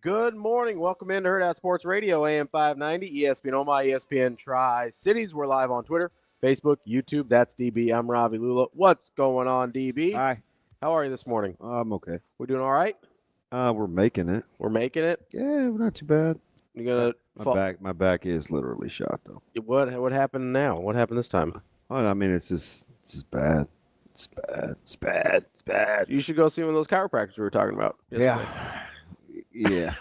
Good morning. Welcome into Hurrdat Sports Radio, AM 590, ESPN Omaha, ESPN Tri-Cities. We're live on Twitter, Facebook, YouTube. That's DB. I'm Ravi, Lulla. What's going on, DB? Hi. How are you this morning? I'm okay. We doing all right? We're making it. We're making it? Yeah, we're not too bad. You gonna My back is literally shot though. What happened now? What happened this time? Oh, I mean, it's just bad. It's bad. It's bad. You should go see one of those chiropractors we were talking about yesterday. Yeah.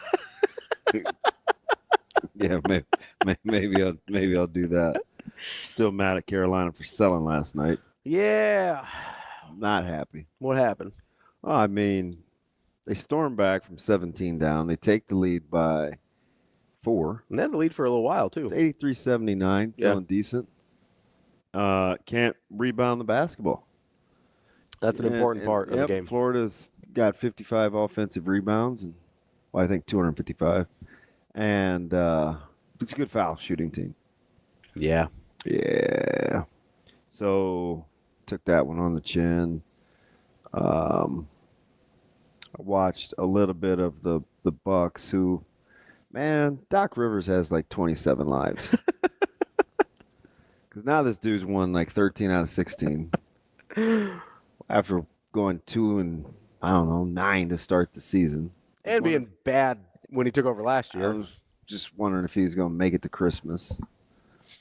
Yeah, maybe I'll do that. Still mad at Carolina for selling last night. Yeah. Not happy. What happened? Oh, I mean, they storm back from 17 down. They take the lead by 4. And they had the lead for a little while, too. It's 83-79, feeling decent. Can't rebound the basketball. That's an important part of the game. Florida's got 55 offensive rebounds, and I think 255. And it's a good foul shooting team. Yeah. Yeah. So took that one on the chin. I watched a little bit of the Bucks, who, man, Doc Rivers has like 27 lives. Because now this dude's won like 13 out of 16 after going 2-9 to start the season. And being bad when he took over last year. I was just wondering if he was going to make it to Christmas.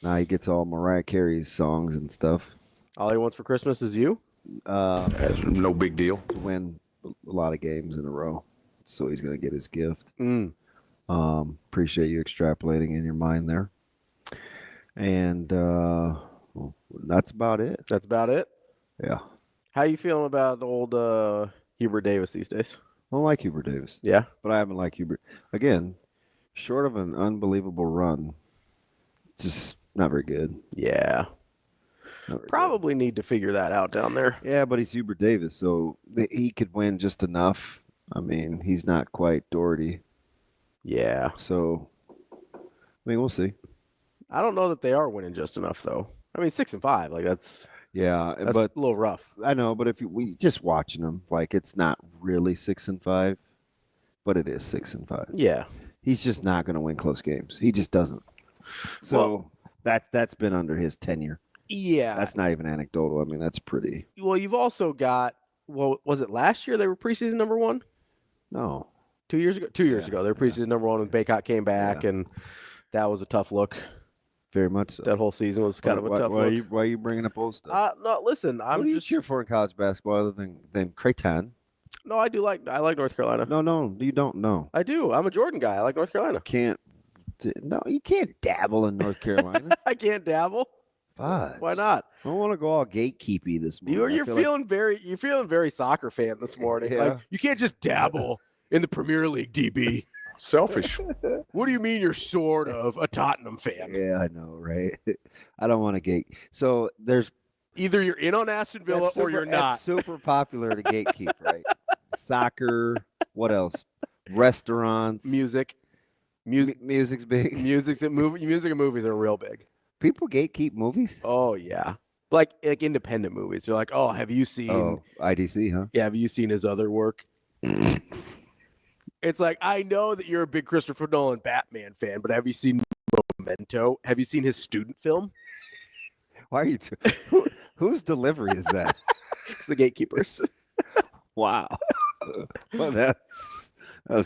Now he gets all Mariah Carey's songs and stuff. All he wants for Christmas is you? That's no big deal. To win a lot of games in a row. So he's going to get his gift. Appreciate you extrapolating in your mind there. And that's about it. That's about it? Yeah. How you feeling about old Hurrdat Davis these days? I don't like Hurrdat Davis. Yeah? But I haven't liked Hurrdat. Again, short of an unbelievable run, just not very good. Yeah. Probably need to figure that out down there. Yeah, but he's Hurrdat Davis, so he could win just enough. I mean, he's not quite Doherty. Yeah. So, I mean, we'll see. I don't know that they are winning just enough, though. I mean, 6-5, like that's but a little rough. I know, but if we just watching them, like it's not really 6-5, but it is 6-5. Yeah. He's just not going to win close games. He just doesn't. So that's been under his tenure. Yeah. That's not even anecdotal. I mean, that's pretty. Well, you've also got, was it last year they were preseason number 1? No. 2 years ago? 2 years ago. They were preseason number 1 when Baycott came back, and that was a tough look. Very much so. That whole season was kind of a tough look. Why are you bringing up old stuff? No, listen. What do you cheer for in college basketball other than Creighton? No, I like North Carolina. No, you don't know. I do. I'm a Jordan guy. I like North Carolina. You can't dabble in North Carolina. I can't dabble. Fudge. Why not? I don't want to go all gatekeepy this morning. You're feeling very soccer fan this morning. Yeah. Like, you can't just dabble in the Premier League, DB. Selfish. What do you mean you're sort of a Tottenham fan? Yeah, I know, right? I don't want to gate. So there's either you're in on Aston Villa or you're not. That's super popular to gatekeep, right? Soccer. What else? Restaurants. Music's big. Music and movies are real big. People gatekeep movies? Oh yeah. Like independent movies. You're like, oh, have you seen IDC, huh? Yeah, have you seen his other work? It's like, I know that you're a big Christopher Nolan Batman fan, but have you seen Memento? Have you seen his student film? Why are you whose delivery is that? It's the gatekeepers. Wow. Well, that's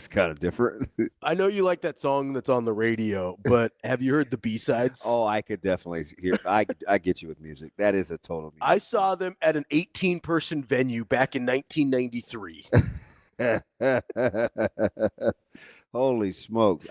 kind of different. I know you like that song that's on the radio, but have you heard the B-sides? Oh, I could definitely hear. I get you with music. That is a total music. I saw them at an 18-person venue back in 1993. Holy smokes.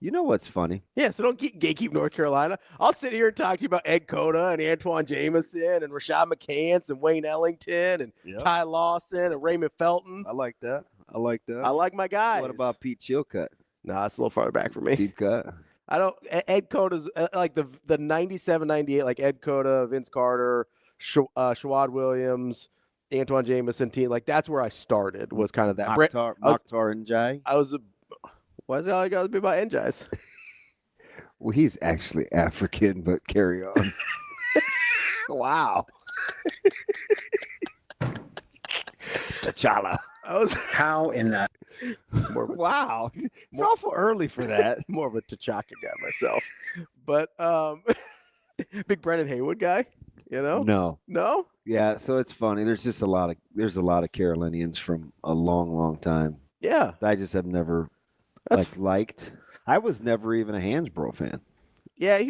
You know what's funny? Yeah, so don't gatekeep North Carolina. I'll sit here and talk to you about Ed Cota and Antoine Jameson and Rashad McCants and Wayne Ellington and Ty Lawson and Raymond Felton. I like that. I like my guys. What about Pete Chilcutt? Nah, it's a little farther back for me. Deep cut. I don't. Ed Cota's like the 97, 98, like Ed Cota, Vince Carter, Shawad Williams, Antoine Jameson team. Like that's where I started. Was kind of that. Mokhtar and Jai. Why is it all you got to be about NJs? Well, he's actually African, but carry on. Wow. T'Challa. I was How in that? Wow. It's awful early for that. more of a T'Chaka guy myself, but big Brendan Haywood guy. You know? No. No? Yeah, so it's funny. There's a lot of Carolinians from a long, long time Yeah. that I just have never liked. I was never even a Hansbrough fan. Yeah, he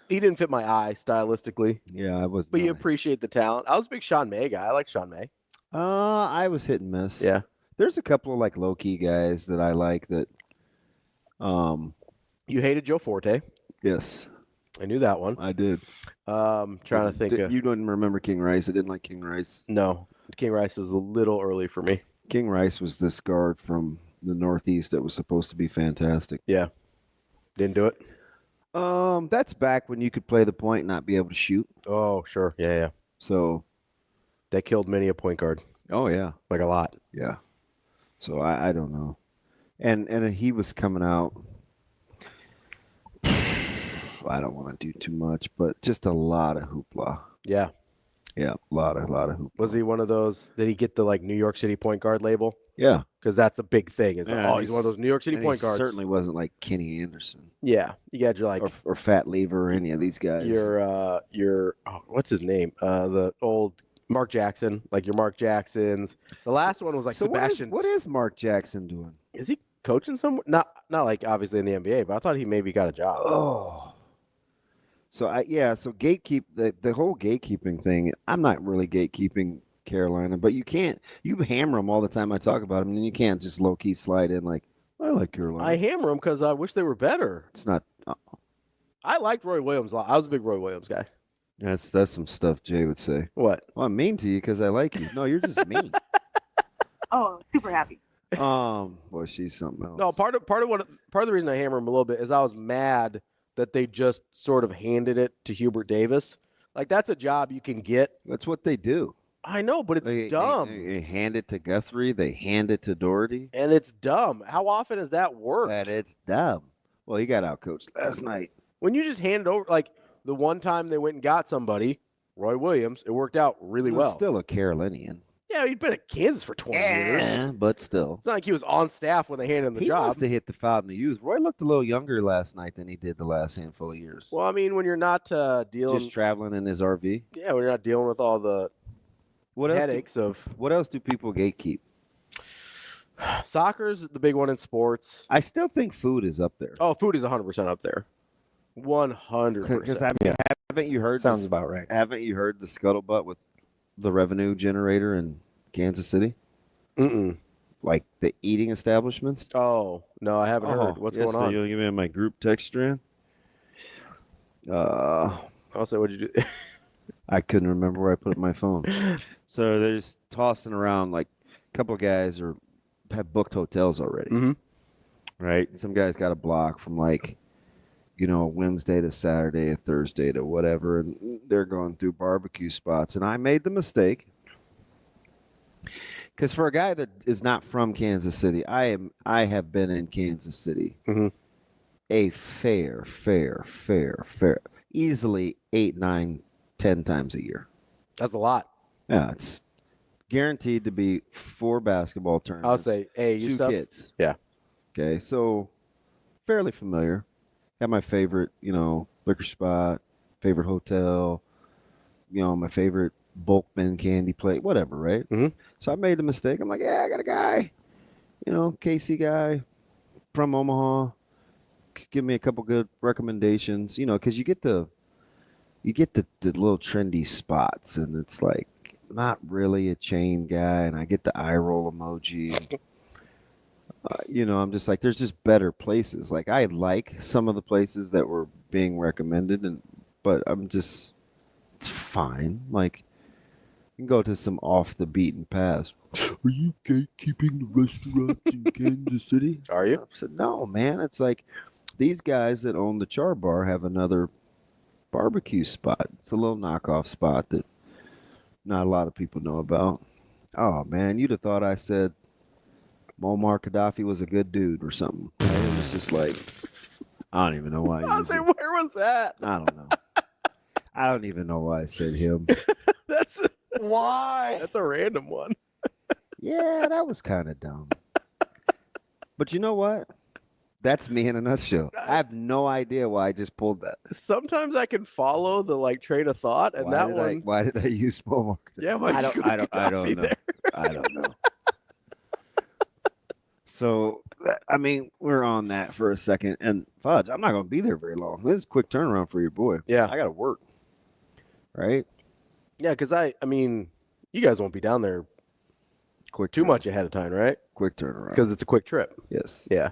didn't fit my eye stylistically, Yeah, I was. but you not. appreciate the talent. I was a big Sean May guy. I like Sean May. I was hit and miss. Yeah. There's a couple of like low key guys that I like that. You hated Joe Forte. Yes, I knew that one. I did. Trying to think. You don't remember King Rice? I didn't like King Rice. No, King Rice is a little early for me. King Rice was this guard from the Northeast that was supposed to be fantastic. Yeah. Didn't do it. That's back when you could play the point and not be able to shoot. Oh, sure. Yeah. So. That killed many a point guard. Oh yeah. Like a lot. Yeah. So I don't know. And he was coming out. I don't want to do too much, but just a lot of hoopla. Yeah. Yeah, a lot of hoopla. Was he one of those? Did he get the like New York City point guard label? Yeah. Because that's a big thing. Is Yeah, he's one of those New York City point guards. Certainly wasn't like Kenny Anderson. Yeah. You got your like or Fat Lever or any of these guys. Your what's his name? The old Mark Jackson, like your Mark Jacksons. The last one was like Sebastian. What is Mark Jackson doing? Is he coaching somewhere? Not like obviously in the NBA, but I thought he maybe got a job. Oh. So so gatekeep the whole gatekeeping thing. I'm not really gatekeeping Carolina, but you hammer them all the time. I talk about them, and you can't just low key slide in like I like Carolina. I hammer them because I wish they were better. It's not. I liked Roy Williams a lot. I was a big Roy Williams guy. That's some stuff Jay would say. What? Well, I'm mean to you because I like you. No, you're just mean. Oh, super happy. Well, she's something else. No, part of the reason I hammer him a little bit is I was mad that they just sort of handed it to Hubert Davis. Like that's a job you can get. That's what they do. I know, but it's dumb. They hand it to Guthrie. They hand it to Doherty. And it's dumb. How often has that worked? That it's dumb. Well, he got outcoached last night. When you just hand it over, like the one time they went and got somebody, Roy Williams, it worked out really well. Still a Carolinian. Yeah, he'd been at Kansas for 20 years. But still. It's not like he was on staff when they handed him the job. He wants to hit the fountain of youth. Roy looked a little younger last night than he did the last handful of years. Well, I mean, when you're not dealing... Just traveling in his RV? Yeah, when you're not dealing with all the headaches of... What else do people gatekeep? Soccer's the big one in sports. I still think food is up there. Oh, food is 100% up there. 100%. Because haven't you heard... Sounds about right. Haven't you heard the scuttlebutt with the revenue generator in Kansas City? Mm-mm. Like the eating establishments? Oh, no, I haven't heard. What's going on? You'll give me my group text strand? Also, what'd you do? I couldn't remember where I put my phone. So they're just tossing around like a couple of guys have booked hotels already. Mm-hmm. Right? Some guys got a block from like, Wednesday to Saturday, a Thursday to whatever, and they're going through barbecue spots. And I made the mistake because for a guy that is not from Kansas City, I have been in Kansas City a fair, easily 8, 9, 10 times a year. That's a lot. Yeah, it's guaranteed to be 4 basketball tournaments. I'll say AAU 2 stuff. kids. Yeah. Okay, so fairly familiar. Got my favorite, liquor spot, favorite hotel, my favorite bulk bin candy plate, whatever, right? Mm-hmm. So I made the mistake. I'm like, yeah, I got a guy, KC guy from Omaha. Give me a couple good recommendations, because you get the little trendy spots, and it's like not really a chain guy, and I get the eye roll emoji. I'm just like, there's just better places. Like I like some of the places that were being recommended, but it's fine. Like you can go to some off the beaten path. Are you gatekeeping the restaurants in Kansas City? Are you? I said, no, man. It's like these guys that own the Char Bar have another barbecue spot. It's a little knockoff spot that not a lot of people know about. Oh man, you'd have thought I said Muammar Gaddafi was a good dude or something. It was just like, I don't even know why. I was like, where was that? I don't know. I don't even know why I said him. Why? That's a random one. Yeah, that was kind of dumb. But you know what? That's me in a nutshell. I have no idea why I just pulled that. Sometimes I can follow the like train of thought, and Why did I use small market? Yeah, why I did you don't, put I don't Gaddafi know. there? I don't know. So, I mean, we're on that for a second. And, Fudge, I'm not going to be there very long. This is a quick turnaround for your boy. Yeah. I got to work. Right? Yeah, because I mean, you guys won't be down there Quick too turnaround. much ahead of time, right? Quick turnaround. Because it's a quick trip. Yes. Yeah.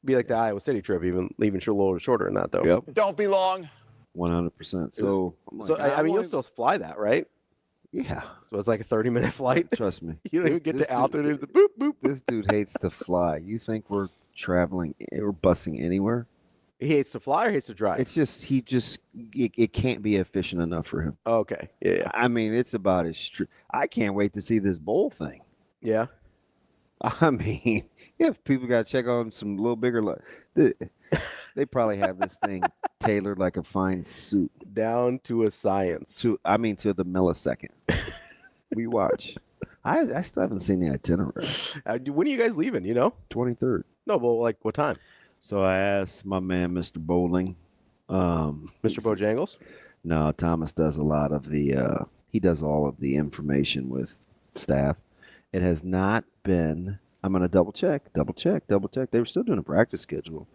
Be like the Iowa City trip, even a little shorter than that, though. Yep. Don't be long. 100%. So, I'm like, So, I mean, you'll still fly that, right? Yeah. So it's like a 30-minute flight. Trust me. You don't even get This to altitude. Boop, boop. This dude hates to fly. You think we're traveling or busing anywhere? He hates to fly or hates to drive? It's just, it can't be efficient enough for him. Okay. Yeah. I mean, it's about as I can't wait to see this bowl thing. Yeah. I mean, if people got to check on some little bigger, they probably have this thing tailored like a fine suit. Down to a science. To the millisecond. We watch. I still haven't seen the itinerary. When are you guys leaving, you know? 23rd. No, but like what time? So I asked my man, Mr. Bowling. Mr. Bojangles? No, Thomas does a lot of he does all of the information with staff. It has not been, I'm going to double check. They were still doing a practice schedule.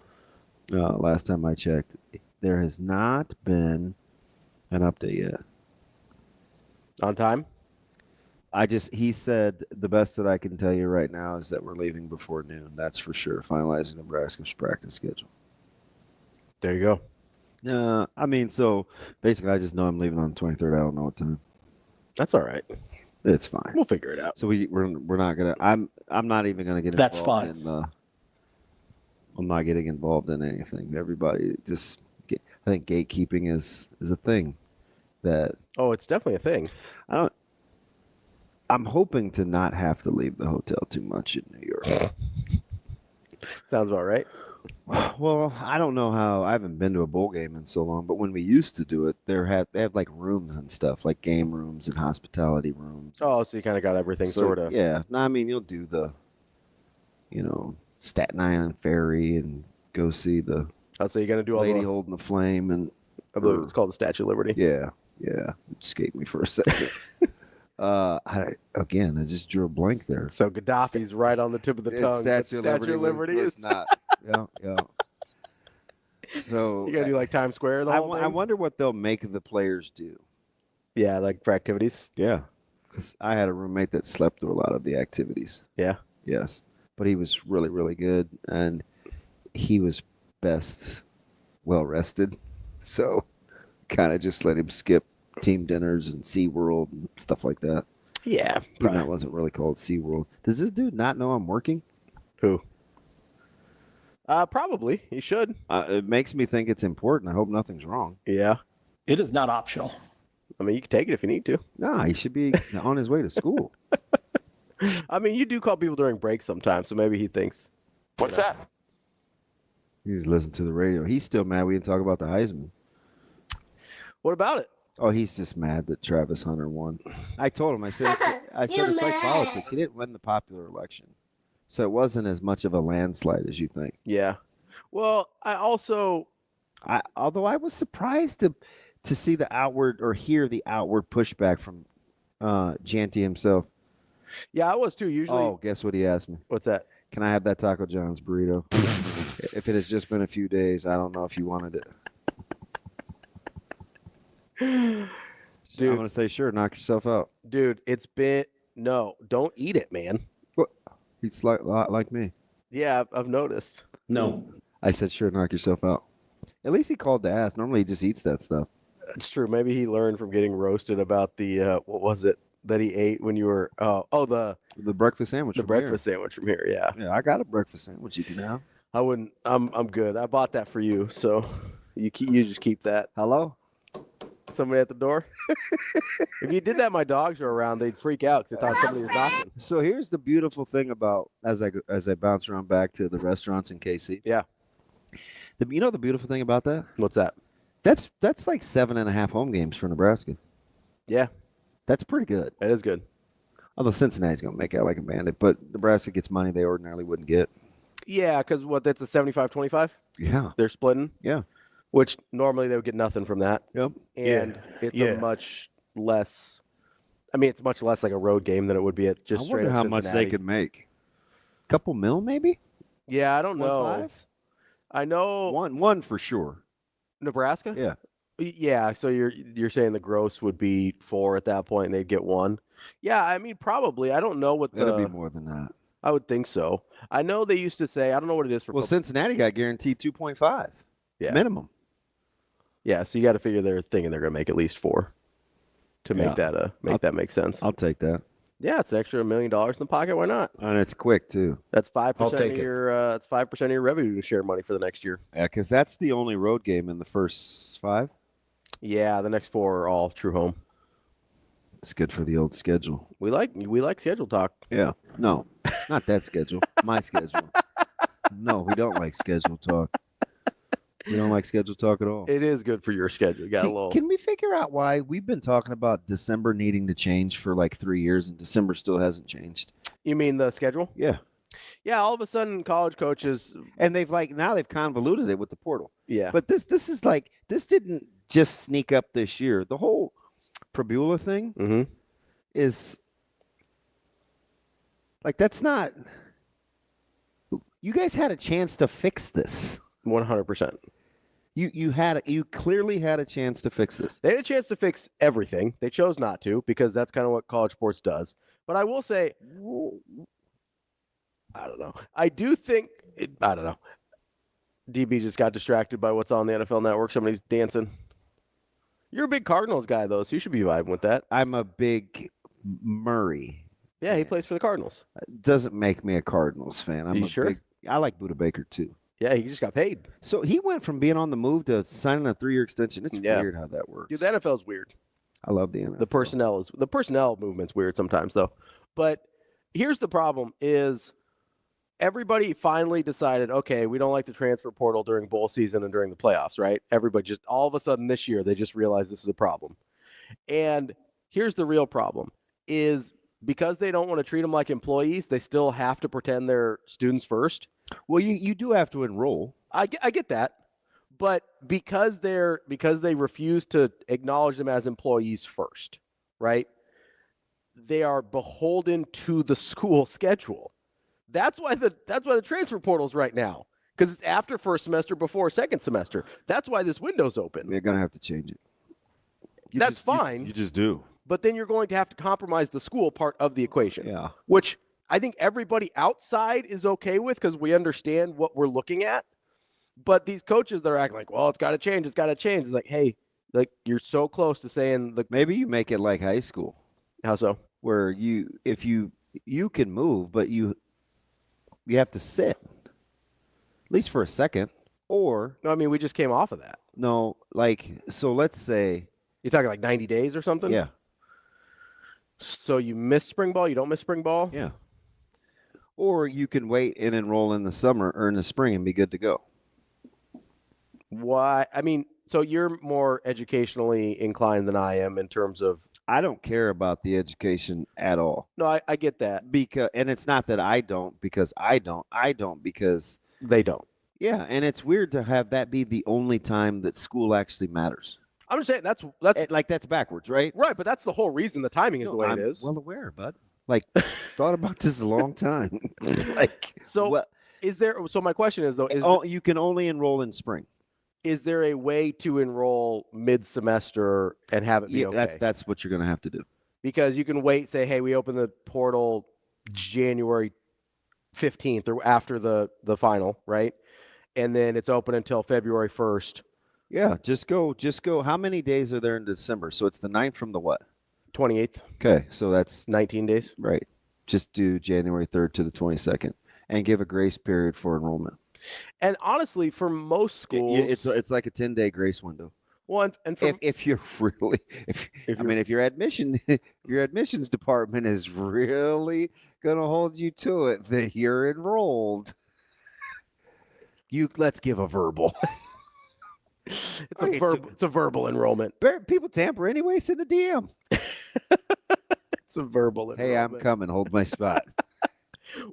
Last time I checked. There has not been an update yet. On time? He said the best that I can tell you right now is that we're leaving before noon. That's for sure. Finalizing Nebraska's practice schedule. There you go. I mean, so basically I just know I'm leaving on the 23rd. I don't know what time. That's all right. It's fine. We'll figure it out. So we're not gonna. I'm not even gonna get. That's involved fine. I'm not getting involved in anything. Everybody just. I think gatekeeping is a thing that. Oh, it's definitely a thing. I'm hoping to not have to leave the hotel too much in New York. Sounds about right. Well, I don't know how. I haven't been to a bowl game in so long, but when we used to do it, they have like rooms and stuff, like game rooms and hospitality rooms. Oh, so you kind of got everything sort of. Yeah. No, I mean, you'll do the, Staten Island ferry and go see the Oh, so you're going to do all lady the. holding the flame and. I believe it's called the Statue of Liberty. Yeah. It escaped me for a second. I just drew a blank there. So Gaddafi's right on the tip of the tongue. Statue of Liberty was is not. Yeah. So you got to do like Times Square. The whole I thing? wonder what they'll make the players do. Yeah, like for activities. Yeah. Because I had a roommate that slept through a lot of the activities. Yeah. Yes. But he was really, really good. And he was best well rested. So kind of just let him skip team dinners and SeaWorld and stuff like that. Yeah. Even that wasn't really called SeaWorld. Does this dude not know I'm working? Who? Probably. He should. It makes me think it's important. I hope nothing's wrong. Yeah. It is not optional. I mean, you can take it if you need to. Nah, he should be on his way to school. I mean, you do call people during breaks sometimes, so maybe he thinks. What's that? He's listening to the radio. He's still mad we didn't talk about the Heisman. What about it? Oh, he's just mad that Travis Hunter won. I told him, I said it's like politics. He didn't win the popular election. So it wasn't as much of a landslide as you think. Yeah. Well, although I was surprised to see the outward or hear the outward pushback from Janty himself. Yeah, I was too. Usually. Oh, guess what he asked me? What's that? Can I have that Taco John's burrito? If it has just been a few days, I don't know if you wanted it. Dude, I'm going to say, sure, knock yourself out. Dude, no, don't eat it, man. What? He's like me. Yeah, I've noticed. No. I said, sure, knock yourself out. At least he called to ask. Normally he just eats that stuff. That's true. Maybe he learned from getting roasted about the, what was it that he ate when you were, the breakfast sandwich. The breakfast sandwich from here, yeah. Yeah, I got a breakfast sandwich you can have. I wouldn't, I'm good. I bought that for you, so you just keep that. Hello? Somebody at the door? If you did that, my dogs are around, they'd freak out because they thought somebody was knocking. So here's the beautiful thing about, as I bounce around back to the restaurants in KC. Yeah. The beautiful thing about that? What's that? That's like 7.5 home games for Nebraska. Yeah. That's pretty good. That is good. Although Cincinnati's going to make out like a bandit, but Nebraska gets money they ordinarily wouldn't get. Yeah, because that's a 75-25? Yeah. They're splitting? Yeah. Which normally they would get nothing from that. Yep. And it's a much less, it's much less like a road game than it would be at just I straight wonder up how much Cincinnati. they could make. Couple mil, maybe? Yeah, I don't know. 1.5? I know One for sure. Nebraska? Yeah. Yeah, so you're saying the gross would be 4 at that point and they'd get 1. Yeah, probably. I don't know what It'll be more than that. I would think so. I know they used to say, I don't know what it is for Well, Cincinnati got guaranteed 2.5. Yeah. Minimum. Yeah, so you got to figure they're thinking they're going to make at least 4 to make that that make sense. I'll take that. Yeah, it's an extra $1 million in the pocket. Why not? And it's quick too. That's 5% I'll take of it. your that's 5% of your revenue share money for the next year. Yeah, because that's the only road game in the first 5. Yeah, the next 4 are all true home. It's good for the old schedule. We like schedule talk. Yeah. No, not that schedule. My schedule. No, we don't like schedule talk. We don't like schedule talk at all. It is good for your schedule. You got a little. Can we figure out why we've been talking about December needing to change for like 3 years and December still hasn't changed? You mean the schedule? Yeah. Yeah, all of a sudden college coaches. And now they've convoluted it with the portal. Yeah. But this is like, this didn't just sneak up this year. The whole Prabula thing is like, that's not. You guys had a chance to fix this. 100%. You clearly had a chance to fix this. They had a chance to fix everything. They chose not to because that's kind of what college sports does. But I will say, I don't know. I do think I don't know. DB just got distracted by what's on the NFL Network. Somebody's dancing. You're a big Cardinals guy, though, so you should be vibing with that. I'm a big Murray. Yeah, he plays for the Cardinals. It doesn't make me a Cardinals fan. You sure? I like Buda Baker, too. Yeah, he just got paid. So he went from being on the move to signing a 3-year extension. It's weird how that works. Dude, the NFL's weird. I love the NFL. The personnel movement's weird sometimes, though. But here's the problem is everybody finally decided, okay, we don't like the transfer portal during bowl season and during the playoffs, right? Everybody just all of a sudden this year, they just realized this is a problem. And here's the real problem is because they don't want to treat them like employees, they still have to pretend they're students first. Well, you do have to enroll. I get that. But because they refuse to acknowledge them as employees first, right? They are beholden to the school schedule. That's why the transfer portal's right now, because it's after first semester, before second semester. That's why this window's open. They're going to have to change it. That's fine. You just do. But then you're going to have to compromise the school part of the equation. Yeah. Which I think everybody outside is okay with because we understand what we're looking at. But these coaches that are acting like, well, it's got to change. It's got to change. It's like, hey, like you're so close to saying maybe you make it like high school. How so? Where if you can move, but you have to sit at least for a second. Or no, I mean we just came off of that. No, so let's say you're talking like 90 days or something. Yeah. So you miss spring ball. You don't miss spring ball. Yeah. Or you can wait and enroll in the summer or in the spring and be good to go. Why? I mean, so you're more educationally inclined than I am in terms of. I don't care about the education at all. No, I get that. And it's not that I don't, because I don't. I don't because they don't. Yeah, and it's weird to have that be the only time that school actually matters. I'm just saying that's backwards, right? Right, but that's the whole reason the timing is the way it is. Well aware, bud. Thought about this a long time. Is there? So my question is though, you can only enroll in spring. Is there a way to enroll mid-semester and have it be okay? That's what you're going to have to do. Because you can wait, say, hey, we open the portal January 15th or after the final, right? And then it's open until February 1st. Yeah, just go. How many days are there in December? So it's the 9th from the what? 28th. Okay, so that's 19 days. Right. Just do January 3rd to the 22nd and give a grace period for enrollment. And honestly, for most schools, it's like a 10-day grace window. Well, and if you're really, if your admissions department is really going to hold you to it, that you're enrolled. Let's give a verbal. It's a verbal enrollment. People tamper anyway. Send a DM. It's a verbal Hey, I'm enrollment. coming. Hold my spot.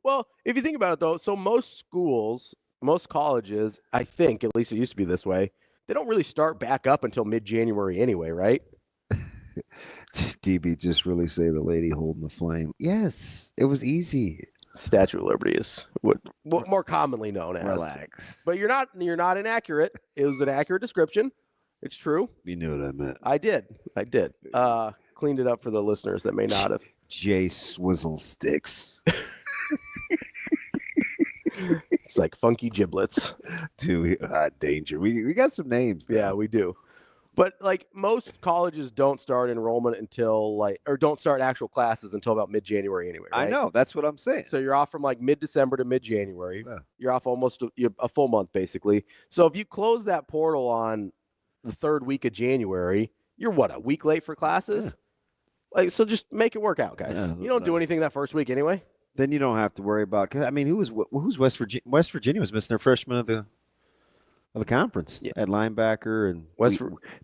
Well, if you think about it, though, so most schools, most colleges, I think, at least it used to be this way, they don't really start back up until mid-January anyway, right? DB just really say the lady holding the flame. Yes, it was easy. Statue of Liberty is what more commonly known as. Relax. But you're not inaccurate. It was an accurate description. It's true. You knew what I meant. I did. Cleaned it up for the listeners that may not have. J Swizzle Sticks. It's like funky giblets. Dude, danger. We got some names. Though. Yeah, we do. But like most colleges don't start enrollment until or don't start actual classes until about mid-January anyway. Right? I know. That's what I'm saying. So you're off from like mid-December to mid-January. Yeah. You're off almost a full month basically. So if you close that portal on the third week of January, you're what, a week late for classes? Yeah. So just make it work out, guys. Yeah, you don't do anything that first week anyway. Then you don't have to worry about. Cause I mean, who's West Virginia? West Virginia was missing their freshman of the conference at linebacker, and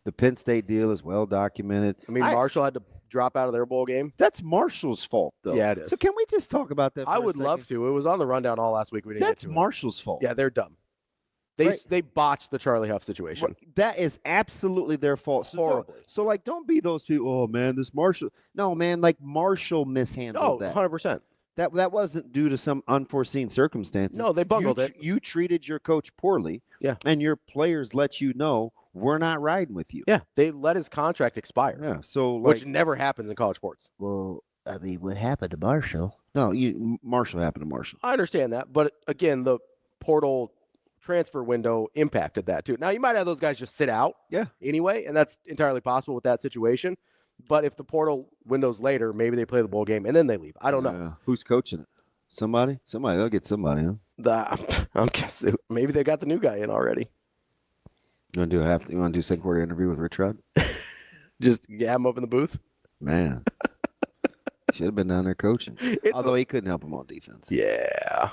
the Penn State deal is well documented. I mean, Marshall had to drop out of their bowl game. That's Marshall's fault, though. Yeah, it is. So can we just talk about that? I would love to. It was on the rundown all last week. We didn't. That's Marshall's fault. Yeah, they're dumb. They botched the Charlie Huff situation. That is absolutely their fault. So horribly. Don't be those people. Oh man, this Marshall. No man, like Marshall mishandled that. 100%. That wasn't due to some unforeseen circumstances. No, they bungled it. You treated your coach poorly. Yeah. And your players let you know we're not riding with you. Yeah. They let his contract expire. Yeah. So which never happens in college sports. Well, I mean, what happened to Marshall? No, Marshall happened to Marshall. I understand that, but again, the portal transfer window impacted that too. Now you might have those guys just sit out. Yeah. Anyway, and that's entirely possible with that situation. But if the portal window's later, maybe they play the bowl game and then they leave. I don't know. Who's coaching it? Somebody? They'll get somebody, huh? I'm guessing maybe they got the new guy in already. You want to do a second quarter interview with Rich Rod? Just have him up in the booth? Man. Should have been down there coaching. Although he couldn't help him on defense. Yeah.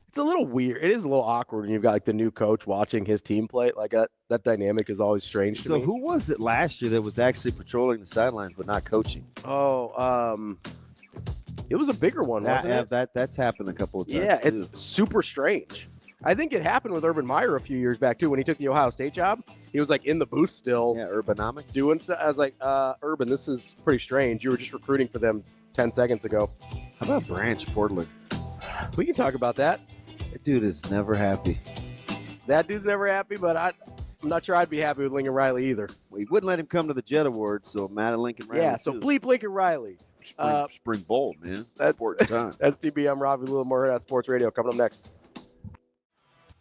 It's a little weird. It is a little awkward when you've got like the new coach watching his team play. Like that dynamic is always strange to me. So who was it last year that was actually patrolling the sidelines but not coaching? It was a bigger one, wasn't it? That's happened a couple of times. Yeah, too. It's super strange. I think it happened with Urban Meyer a few years back too when he took the Ohio State job. He was like in the booth still. Yeah, Urbanomics. Doing stuff. I was like, Urban, this is pretty strange. You were just recruiting for them 10 seconds ago. How about Branch Portland? We can talk about that. That dude is never happy. That dude's never happy, but I'm not sure I'd be happy with Lincoln Riley either. Well, he wouldn't let him come to the Jet Awards, so Matt and Lincoln Riley. Yeah, so bleep Lincoln Riley. Spring Bowl, man. That's important time. That's DB. I'm Ravi. Lulla, more Hurrdat Sports Radio. Coming up next.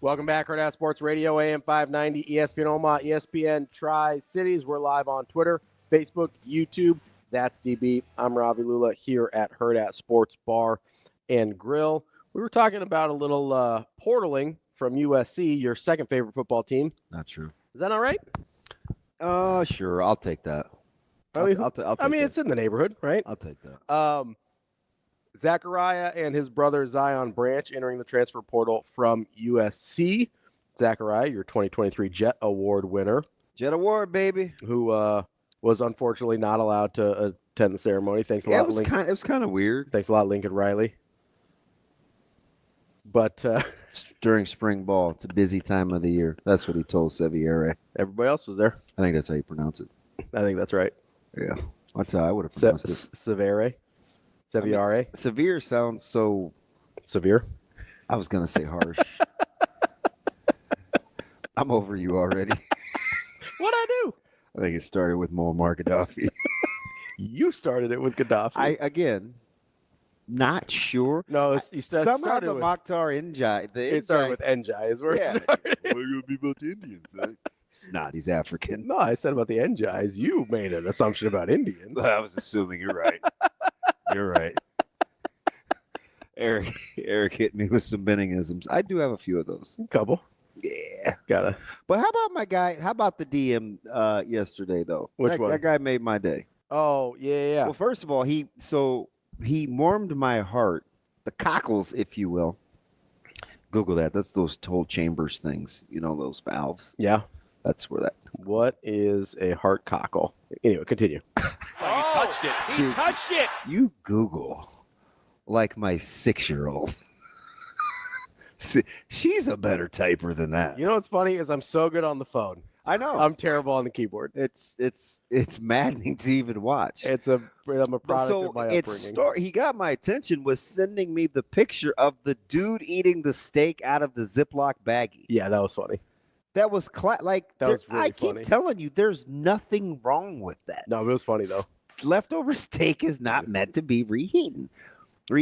Welcome back, Hurrdat Sports Radio, AM 590, ESPN Omaha, ESPN Tri-Cities. We're live on Twitter, Facebook, YouTube. That's DB. I'm Ravi Lulla here at Hurrdat Sports Bar and Grill. We were talking about a little portaling from USC, your second favorite football team. Not true. Is that all right? Sure. I'll take that. I'll take that. it's in the neighborhood, right? I'll take that. Zachariah and his brother Zion Branch entering the transfer portal from USC. Zachariah, your 2023 Jet Award winner. Jet Award, baby. Who was unfortunately not allowed to attend the ceremony. Thanks a lot, Lincoln. It was kind of weird. Thanks a lot, Lincoln Riley. But during spring ball, it's a busy time of the year. That's what he told Seviere. Everybody else was there. I think that's how you pronounce it. I think that's right. Yeah, that's how I would have pronounced it. Seviere. Severe sounds so severe. I was gonna say harsh. I'm over you already. What'd I do? I think it started with Muammar Gaddafi. You started it with Gaddafi. Not sure. No, somehow the Mokhtar Njai. It started with Njai is where it started. What are you going to be about the Indians? It's not. He's African. No, I said about the Njais. You made an assumption about Indians. I was assuming you're right. You're right. Eric hit me with some Benningisms. I do have a few of those. A couple. Yeah. Gotta. But how about my guy? How about the DM yesterday, though? Which one? That guy made my day. Oh, yeah. Well, first of all, he warmed my heart, the cockles, if you will. Google that. That's those toll chambers things. You know, those valves. Yeah. That's where that. What is a heart cockle? Anyway, continue. Are you touched it. He Dude, touched it. You Google like my 6-year-old. She's a better typer than that. You know what's funny is I'm so good on the phone. I know. I'm terrible on the keyboard. It's maddening to even watch. I'm a product of my upbringing. He got my attention was sending me the picture of the dude eating the steak out of the Ziploc baggie. Yeah, that was funny. That was that was really I keep funny. telling you, there's nothing wrong with that. No, it was funny though. Leftover steak is not meant to be reheated. There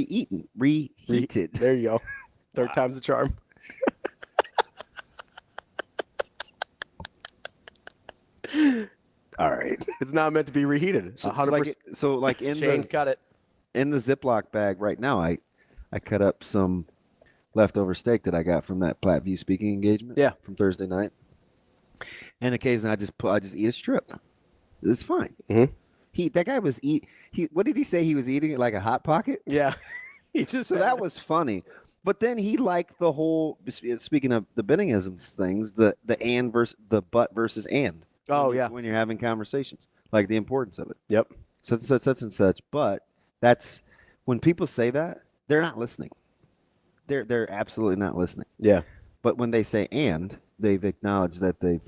you go. Third time's the charm. All right. It's not meant to be reheated. 100%. Like in Shane, the cut it. in the Ziploc bag right now, I cut up some leftover steak that I got from that Platteview speaking engagement. Yeah. From Thursday night. And occasionally I just eat a strip. It's fine. Mm-hmm. That guy was what did he say? He was eating it like a hot pocket? Yeah. So that was funny. But then he liked the whole, speaking of the Benningisms things, the and versus the but versus and. Oh, yeah. When you're having conversations, like the importance of it. Yep. Such and such. But that's when people say that, they're not listening. They're absolutely not listening. Yeah. But when they say and, they've acknowledged that they've.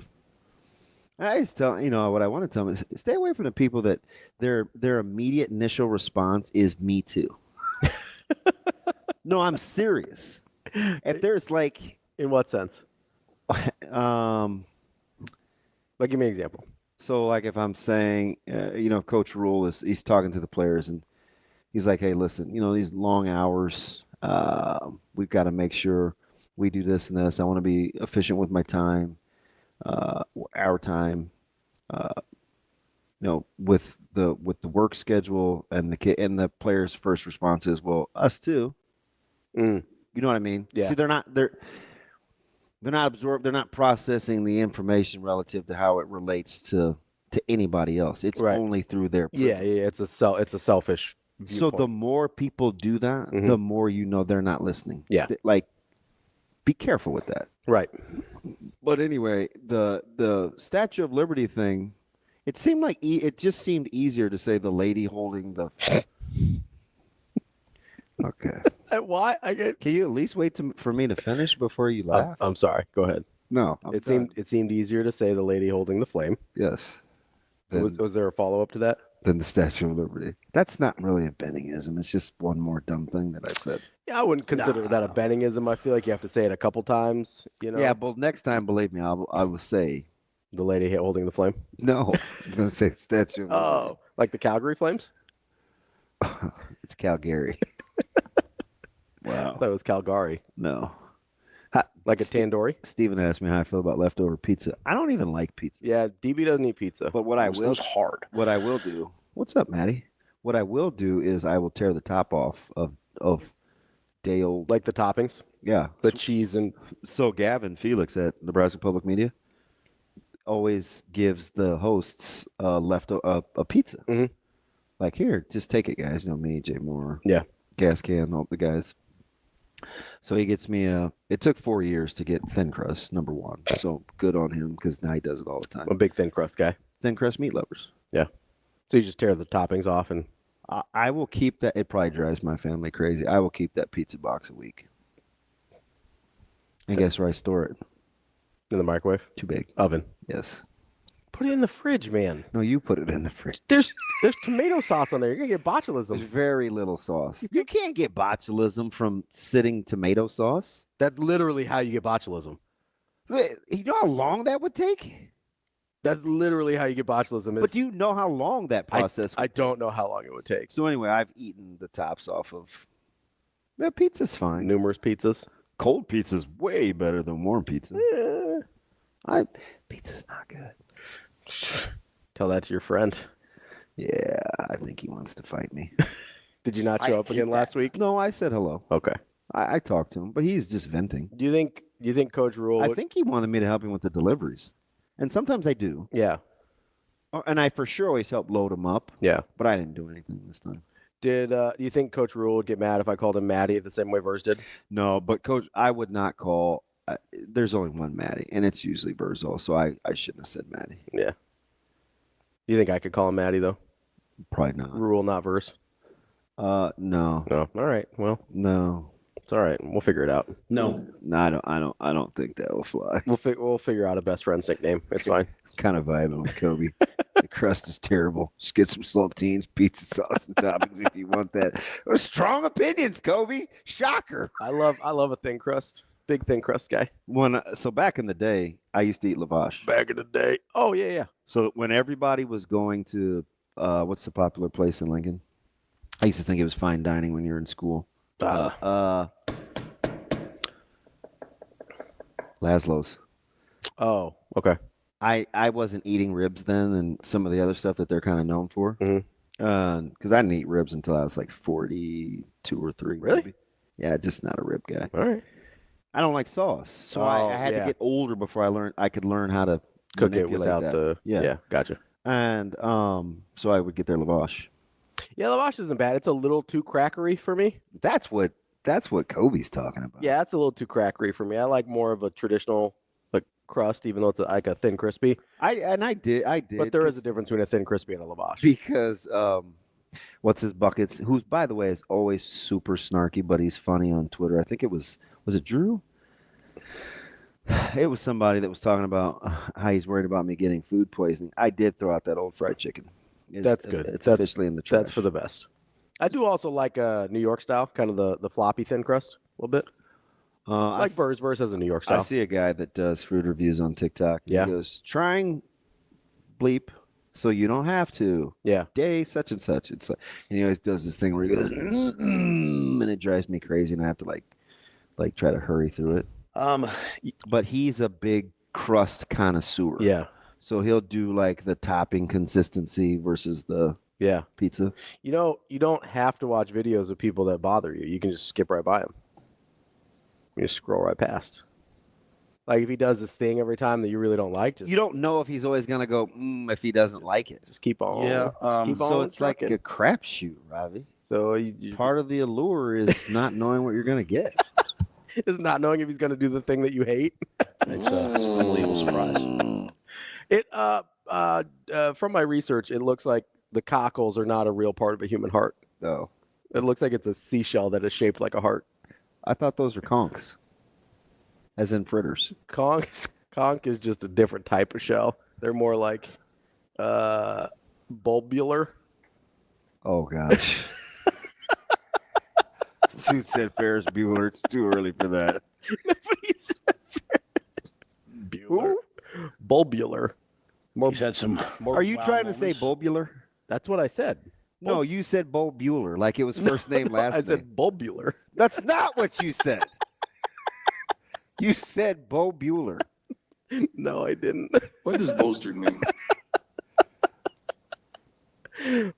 I just tell what I want to tell them is stay away from the people that their immediate initial response is me too. No, I'm serious. If there's like, in what sense? Like, give me an example. So like if I'm saying, Coach Rule he's talking to the players and he's like, hey, listen, these long hours, we've got to make sure we do this and this. I want to be efficient with my time, our time, with the work schedule and the players' first response is, well, us too. You know what I mean? Yeah. See, they're not absorbed. They're not processing the information relative to how it relates to anybody else. It's only through their prism. Yeah. It's a selfish viewpoint. So the more people do that, the more they're not listening. Yeah. Like, be careful with that. Right. But anyway, the Statue of Liberty thing, it seemed like it just seemed easier to say the lady holding the. Okay. Why? Can you at least wait for me to finish before you laugh? I'm sorry. Go ahead. No. It seemed easier to say the lady holding the flame. Yes. Was there a follow up to that? Than the Statue of Liberty. That's not really a Benningism. It's just one more dumb thing that I've said. Yeah, I wouldn't consider that a Benningism. I feel like you have to say it a couple times. Yeah, but next time, believe me, I will say the lady holding the flame. No, I'm gonna say Statue of Liberty. Oh, like the Calgary Flames? It's Calgary. Wow. I thought it was Calgary. No. Like a tandoori? Steven asked me how I feel about leftover pizza. I don't even like pizza. Yeah, DB doesn't eat pizza. But what I will hard. What I will do. What's up, Maddie? What I will do is I will tear the top off of day old. Like the toppings? Yeah. The cheese and. So Gavin Felix at Nebraska Public Media always gives the hosts a pizza. Mm-hmm. Like, here, just take it, guys. Me, Jay Moore. Yeah. Gas Can, all the guys. So he gets me it took 4 years to get thin crust, number one. So good on him because now he does it all the time. I'm a big thin crust guy. Thin crust meat lovers. Yeah. So you just tear the toppings off and. I will keep that. It probably drives my family crazy. I will keep that pizza box a week. And guess where I store it? In the microwave? Too big. Oven. Yes. Put it in the fridge, man. No, you put it in the fridge. There's tomato sauce on there. You're going to get botulism. There's very little sauce. You can't get botulism from sitting tomato sauce. That's literally how you get botulism. You know how long that would take? That's literally how you get botulism. But do you know how long that process would I don't know how long it would take. So anyway, I've eaten the tops off of. Yeah, pizza's fine. Numerous pizzas. Cold pizza's way better than warm pizza. Pizza's not good. Tell that to your friend. Yeah, I think he wants to fight me. Did you not show up again last week? No, I said hello. Okay. I talked to him, but he's just venting. Do you think Coach Rule? I think he wanted me to help him with the deliveries, and sometimes I do. Yeah. And I for sure always help load him up. Yeah. But I didn't do anything this time. Do you think Coach Rule would get mad if I called him Maddie the same way Vers did? No, but Coach, I would not call. There's only one Maddie, and it's usually Virgil, so I shouldn't have said Maddie. Yeah. You think I could call him Maddie, though? Probably not. Rule, not verse. No. No. All right. Well, No. it's all right. We'll figure it out. No. No, I don't think that will fly. We'll figure out a best friend's nickname. It's fine. Kind of vibing with Kobe. The crust is terrible. Just get some saltines, pizza sauce, and toppings if you want that. Strong opinions, Kobe. Shocker. I love a thin crust. Big thin crust guy. So back in the day, I used to eat lavash. Back in the day. Oh yeah. So when everybody was going to what's the popular place in Lincoln? I used to think it was fine dining when you were in school. Laszlo's. Oh, okay. I wasn't eating ribs then and some of the other stuff that they're kind of known for. Because I didn't eat ribs until I was like 42 or 3. Really? Maybe. Yeah, just not a rib guy. All right. I don't like sauce. So I had to get older before I could learn how to Cook it manipulate without that. yeah. Gotcha. And so I would get their lavash. Yeah, lavash isn't bad. It's a little too crackery for me. That's what Kobe's talking about. Yeah, it's a little too crackery for me. I like more of a traditional like crust, even though it's like a thin crispy. I did. But there is a difference between a thin crispy and a lavash. Because what's his buckets? Who's, by the way, is always super snarky, but he's funny on Twitter. I think it was it Drew? It was somebody that was talking about how he's worried about me getting food poisoning. I did throw out that old fried chicken. That's good. It's officially in the trash. That's for the best. I do also like New York style, kind of the floppy thin crust a little bit. Like Burrs has a New York style. I see a guy that does food reviews on TikTok. Yeah. He goes, trying bleep so you don't have to. Yeah. Day such and such. It's like, and he always does this thing where he goes, and it drives me crazy, and I have to like try to hurry through it. But he's a big crust connoisseur. Yeah. So he'll do like the topping consistency versus the pizza. You know, you don't have to watch videos of people that bother you. You can just skip right by them. You just scroll right past. Like if he does this thing every time that you really don't like, just you don't know if he's always gonna go if he doesn't like it. just keep on. Yeah, keep on So it's like trucking. a crapshoot, Ravi. So you Part of the allure is not knowing what you're gonna get. is not knowing if he's going to do the thing that you hate. It's an unbelievable surprise. It from my research, it looks like the cockles are not a real part of a human heart. No, It looks like it's a seashell that is shaped like a heart. I thought those were conchs, as in fritters. Conch is just a different type of shell. They're more like bulbular. Oh gosh. Dude said Ferris Bueller. It's too early for that. Nobody said Bueller. Bulbular. More, He's had some. more. Are you wow trying to say moments. bulbular? That's what I said. No, you said Bo Bueller, like it was first name, last I name. said bulbular. That's not what you said. You said Bo Bueller. No, I didn't. What does bolstered mean?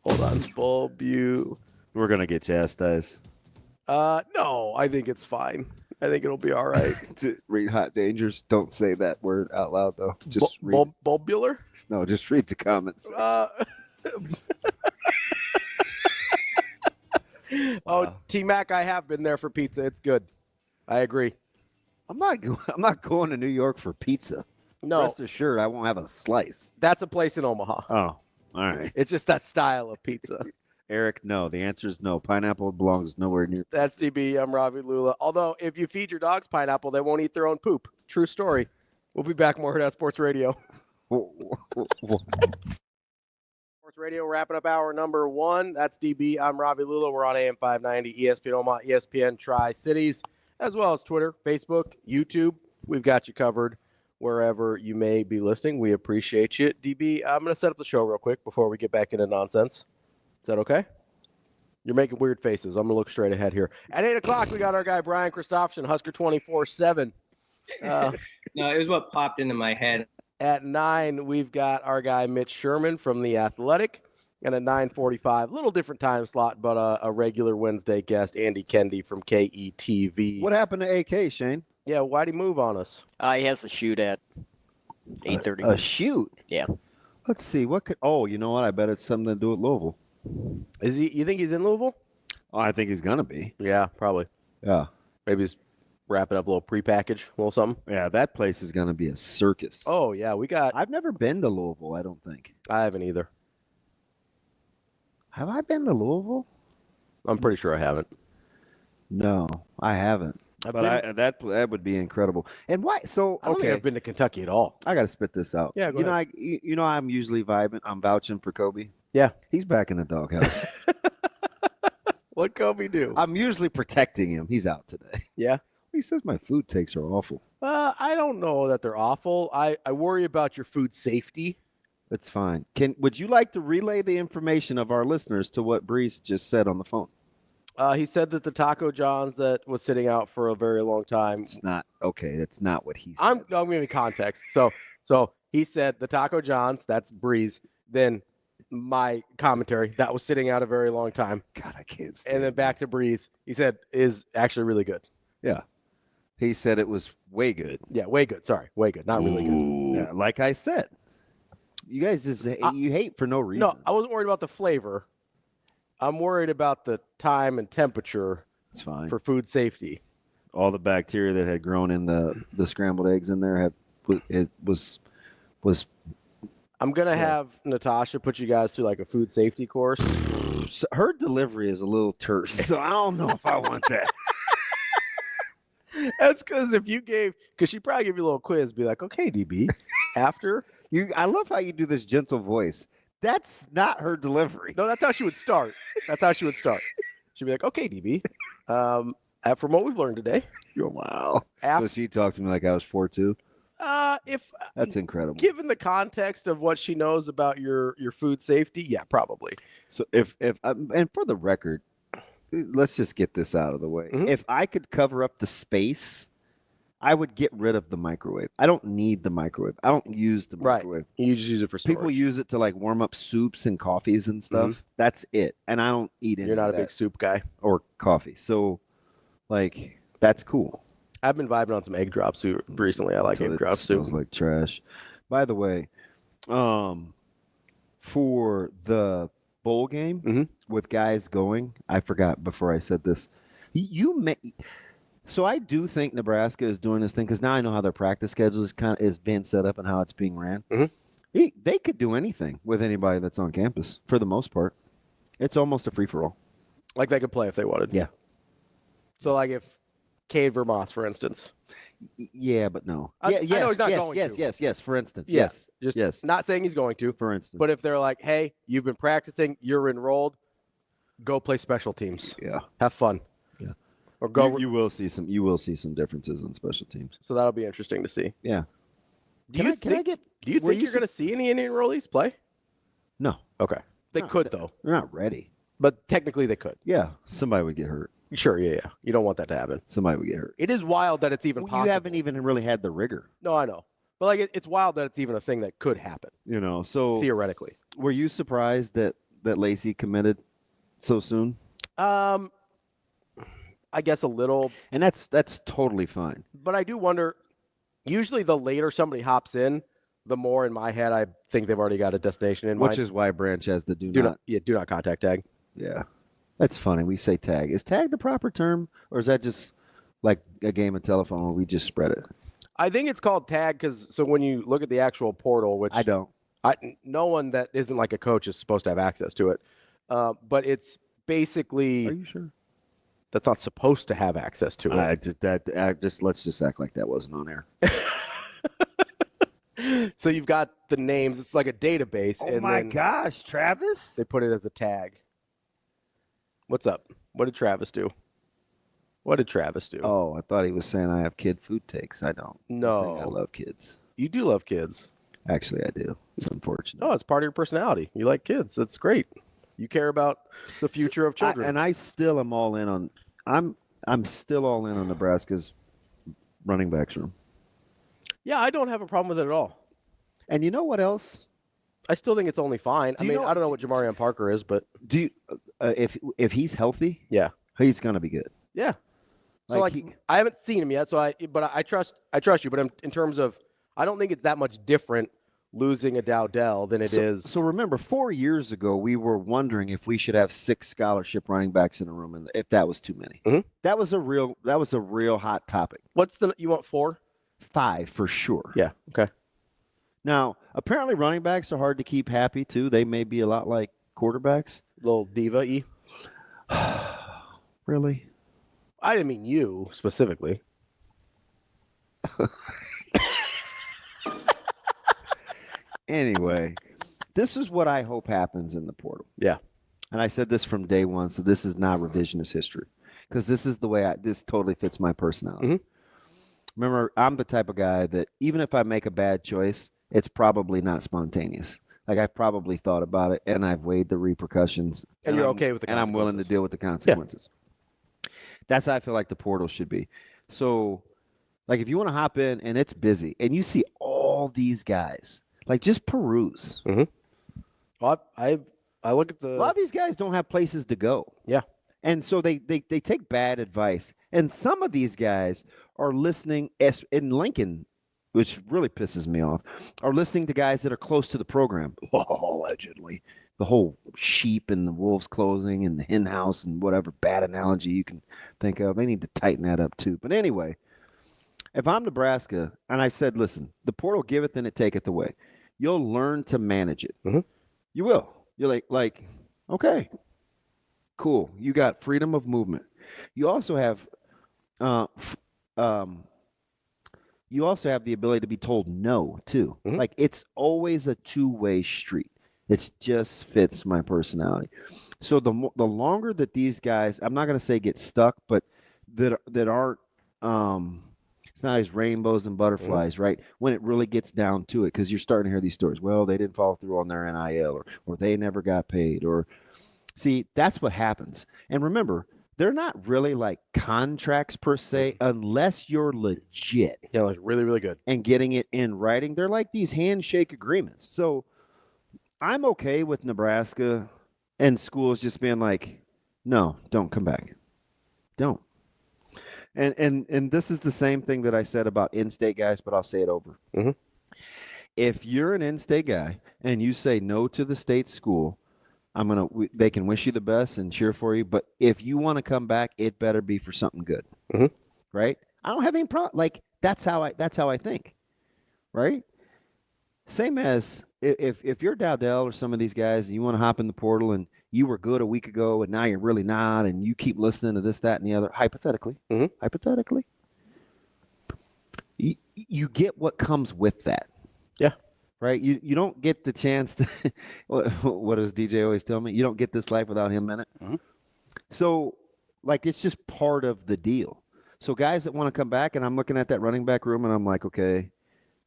Hold on. Bulbu. We're gonna get chastised. No, I think it's fine. I think it'll be all right. To read Hot Dangers, don't say that word out loud though. Just read. Bulbular? No, just read the comments. Oh, T-Mac, I have been there for pizza. It's good. I agree. I'm not going to New York for pizza. No, Rest assured, I won't have a slice. that's a place in Omaha. Oh, all right. It's just that style of pizza. Eric, no. The answer is no. Pineapple belongs nowhere near. That's DB. I'm Ravi Lulla. Although, if you feed your dogs pineapple, they won't eat their own poop. True story. We'll be back more Hurrdat Sports Radio. Sports Radio, wrapping up hour number 1. That's DB. I'm Ravi Lulla. We're on AM 590, ESPN Omaha, ESPN Tri-Cities, as well as Twitter, Facebook, YouTube. We've got you covered wherever you may be listening. We appreciate you. DB, I'm going to set up the show real quick before we get back into nonsense. Is that okay? You're making weird faces. I'm going to look straight ahead here. At 8 o'clock, we got our guy, Brian Christopherson, Husker 24/7. No, it was what popped into my head. At 9, we've got our guy, Mitch Sherman from The Athletic. And at 9:45, a little different time slot, but a regular Wednesday guest, Andy Kendeigh from KETV. What happened to AK, Shane? Yeah, why'd he move on us? He has a shoot at 8:30. A shoot? Yeah. Let's see. What could? Oh, you know what? I bet it's something to do with Louisville. Is he? You think he's in Louisville? Oh, I think he's gonna be. Yeah, probably. Yeah. Maybe he's wrapping up a little prepackaged, a little something. Yeah, that place is gonna be a circus. Oh, yeah, we got. I've never been to Louisville. I don't think. I haven't either. Have I been to Louisville? I'm pretty sure I haven't. No, I haven't. That would be incredible. And why? So I don't think I've been to Kentucky at all. I got to spit this out. Yeah, go ahead. I'm usually vibing. I'm vouching for Kobe. Yeah. He's back in the doghouse. What'd Kobe do? I'm usually protecting him. He's out today. Yeah. He says my food takes are awful. I don't know that they're awful. I worry about your food safety. That's fine. Would you like to relay the information of our listeners to what Breeze just said on the phone? He said that the Taco John's that was sitting out for a very long time. It's not okay. That's not what he said. I'm giving context. So he said the Taco John's, that's Breeze. Then my commentary, that was sitting out a very long time. God, I can't stand And then back to Breeze. He said is actually really good. Yeah. He said it was way good. Yeah, way good. Sorry, way good. Not really good. Yeah, like I said. You guys just you hate for no reason. No, I wasn't worried about the flavor. I'm worried about the time and temperature. It's fine. For food safety. All the bacteria that had grown in the scrambled eggs in there was. I'm gonna have Natasha put you guys through like a food safety course. So her delivery is a little terse, so I don't know if I want that. That's because because she probably give you a little quiz, be like, okay, DB, after I love how you do this gentle voice. That's not her delivery. No, that's how she would start. She'd be like, okay, DB, from what we've learned today. Wow. So she talked to me like I was 4'2". That's incredible. Given the context of what she knows about your food safety, yeah, probably. So if and for the record, let's just get this out of the way. Mm-hmm. If I could cover up the space, I would get rid of the microwave. I don't need the microwave. I don't use the microwave. Right. You just use it for storage. People use it to like warm up soups and coffees and stuff. Mm-hmm. That's it. And I don't eat any You're not of a big soup guy. Or coffee. So, like, that's cool. I've been vibing on some egg drop soup recently. I like egg drop soup. It smells like trash. By the way, for the bowl game with guys going, I forgot before I said this. So I do think Nebraska is doing this thing because now I know how their practice schedule is being set up and how it's being ran. Mm-hmm. They could do anything with anybody that's on campus for the most part. It's almost a free for all. Like they could play if they wanted. Yeah. So like if Cade Vermoss, for instance. Yeah, but no. I know he's not going to. Yes. For instance. Yes. Yes. Not saying he's going to. For instance. But if they're like, hey, you've been practicing, you're enrolled, go play special teams. Yeah. Have fun. Yeah. Or go. You will see some differences in special teams. So that'll be interesting to see. Yeah. Do you think you're going to see any Indian enrollees play? No. Okay. They could though. They're not ready. But technically they could. Yeah. Somebody would get hurt. Sure, yeah. You don't want that to happen. Somebody would get hurt. It is wild that it's even possible. You haven't even really had the rigor. No, I know. But like it's wild that it's even a thing that could happen. So theoretically. Were you surprised that Lacey committed so soon? I guess a little. And that's totally fine. But I do wonder, usually the later somebody hops in, the more in my head I think they've already got a destination in mind. Which is why Branch has the do not contact tag. Yeah. That's funny. We say tag. Is tag the proper term, or is that just like a game of telephone where we just spread it? I think it's called tag because when you look at the actual portal, which I don't. No one that isn't like a coach is supposed to have access to it. But it's basically. Are you sure? That's not supposed to have access to it. Let's just act like that wasn't on air. So you've got the names. It's like a database. Oh my gosh, Travis! They put it as a tag. What's up? What did Travis do? Oh, I thought he was saying I have kid food takes. I don't. No. I love kids. You do love kids. Actually, I do. It's unfortunate. No, it's part of your personality. You like kids. That's great. You care about the future of children. I still am all in on. I'm still all in on Nebraska's running backs room. Yeah, I don't have a problem with it at all. And you know what else? I still think it's only fine. I don't know what Jamarian Parker is, but do you, if he's healthy, yeah, he's gonna be good. Yeah. So I haven't seen him yet, so I trust you. But in terms of, I don't think it's that much different losing a Dowdell than it is. So remember, 4 years ago, we were wondering if we should have 6 scholarship running backs in a room, and if that was too many. Mm-hmm. That was a real hot topic. You want 4? 5 for sure. Yeah. Okay. Now, apparently running backs are hard to keep happy, too. They may be a lot like quarterbacks. Little diva-y. Really? I didn't mean you specifically. Anyway, this is what I hope happens in the portal. Yeah. And I said this from day one, so this is not revisionist history, because this is the way this totally fits my personality. Mhm. Remember, I'm the type of guy that even if I make a bad choice, it's probably not spontaneous. Like, I've probably thought about it, and I've weighed the repercussions. And you're okay with the consequences. And I'm willing to deal with the consequences. Yeah. That's how I feel like the portal should be. So, like, if you want to hop in and it's busy, and you see all these guys, like, just peruse. Mm-hmm. Well, I look at the... A lot of these guys don't have places to go. Yeah. And so they take bad advice. And some of these guys are listening in Lincoln, which really pisses me off, are listening to guys that are close to the program. Allegedly. The whole sheep and the wolves closing and the hen house and whatever bad analogy you can think of. They need to tighten that up too. But anyway, if I'm Nebraska, and I said, listen, the portal giveth and it taketh away. You'll learn to manage it. Mm-hmm. You will. You're like, okay, cool. You got freedom of movement. You also have the ability to be told no too. Mm-hmm. Like, it's always a two-way street. It just fits my personality. So the longer that these guys, I'm not going to say get stuck, but that aren't it's not as rainbows and butterflies, right? When it really gets down to it, because you're starting to hear these stories. Well, they didn't follow through on their NIL, or they never got paid, or see, that's what happens. And remember, they're not really like contracts per se, unless you're legit. Yeah, like really, really good. And getting it in writing. They're like these handshake agreements. So I'm okay with Nebraska and schools just being like, no, don't come back. Don't. And this is the same thing that I said about in-state guys, but I'll say it over. Mm-hmm. If you're an in-state guy and you say no to the state school, they can wish you the best and cheer for you, but if you want to come back, it better be for something good. Mm-hmm. Right? I don't have any problem. Like, that's how I think. Right? Same as if you're Dowdell or some of these guys and you want to hop in the portal and you were good a week ago and now you're really not, and you keep listening to this, that, and the other, hypothetically, you get what comes with that. Yeah. Right? You don't get the chance to what does DJ always tell me? You don't get this life without him in it. Mm-hmm. So, like, it's just part of the deal. So guys that want to come back, and I'm looking at that running back room and I'm like, okay,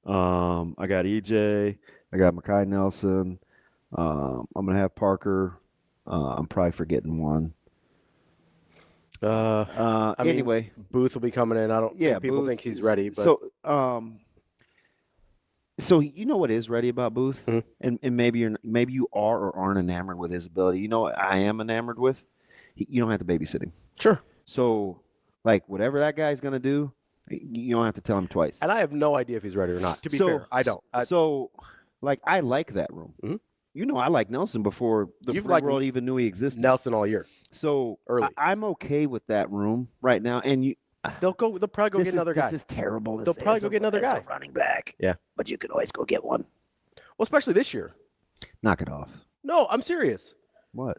I got EJ, I got Mekhi Nelson, I'm going to have Parker. I'm probably forgetting one. Anyway, Booth will be coming in. I don't think people Booth, think he's ready. But. So you know what is ready about Booth, mm-hmm. and maybe you are or aren't enamored with his ability. You know what I am enamored with? You don't have to babysit him. Sure. So, like, whatever that guy's going to do, you don't have to tell him twice. And I have no idea if he's ready or not. To be fair, I don't. So, like, I like that room. Mm-hmm. You know, I like Nelson before the free world even knew he existed. Nelson all year. So early. I'm okay with that room right now. And they'll probably go get another guy. This is terrible. They'll probably go get another guy. A running back. Yeah. But you can always go get one. Well, especially this year. Knock it off. No, I'm serious. What?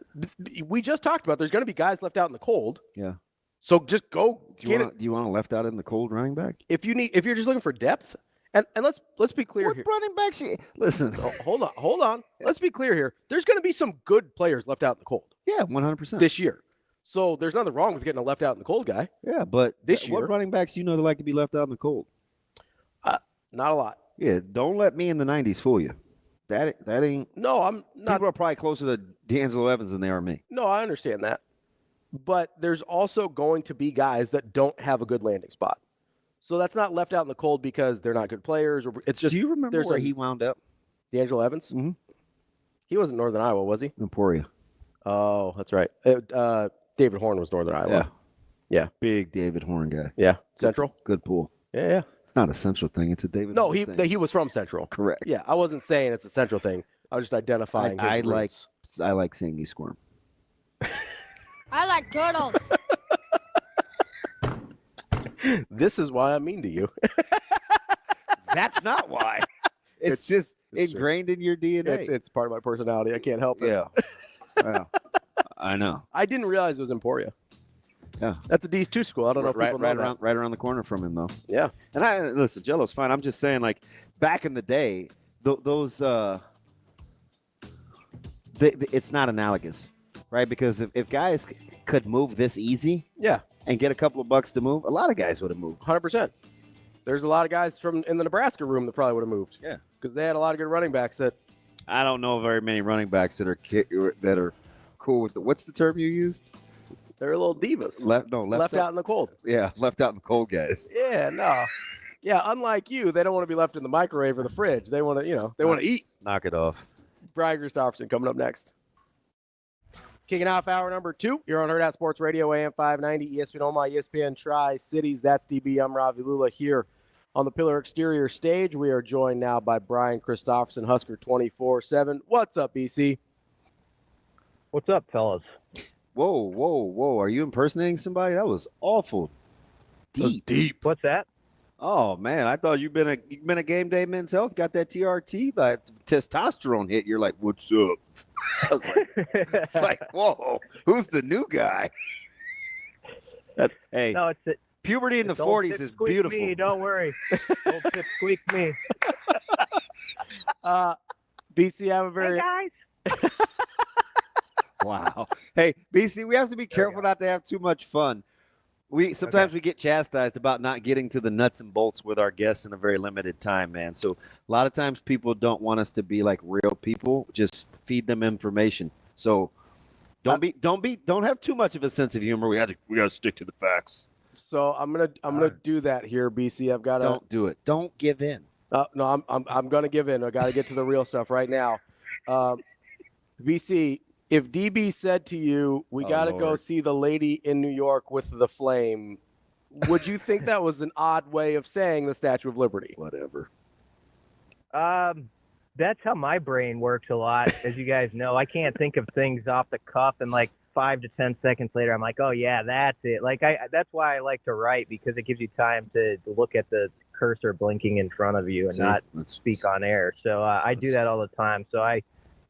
We just talked about there's going to be guys left out in the cold. Yeah. So just go get it. Do you want a left out in the cold running back? If you're just looking for depth, and let's be clear here. What running backs? Listen. Hold on. Let's be clear here. There's going to be some good players left out in the cold. Yeah, 100%. This year. So there's nothing wrong with getting a left out in the cold guy. Yeah, but this year, what running backs do you know that like to be left out in the cold? Not a lot. Yeah, don't let me in the 90s fool you. That ain't. No, I'm not. People are probably closer to D'Angelo Evans than they are me. No, I understand that. But there's also going to be guys that don't have a good landing spot. So that's not left out in the cold because they're not good players. Or it's just. Do you remember where he wound up? D'Angelo Evans? Mm-hmm. He wasn't Northern Iowa, was he? Emporia. Oh, that's right. David Horn was Northern Iowa. Yeah. Big David Horn guy. Yeah. Central? Good pool. Yeah. It's not a Central thing. It's a David Horn thing. He was from Central. Correct. Yeah, I wasn't saying it's a Central thing. I was just identifying his roots. I like seeing you squirm. I like turtles. This is why I'm mean to you. That's not why. It's just ingrained in your DNA. It's part of my personality. I can't help it. Yeah. Well, I know. I didn't realize it was Emporia. Yeah. That's a D2 school. I don't know if people know that. Right around the corner from him, though. Yeah. And listen, Jello's fine. I'm just saying, like, back in the day, those it's not analogous, right? Because if guys could move this easy, yeah, and get a couple of bucks to move, a lot of guys would have moved. 100%. There's a lot of guys in the Nebraska room that probably would have moved. Yeah, because they had a lot of good running backs that. I don't know very many running backs that are cool with what's the term you used? They're a little divas. Left out in the cold. Yeah, left out in the cold guys. Yeah, no. Yeah, unlike you, they don't want to be left in the microwave or the fridge. They want to, want to eat. Knock it off. Brian Christopherson coming up next. Kicking off hour number 2. You're on Hurrdat Sports Radio, AM 590, ESPN Omaha, ESPN Tri-Cities. That's DB. I'm Ravi Lulla here on the Pillar Exterior stage. We are joined now by Brian Christopherson, Husker 24/7. What's up, BC? What's up, fellas? Whoa. Are you impersonating somebody? That was awful. Deep. What's that? Oh, man. I thought you've been a game day men's health, got that TRT, like testosterone hit. You're like, what's up? I was like, it's like, whoa, who's the new guy? Hey, no, puberty in the 40s is beautiful. Me, don't worry. Old tip squeak me. BC, I'm a very. Hey, guys. Wow. Hey, BC, we have to be careful not to have too much fun. We get chastised about not getting to the nuts and bolts with our guests in a very limited time, man. So a lot of times people don't want us to be like real people. Just feed them information. So don't have too much of a sense of humor. We got to stick to the facts. So I'm gonna do that here, BC. I've got to. Don't do it. Don't give in. No, I'm gonna give in. I got to get to the real stuff right now. BC, if DB said to you, we got to go see the lady in New York with the flame, would you think that was an odd way of saying the Statue of Liberty? Whatever. That's how my brain works a lot. As you guys know, I can't think of things off the cuff, and like 5 to 10 seconds later, I'm like, oh yeah, that's it. Like that's why I like to write, because it gives you time to look at the cursor blinking in front of you and not speak on air. So I do that all the time. So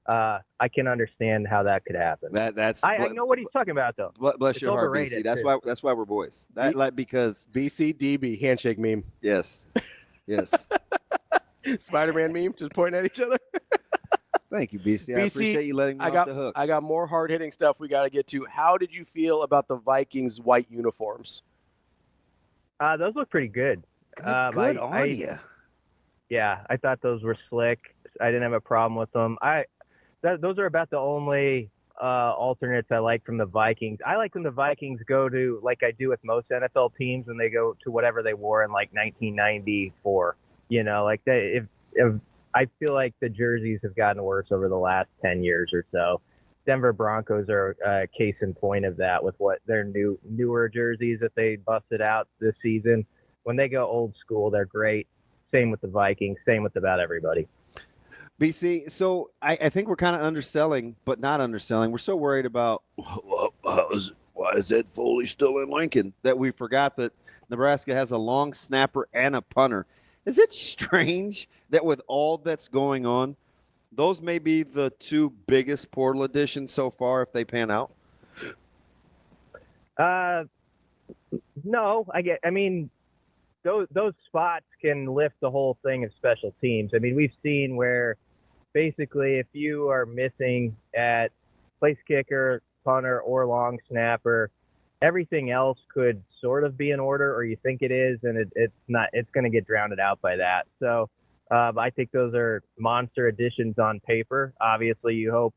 I can understand how that could happen. I know what he's talking about, though. Bless your heart, BC. That's why we're boys. Because BC DB handshake meme. Yes. Spider-Man meme, just pointing at each other. Thank you, BC. I appreciate you letting me off the hook. I got more hard-hitting stuff we got to get to. How did you feel about the Vikings' white uniforms? Those look pretty good. Good on you. Yeah, I thought those were slick. I didn't have a problem with them. Those are about the only alternates I like from the Vikings. I like when the Vikings go to, like I do with most NFL teams, when they go to whatever they wore in like 1994. Like if I feel like the jerseys have gotten worse over the last 10 years or so. Denver Broncos are a case in point of that with what their newer jerseys that they busted out this season. When they go old school, they're great. Same with the Vikings. Same with about everybody. BC, so I think we're kind of underselling, but not underselling. We're so worried about why is Ed Foley still in Lincoln that we forgot that Nebraska has a long snapper and a punter. Is it strange that with all that's going on, those may be the two biggest portal additions so far if they pan out? No, I mean, those spots can lift the whole thing of special teams. I mean, we've seen where basically if you are missing at place kicker, punter, or long snapper, everything else could sort of be in order, or you think it is, and it's not. It's going to get drowned out by that. So I think those are monster additions on paper. Obviously, you hope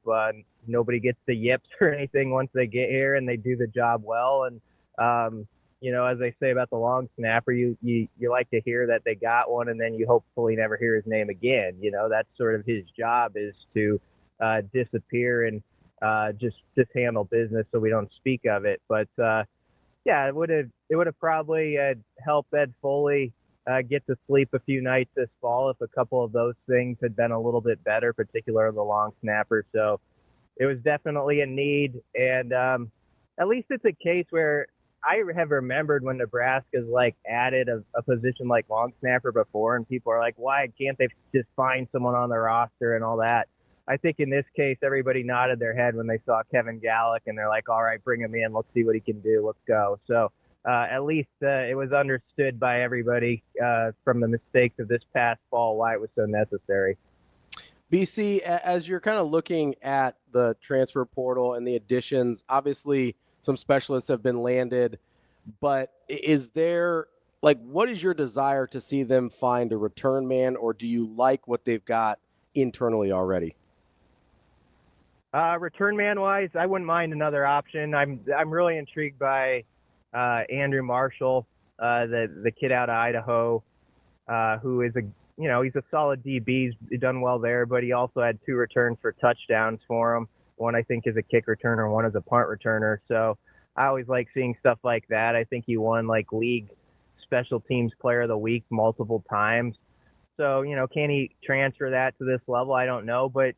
nobody gets the yips or anything once they get here, and they do the job well. And as they say about the long snapper, you like to hear that they got one, and then you hopefully never hear his name again. That's sort of his job, is to disappear and just handle business so we don't speak of it. But it would have probably helped Ed Foley get to sleep a few nights this fall if a couple of those things had been a little bit better, particularly the long snapper. So it was definitely a need, and at least it's a case where I have remembered when Nebraska's added a position like long snapper before, and people are like, why can't they just find someone on the roster and all that? I think in this case, everybody nodded their head when they saw Kevin Gallick, and they're like, all right, bring him in. Let's see what he can do. Let's go. So at least it was understood by everybody from the mistakes of this past fall why it was so necessary. BC, as you're kind of looking at the transfer portal and the additions, obviously some specialists have been landed, but is there, like, what is your desire to see them find a return man, or do you like what they've got internally already? Return man wise, I wouldn't mind another option. I'm really intrigued by Andrew Marshall, the kid out of Idaho, who is he's a solid DB. He's done well there, but he also had 2 returns for touchdowns for him. One, I think, is a kick returner, one is a punt returner. So I always like seeing stuff like that. I think he won like league special teams player of the week multiple times. So, can he transfer that to this level? I don't know, but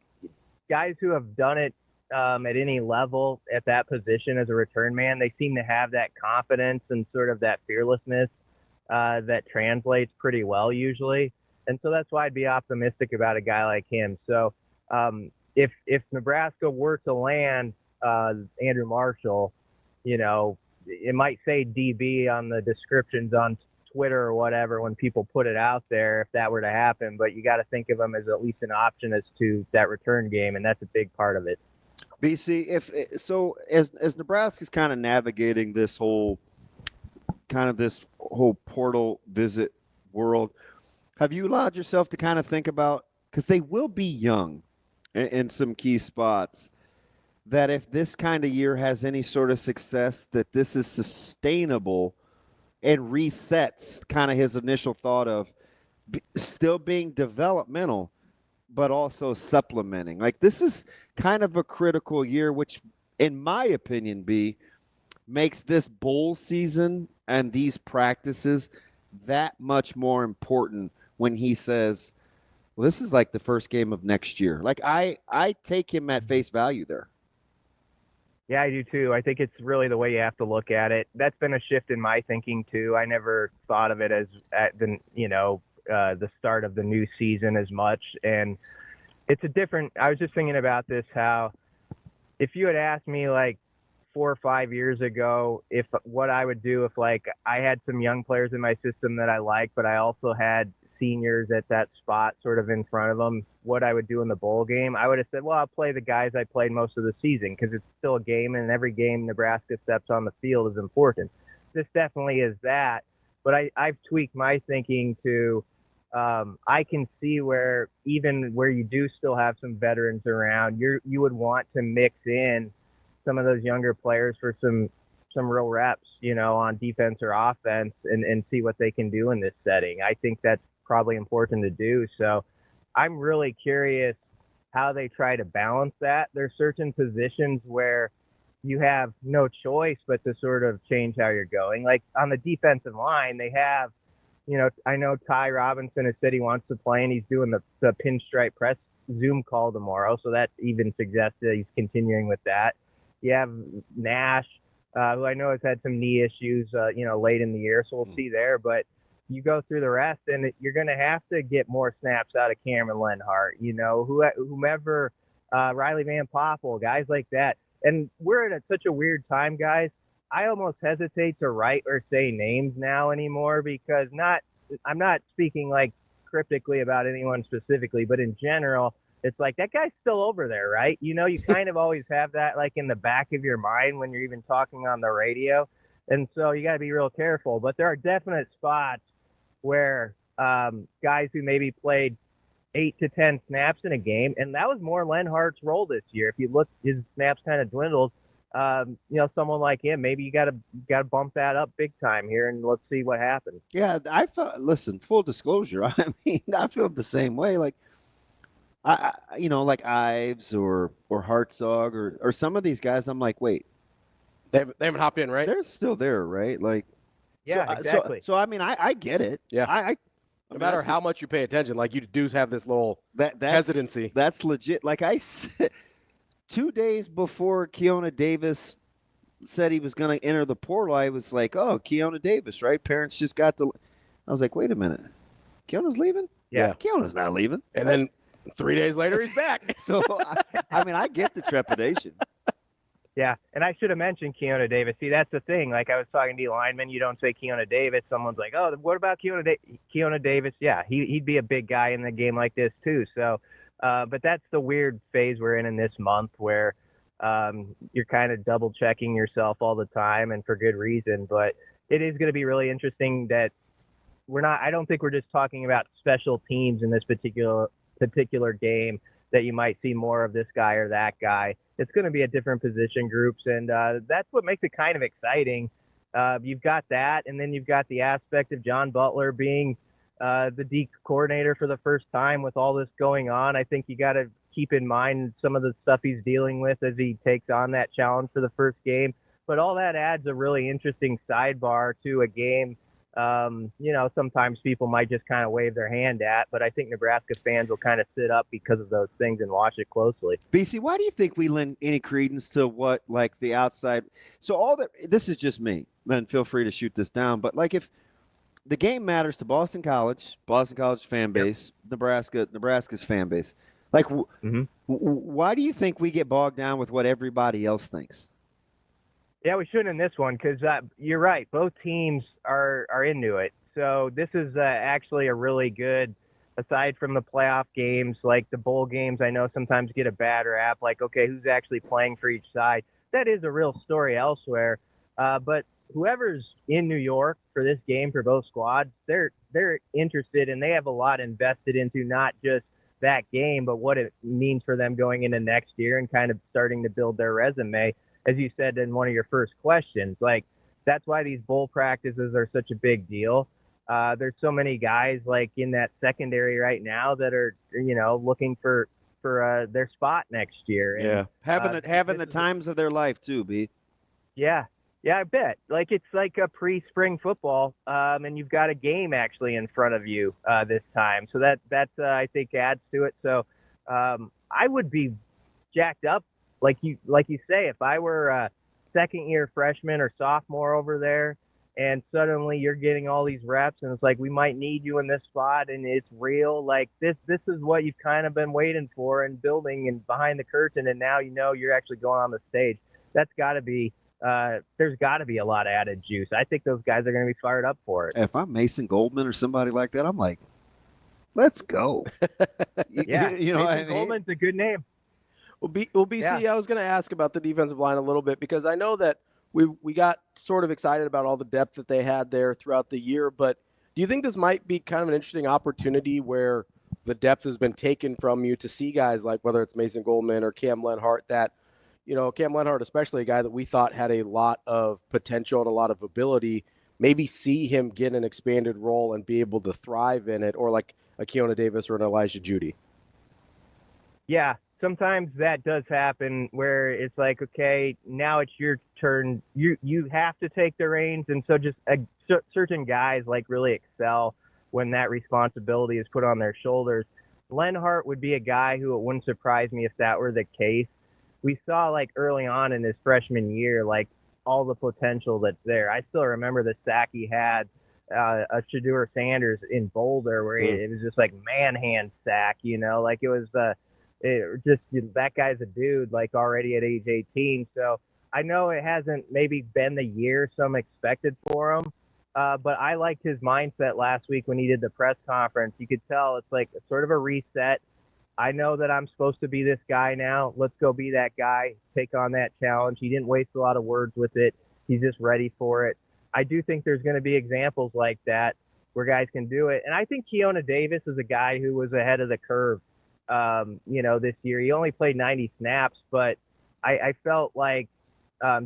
guys who have done it at any level at that position as a return man, they seem to have that confidence and sort of that fearlessness that translates pretty well usually. And so that's why I'd be optimistic about a guy like him. So if Nebraska were to land Andrew Marshall, it might say DB on the descriptions on Twitter or whatever when people put it out there if that were to happen. But you got to think of him as at least an option as to that return game, and that's a big part of it. BC, as Nebraska's kind of navigating this whole portal visit world, have you allowed yourself to kind of think about, because they will be young in some key spots, that if this kind of year has any sort of success, that this is sustainable and resets kind of his initial thought of still being developmental, but also supplementing. Like, this is kind of a critical year, which, in my opinion, makes this bowl season and these practices that much more important when he says, well, this is like the first game of next year. Like, I take him at face value there. Yeah, I do too. I think it's really the way you have to look at it. That's been a shift in my thinking too. I never thought of it as at the start of the new season as much. And it's I was just thinking about this, how if you had asked me like 4 or 5 years ago what I would do if like I had some young players in my system that I liked, but I also had seniors at that spot sort of in front of them, what I would do in the bowl game, I would have said, well, I'll play the guys I played most of the season because it's still a game, and every game Nebraska steps on the field is important. This definitely is that, but I've tweaked my thinking to I can see where even where you do still have some veterans around, you would want to mix in some of those younger players for some real reps, on defense or offense and see what they can do in this setting. I think that's probably important to do. So I'm really curious how they try to balance that. There's certain positions where you have no choice but to sort of change how you're going. Like on the defensive line, they have, I know Ty Robinson has said he wants to play, and he's doing the pinstripe press Zoom call tomorrow. So that even suggests that he's continuing with that. You have Nash, who I know has had some knee issues, late in the year. So we'll see there. But you go through the rest, and you're going to have to get more snaps out of Cameron Lenhart, whomever, Riley Van Poppel, guys like that. And we're at such a weird time, guys. I almost hesitate to write or say names now anymore because I'm not speaking like cryptically about anyone specifically, but in general, it's like that guy's still over there, right? You kind of always have that like in the back of your mind when you're even talking on the radio. And so you got to be real careful. But there are definite spots where guys who maybe played 8 to 10 snaps in a game, and that was more Lenhart's role this year. If you look, his snaps kind of dwindled. Someone like him, maybe you got to bump that up big time here, and let's see what happens. Yeah, I felt. Listen, full disclosure. I mean, I feel the same way. Like, like Ives or Hartzog or some of these guys. I'm like, wait, they haven't hopped in, right? They're still there, right? Like, yeah, exactly. So I mean, I get it. Yeah. No matter how much you pay attention, like you do have this little hesitancy. That's legit. Like I said, 2 days before Keona Davis said he was going to enter the portal, I was like, oh, Keona Davis, right? Parents just got I was like, wait a minute. Keona's leaving? Yeah. Keona's not leaving. And then 3 days later, he's back. So, I mean, I get the trepidation. Yeah, and I should have mentioned Keona Davis. See, that's the thing. Like I was talking to linemen, you don't say Keona Davis. Someone's like, oh, what about Keona Davis? Yeah, he'd be a big guy in a game like this too. So, but that's the weird phase we're in this month where you're kind of double checking yourself all the time, and for good reason. But it is going to be really interesting that I don't think we're just talking about special teams in this particular game, that you might see more of this guy or that guy. It's going to be at different position groups, and that's what makes it kind of exciting. You've got that, and then you've got the aspect of John Butler being the D coordinator for the first time with all this going on. I think you got to keep in mind some of the stuff he's dealing with as he takes on that challenge for the first game. But all that adds a really interesting sidebar to a game. Sometimes people might just kind of wave their hand at, but I think Nebraska fans will kind of sit up because of those things and watch it closely. BC, why do you think we lend any credence to what, like, the outside? So all that, this is just me, then feel free to shoot this down. But like, if the game matters to Boston College fan base, Nebraska's fan base, like, why do you think we get bogged down with what everybody else thinks? Yeah, we shouldn't in this one because you're right. Both teams are into it. So this is actually a really good, aside from the playoff games, like the bowl games, I know sometimes get a bad rap, like, okay, who's actually playing for each side? That is a real story elsewhere. But whoever's in New York for this game for both squads, they're interested, and they have a lot invested into not just that game, but what it means for them going into next year and kind of starting to build their resume. As you said in one of your first questions, like, that's why these bowl practices are such a big deal. There's so many guys like in that secondary right now that are, looking for their spot next year. And, having the times of their life too, B. Yeah, I bet. Like, it's like a pre-spring football, and you've got a game actually in front of you this time. So that I think adds to it. So I would be jacked up. Like you say, if I were a second-year freshman or sophomore over there, and suddenly you're getting all these reps, and it's like, we might need you in this spot, and it's real. Like, this is what you've kind of been waiting for and building and behind the curtain, and now you're actually going on the stage. That's got to be there's got to be a lot of added juice. I think those guys are going to be fired up for it. If I'm Mason Goldman or somebody like that, I'm like, let's go. Yeah, you know, Mason Goldman's a good name. Well, BC, I was going to ask about the defensive line a little bit because I know that we got sort of excited about all the depth that they had there throughout the year, but do you think this might be kind of an interesting opportunity where the depth has been taken from you to see guys like whether it's Mason Goldman or Cam Lenhart that, Cam Lenhart, especially a guy that we thought had a lot of potential and a lot of ability, maybe see him get an expanded role and be able to thrive in it, or like a Keona Davis or an Elijah Judy? Yeah. Sometimes that does happen where it's like, okay, now it's your turn. You have to take the reins. And so just certain guys like really excel when that responsibility is put on their shoulders. Lenhart would be a guy who it wouldn't surprise me if that were the case. We saw like early on in his freshman year, like all the potential that's there. I still remember the sack he had, a Shadur Sanders in Boulder where it was just like man-hand sack, like it was that guy's a dude, like, already at age 18. So I know it hasn't maybe been the year some expected for him, but I liked his mindset last week when he did the press conference. You could tell it's like sort of a reset. I know that I'm supposed to be this guy now. Let's go be that guy, take on that challenge. He didn't waste a lot of words with it. He's just ready for it. I do think there's going to be examples like that where guys can do it. And I think Keona Davis is a guy who was ahead of the curve. This year he only played 90 snaps, but I felt like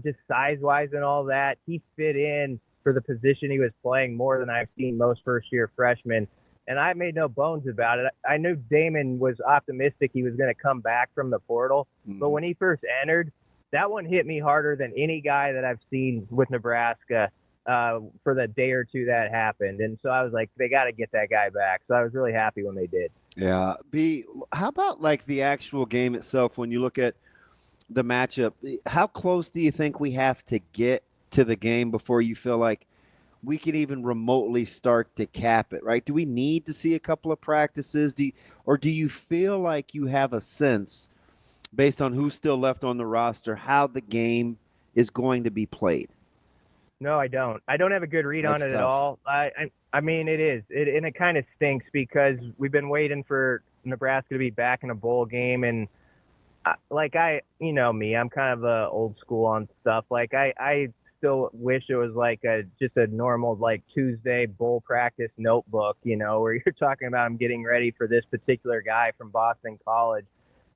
just size-wise and all that, he fit in for the position he was playing more than I've seen most first-year freshmen. And I made no bones about it. I knew Damon was optimistic he was going to come back from the portal, but when he first entered, that one hit me harder than any guy that I've seen with Nebraska for the day or two that happened. And so I was like, they got to get that guy back. So I was really happy when they did. Yeah. B, how about like the actual game itself when you look at the matchup? How close do you think we have to get to the game before you feel like we can even remotely start to cap it, right? Do we need to see a couple of practices? Do you feel like you have a sense, based on who's still left on the roster, how the game is going to be played? No, I don't. I don't have a good read on it That's at tough. all. I mean, it is. And it kind of stinks because we've been waiting for Nebraska to be back in a bowl game. And, you know me, I'm kind of old school on stuff. Like, I still wish it was like just a normal, like, Tuesday bowl practice notebook, you know, where you're talking about I'm getting ready for this particular guy from Boston College.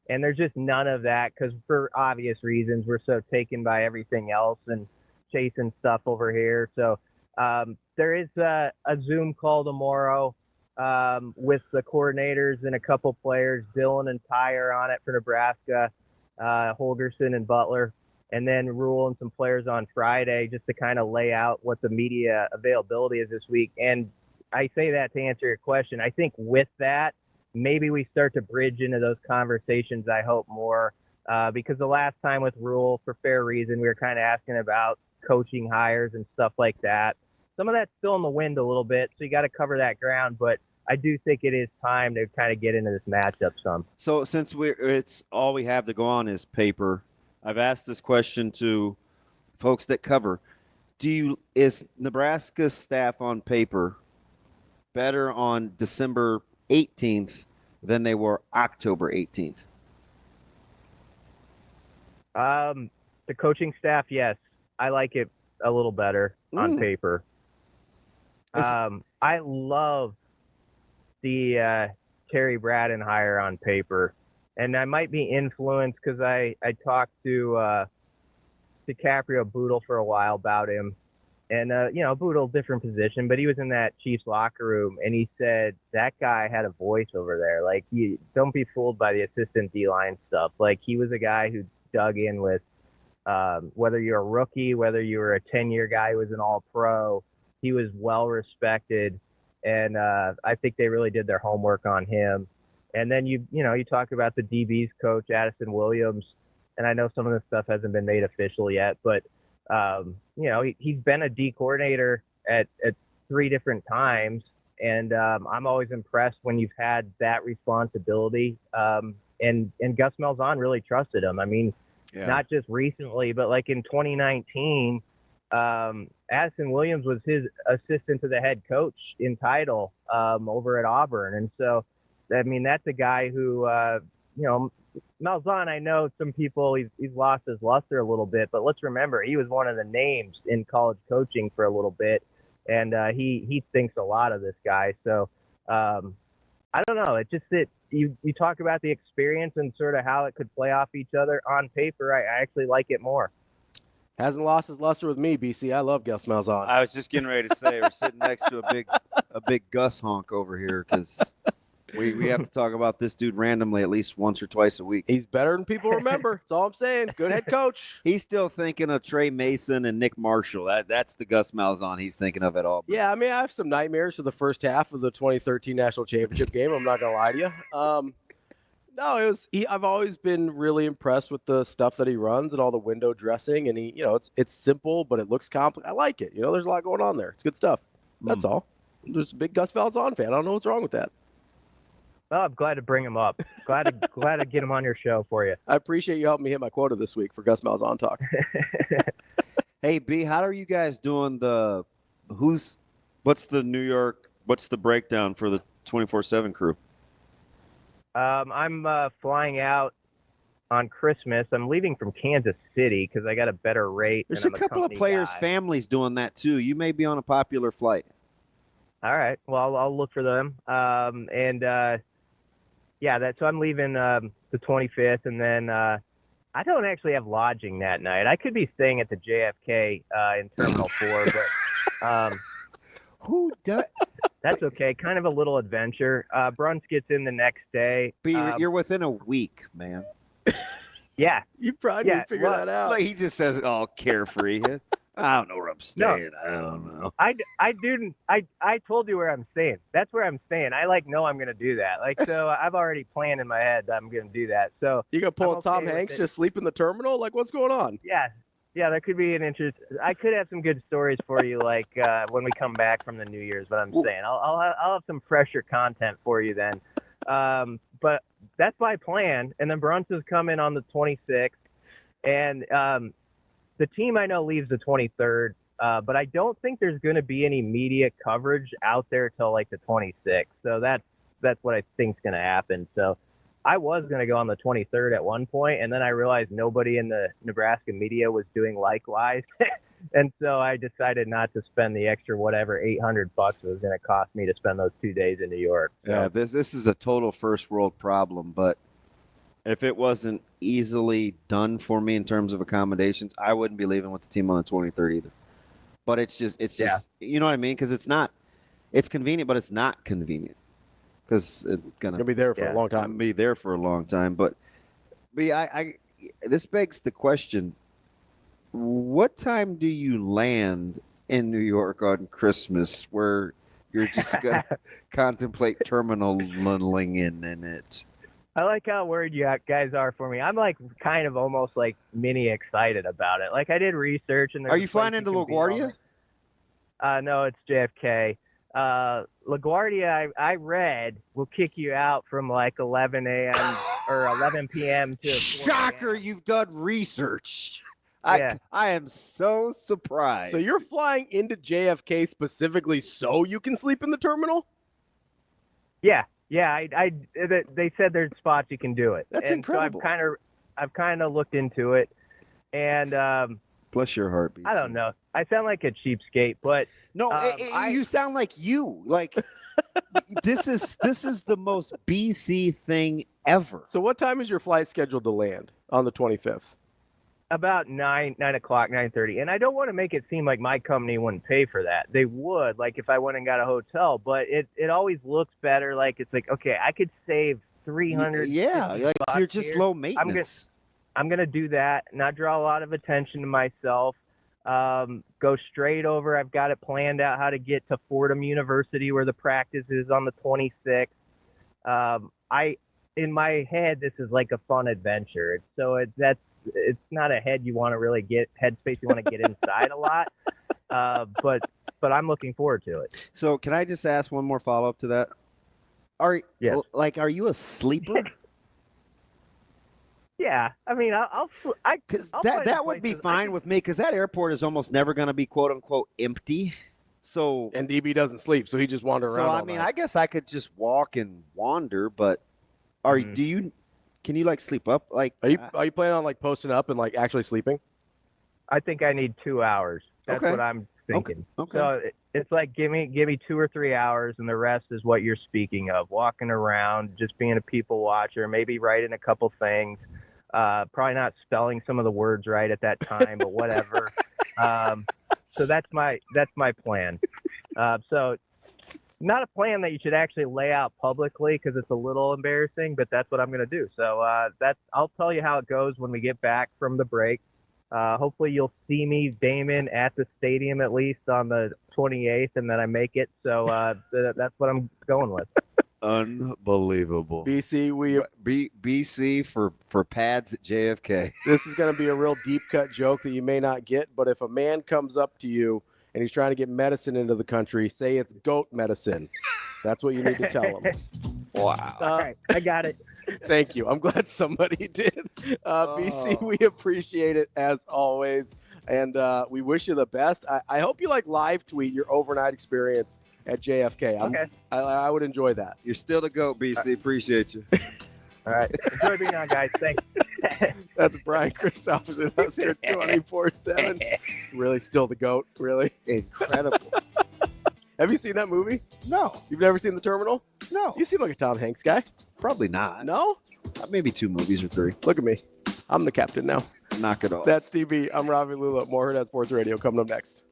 And there's just none of that because for obvious reasons, we're so taken by everything else and chasing stuff over here. So there is a Zoom call tomorrow with the coordinators and a couple players, Dylan and Ty are on it for Nebraska, Holgerson and Butler, and then Rule and some players on Friday just to kind of lay out what the media availability is this week. And I say that to answer your question. I think with that, maybe we start to bridge into those conversations, I hope, more, because the last time with Rule, for fair reason, we were kind of asking about coaching hires and stuff like that. Some of that's still in the wind a little bit, so you got to cover that ground, but I do think it is time to kind of get into this matchup some. So since it's all we have to go on is paper, I've asked this question to folks that cover. Is Nebraska's staff on paper better on December 18th than they were October 18th? The coaching staff, yes. I like it a little better on paper. I love the Terry Braden hire on paper. And I might be influenced because I talked to DiCaprio Boodle for a while about him. And, Boodle, different position, but he was in that Chiefs locker room, and he said that guy had a voice over there. Like, don't be fooled by the assistant D-line stuff. Like, he was a guy who dug in with whether you're a rookie, whether you were a 10-year guy who was an all-pro, he was well-respected, and I think they really did their homework on him. And then, you talk about the DB's coach, Addison Williams, and I know some of this stuff hasn't been made official yet, but he's been a D coordinator at 3 different times, and I'm always impressed when you've had that responsibility. And Gus Malzahn really trusted him. I mean, not just recently, but like in 2019, Addison Williams was his assistant to the head coach in title over at Auburn, and so I mean that's a guy who Malzahn, I know some people, he's lost his luster a little bit, but let's remember, he was one of the names in college coaching for a little bit, and he thinks a lot of this guy. So I don't know. It's just that you talk about the experience and sort of how it could play off each other on paper. I actually like it more. Hasn't lost his luster with me, BC. I love Gus Malzahn. I was just getting ready to say we're sitting next to a big Gus honk over here because we have to talk about this dude randomly at least once or twice a week. He's better than people remember. That's all I'm saying. Good head coach. He's still thinking of Trey Mason and Nick Marshall. That's the Gus Malzahn he's thinking of at all. Yeah, I mean, I have some nightmares for the first half of the 2013 National Championship game. I'm not going to lie to you. No, I've always been really impressed with the stuff that he runs and all the window dressing. And it's simple, but it looks complicated. I like it. There's a lot going on there. It's good stuff. That's all. I'm just a big Gus Malzahn fan. I don't know what's wrong with that. Well, I'm glad to bring him up. Glad to get him on your show for you. I appreciate you helping me hit my quota this week for Gus Malzahn talk. Hey, B, how are you guys doing what's the breakdown for the 24/7 crew? I'm flying out on Christmas. I'm leaving from Kansas City because I got a better rate. There's and a I'm couple of players' families doing that too. You may be on a popular flight. All right. Well, I'll look for them. So I'm leaving the 25th, and then I don't actually have lodging that night. I could be staying at the JFK in Terminal 4, but who does? That's okay. Kind of a little adventure. Bruns gets in the next day. But you're within a week, man. Yeah. You probably need to figure that out. Like he just says it all carefree. I don't know where I'm staying. No, I don't know. I told you where I'm staying. That's where I'm staying. I know I'm going to do that. So I've already planned in my head that I'm going to do that. So you going to pull Tom Hanks, just sleep in the terminal? Like, what's going on? Yeah. Yeah, there could be an interest. I could have some good stories for you, like when we come back from the New Year's. But I'm saying I'll have some fresher content for you then. But that's my plan. And then Brunson's coming on the 26th, and the team I know leaves the 23rd. But I don't think there's going to be any media coverage out there till like the 26th. So that's what I think's going to happen. So I was going to go on the 23rd at one point, and then I realized nobody in the Nebraska media was doing likewise. And so I decided not to spend the extra whatever $800 it was going to cost me to spend those 2 days in New York. So. Yeah, this is a total first world problem, but if it wasn't easily done for me in terms of accommodations, I wouldn't be leaving with the team on the 23rd either. But it's just you know what I mean? Because it's convenient, but it's not convenient. Because it's gonna be there for a long time. Be there for a long time, but this begs the question: what time do you land in New York on Christmas, where you're just gonna contemplate terminaling in it? I like how worried you guys are for me. I'm like kind of almost like mini excited about it. Like I did research, and are you flying into LaGuardia? No, it's JFK. LaGuardia, I read, will kick you out from like 11 a.m. or 11 p.m. to 4 Shocker, you've done research. I am so surprised. So you're flying into JFK specifically so you can sleep in the terminal? Yeah. They said there's spots you can do it. That's incredible. So I've kind of looked into it, and bless your heart, BC. I don't know. I sound like a cheapskate, but no, you sound like you. Like this is the most BC thing ever. So what time is your flight scheduled to land on the 25th? About 9 o'clock, 9:30. And I don't want to make it seem like my company wouldn't pay for that. They would, like if I went and got a hotel, but it always looks better. Like it's like, okay, I could save $300. Yeah, like you're just low maintenance. I'm gonna do that, not draw a lot of attention to myself. Go straight over. I've got it planned out how to get to Fordham University where the practice is on the 26th. In my head, this is like a fun adventure. It's not a headspace you want to get inside a lot. But I'm looking forward to it. So can I just ask one more follow up to that? Are you a sleeper? Yeah, I mean, that would be fine with me because that airport is almost never going to be quote unquote empty. So and DB doesn't sleep, so he just wanders around. So I mean, I guess I could just walk and wander, but can you like sleep up? Like, are you planning on like posting up and like actually sleeping? I think I need 2 hours. That's what I'm thinking. Okay. So it's like give me 2 or 3 hours, and the rest is what you're speaking of: walking around, just being a people watcher, maybe writing a couple things. Probably not spelling some of the words right at that time, but whatever. So that's my plan. So not a plan that you should actually lay out publicly because it's a little embarrassing, but that's what I'm going to do. So I'll tell you how it goes when we get back from the break. Hopefully you'll see me, Damon, at the stadium at least on the 28th, and then I make it. So that's what I'm going with. Unbelievable. BC, BC for pads at JFK. This is going to be a real deep cut joke that you may not get, but if a man comes up to you and he's trying to get medicine into the country, say it's goat medicine. That's what you need to tell him. Wow. All right, I got it. Thank you. I'm glad somebody did. BC, we appreciate it as always, and we wish you the best. I hope you live tweet your overnight experience at JFK. Okay. I would enjoy that. You're still the GOAT, BC. Appreciate you. All right. Enjoy being on, guys. Thanks. That's Brian Christopherson. That's here 24/7. Really still the GOAT. Really? Incredible. Have you seen that movie? No. You've never seen The Terminal? No. You seem like a Tom Hanks guy. Probably not. No? Maybe 2 movies or 3. Look at me. I'm the captain now. Knock it off. That's DB. I'm Ravi Lulla. More Hurrdat Sports Radio coming up next.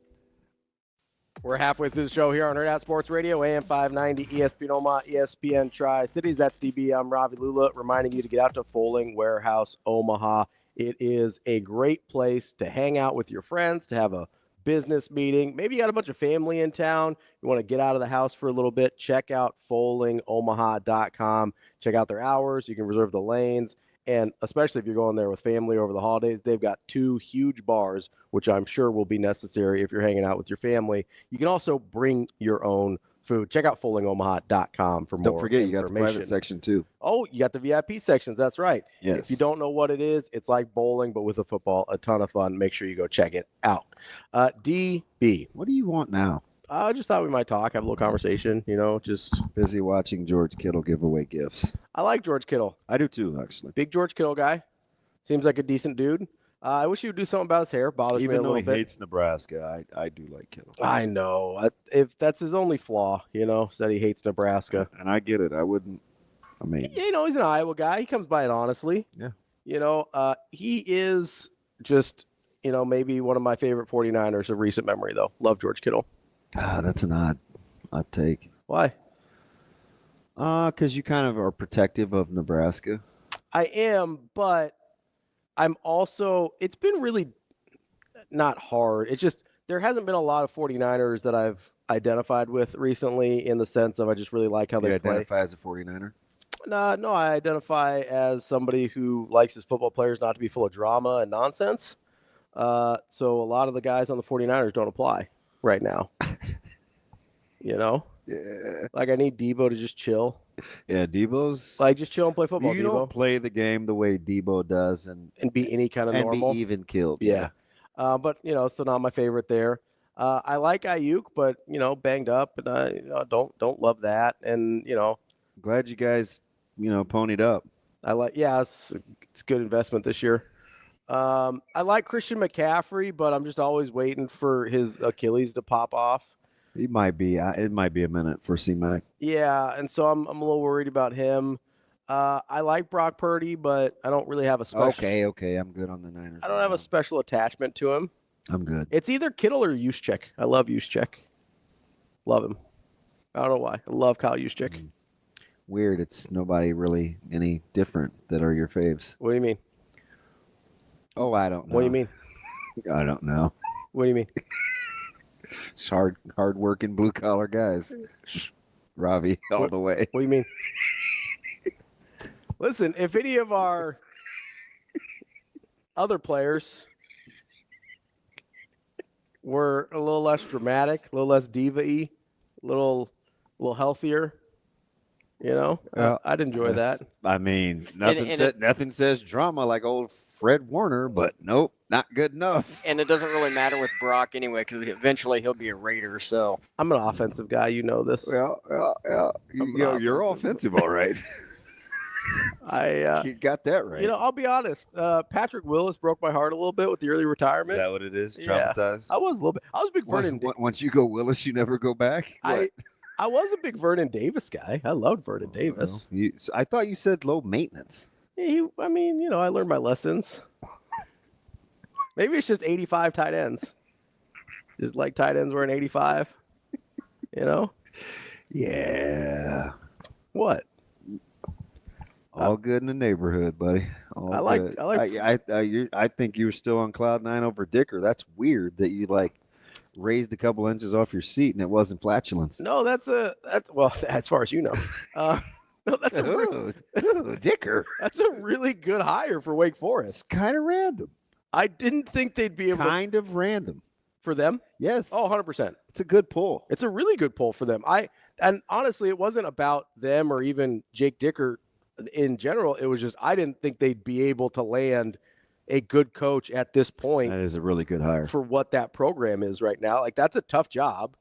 We're halfway through the show here on Hurrdat Sports Radio, AM 590, ESPN Omaha, ESPN Tri-Cities. That's DB. I'm Ravi Lulla, reminding you to get out to Foaling Warehouse, Omaha. It is a great place to hang out with your friends, to have a business meeting. Maybe you got a bunch of family in town. You want to get out of the house for a little bit. Check out foalingomaha.com. Check out their hours. You can reserve the lanes. And especially if you're going there with family over the holidays, they've got 2 huge bars, which I'm sure will be necessary if you're hanging out with your family. You can also bring your own food. Check out FoldingOmaha.com for more Don't forget, you got the information. private section too. Oh, you got the VIP sections. That's right. Yes. If you don't know what it is, it's like bowling, but with a football. A ton of fun. Make sure you go check it out. DB. What do you want now? I just thought we might talk, have a little conversation, just Busy watching George Kittle give away gifts. I like George Kittle. I do too, actually. Big George Kittle guy. Seems like a decent dude. I wish he would do something about his hair. Bothers me a Even though little he bit. hates Nebraska, I do like Kittle. I know. If that's his only flaw, is that he hates Nebraska. And I get it. He's an Iowa guy. He comes by it honestly. Yeah. He is just, maybe one of my favorite 49ers of recent memory, though. Love George Kittle. That's an odd take. Why? Because you kind of are protective of Nebraska. I am, but I'm also, it's been really not hard. It's just, there hasn't been a lot of 49ers that I've identified with recently in the sense of I just really like how they play. You identify as a 49er? No, I identify as somebody who likes his football players not to be full of drama and nonsense. So a lot of the guys on the 49ers don't apply right now. Yeah. Like I need Debo to just chill. Yeah, Debo's like just chill and play football. You Debo. don't play the game the way Debo does, and be any kind of normal, be even killed. Yeah. But so not my favorite there. I like Ayuk, but banged up, and I don't love that. And glad you guys ponied up. I like it's a good investment this year. I like Christian McCaffrey, but I'm just always waiting for his Achilles to pop off. It might be a minute for C-Mac. Yeah, and so I'm a little worried about him. I like Brock Purdy, but I don't really have a special. Okay, I'm good on the Niners. I don't have a special attachment to him. I'm good. It's either Kittle or Juszczyk. I love Juszczyk. Love him. I don't know why. I love Kyle Juszczyk. Weird. It's nobody really any different that are your faves. What do you mean? Oh, I don't know. What do you mean? I don't know. What do you mean? It's hard-working, blue-collar guys. Ravi, all the way. What do you mean? Listen, if any of our other players were a little less dramatic, a little less diva-y, a little healthier, I'd enjoy that. I mean, nothing says drama like old Fred Warner, but nope, not good enough. And it doesn't really matter with Brock anyway, because eventually he'll be a Raider. So I'm an offensive guy, this. Yeah. You're offensive, all right. You got that right. I'll be honest. Patrick Willis broke my heart a little bit with the early retirement. Is that what it is? Traumatized? Yeah, I was a little bit. I was a big Vernon. Once you go Willis, you never go back? I was a big Vernon Davis guy. I loved Vernon Davis. I thought you said low maintenance. I learned my lessons. Maybe it's just 85 tight ends. Just like tight ends were in 85. Yeah. What? All good in the neighborhood, buddy. I think you were still on cloud 9 over Dicker. That's weird that you raised a couple inches off your seat and it wasn't flatulence. No, that's as far as you know. No, that's Dicker. That's a really good hire for Wake Forest. It's kind of random. I didn't think they'd be able kind of random for them. Yes. Oh, 100%. It's a good pull. It's a really good pull for them. And honestly, it wasn't about them or even Jake Dicker in general. It was just I didn't think they'd be able to land a good coach at this point. That is a really good hire for what that program is right now. That's a tough job.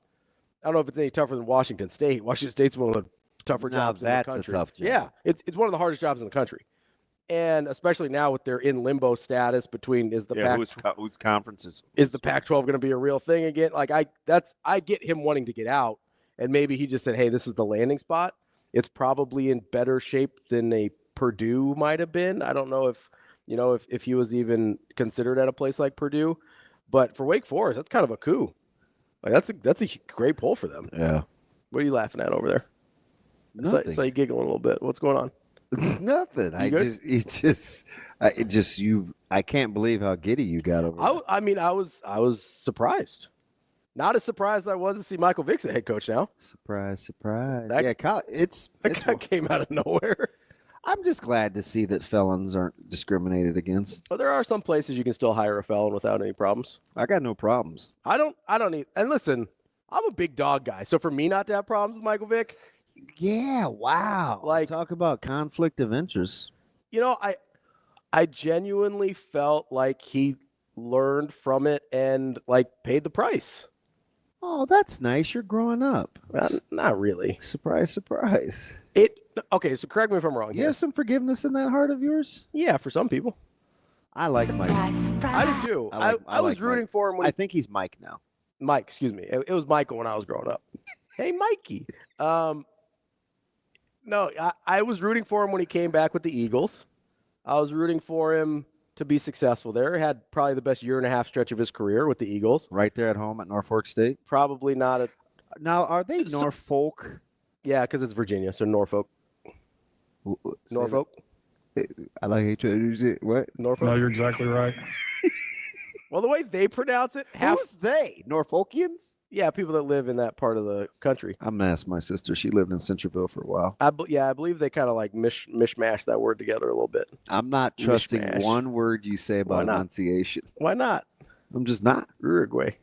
I don't know if it's any tougher than Washington State. Washington State's one of the tougher jobs in the country. That's a tough job. Yeah, it's one of the hardest jobs in the country. And especially now with their in limbo status between whose conference is the Pac-12 going to be a real thing again? I get him wanting to get out, and maybe he just said, "Hey, this is the landing spot." It's probably in better shape than a Purdue might have been. I don't know if he was even considered at a place like Purdue, but for Wake Forest, that's kind of a coup. That's a great pull for them. Yeah. What are you laughing at over there? Nothing. So you giggling a little bit. What's going on? Nothing. I can't believe how giddy you got over there. I was surprised. Not as surprised as I was to see Michael Vick's the head coach now. Surprise. That came out of nowhere. I'm just glad to see that felons aren't discriminated against. But there are some places you can still hire a felon without any problems. I got no problems. I don't need. And listen, I'm a big dog guy, so for me not to have problems with Michael Vick, Yeah, wow. Like- talk about conflict of interest. you know, I genuinely felt like he learned from it and like paid the price. Oh, that's nice. You're growing up. Not really. Surprise, surprise. Okay, so correct me if I'm wrong You here. have some forgiveness in that heart of yours? Yeah, for some people. I like Mike. I do too. I was like rooting Mike. for him when I think he's Mike now. Mike, excuse me. It was Michael when I was growing up. Hey, Mikey. No, I was rooting for him when he came back with the Eagles. I was rooting for him to be successful there. He had probably the best 1.5 year stretch of his career with the Eagles. Right there at home at Norfolk State. Probably not a Now, are they Norfolk? yeah, because it's Virginia, so Norfolk. Norfolk. I like how you it. What? Norfolk. No, you're exactly right. Well, the way they pronounce it, Who's they? Norfolkians? yeah, people that live in that part of the country. I'm gonna ask my sister. She lived in Centerville for a while. I believe they kind of like mishmash that word together a little bit. I'm not trusting Mishmash. one word you say Why about not? enunciation. Why not? I'm just not. Uruguay.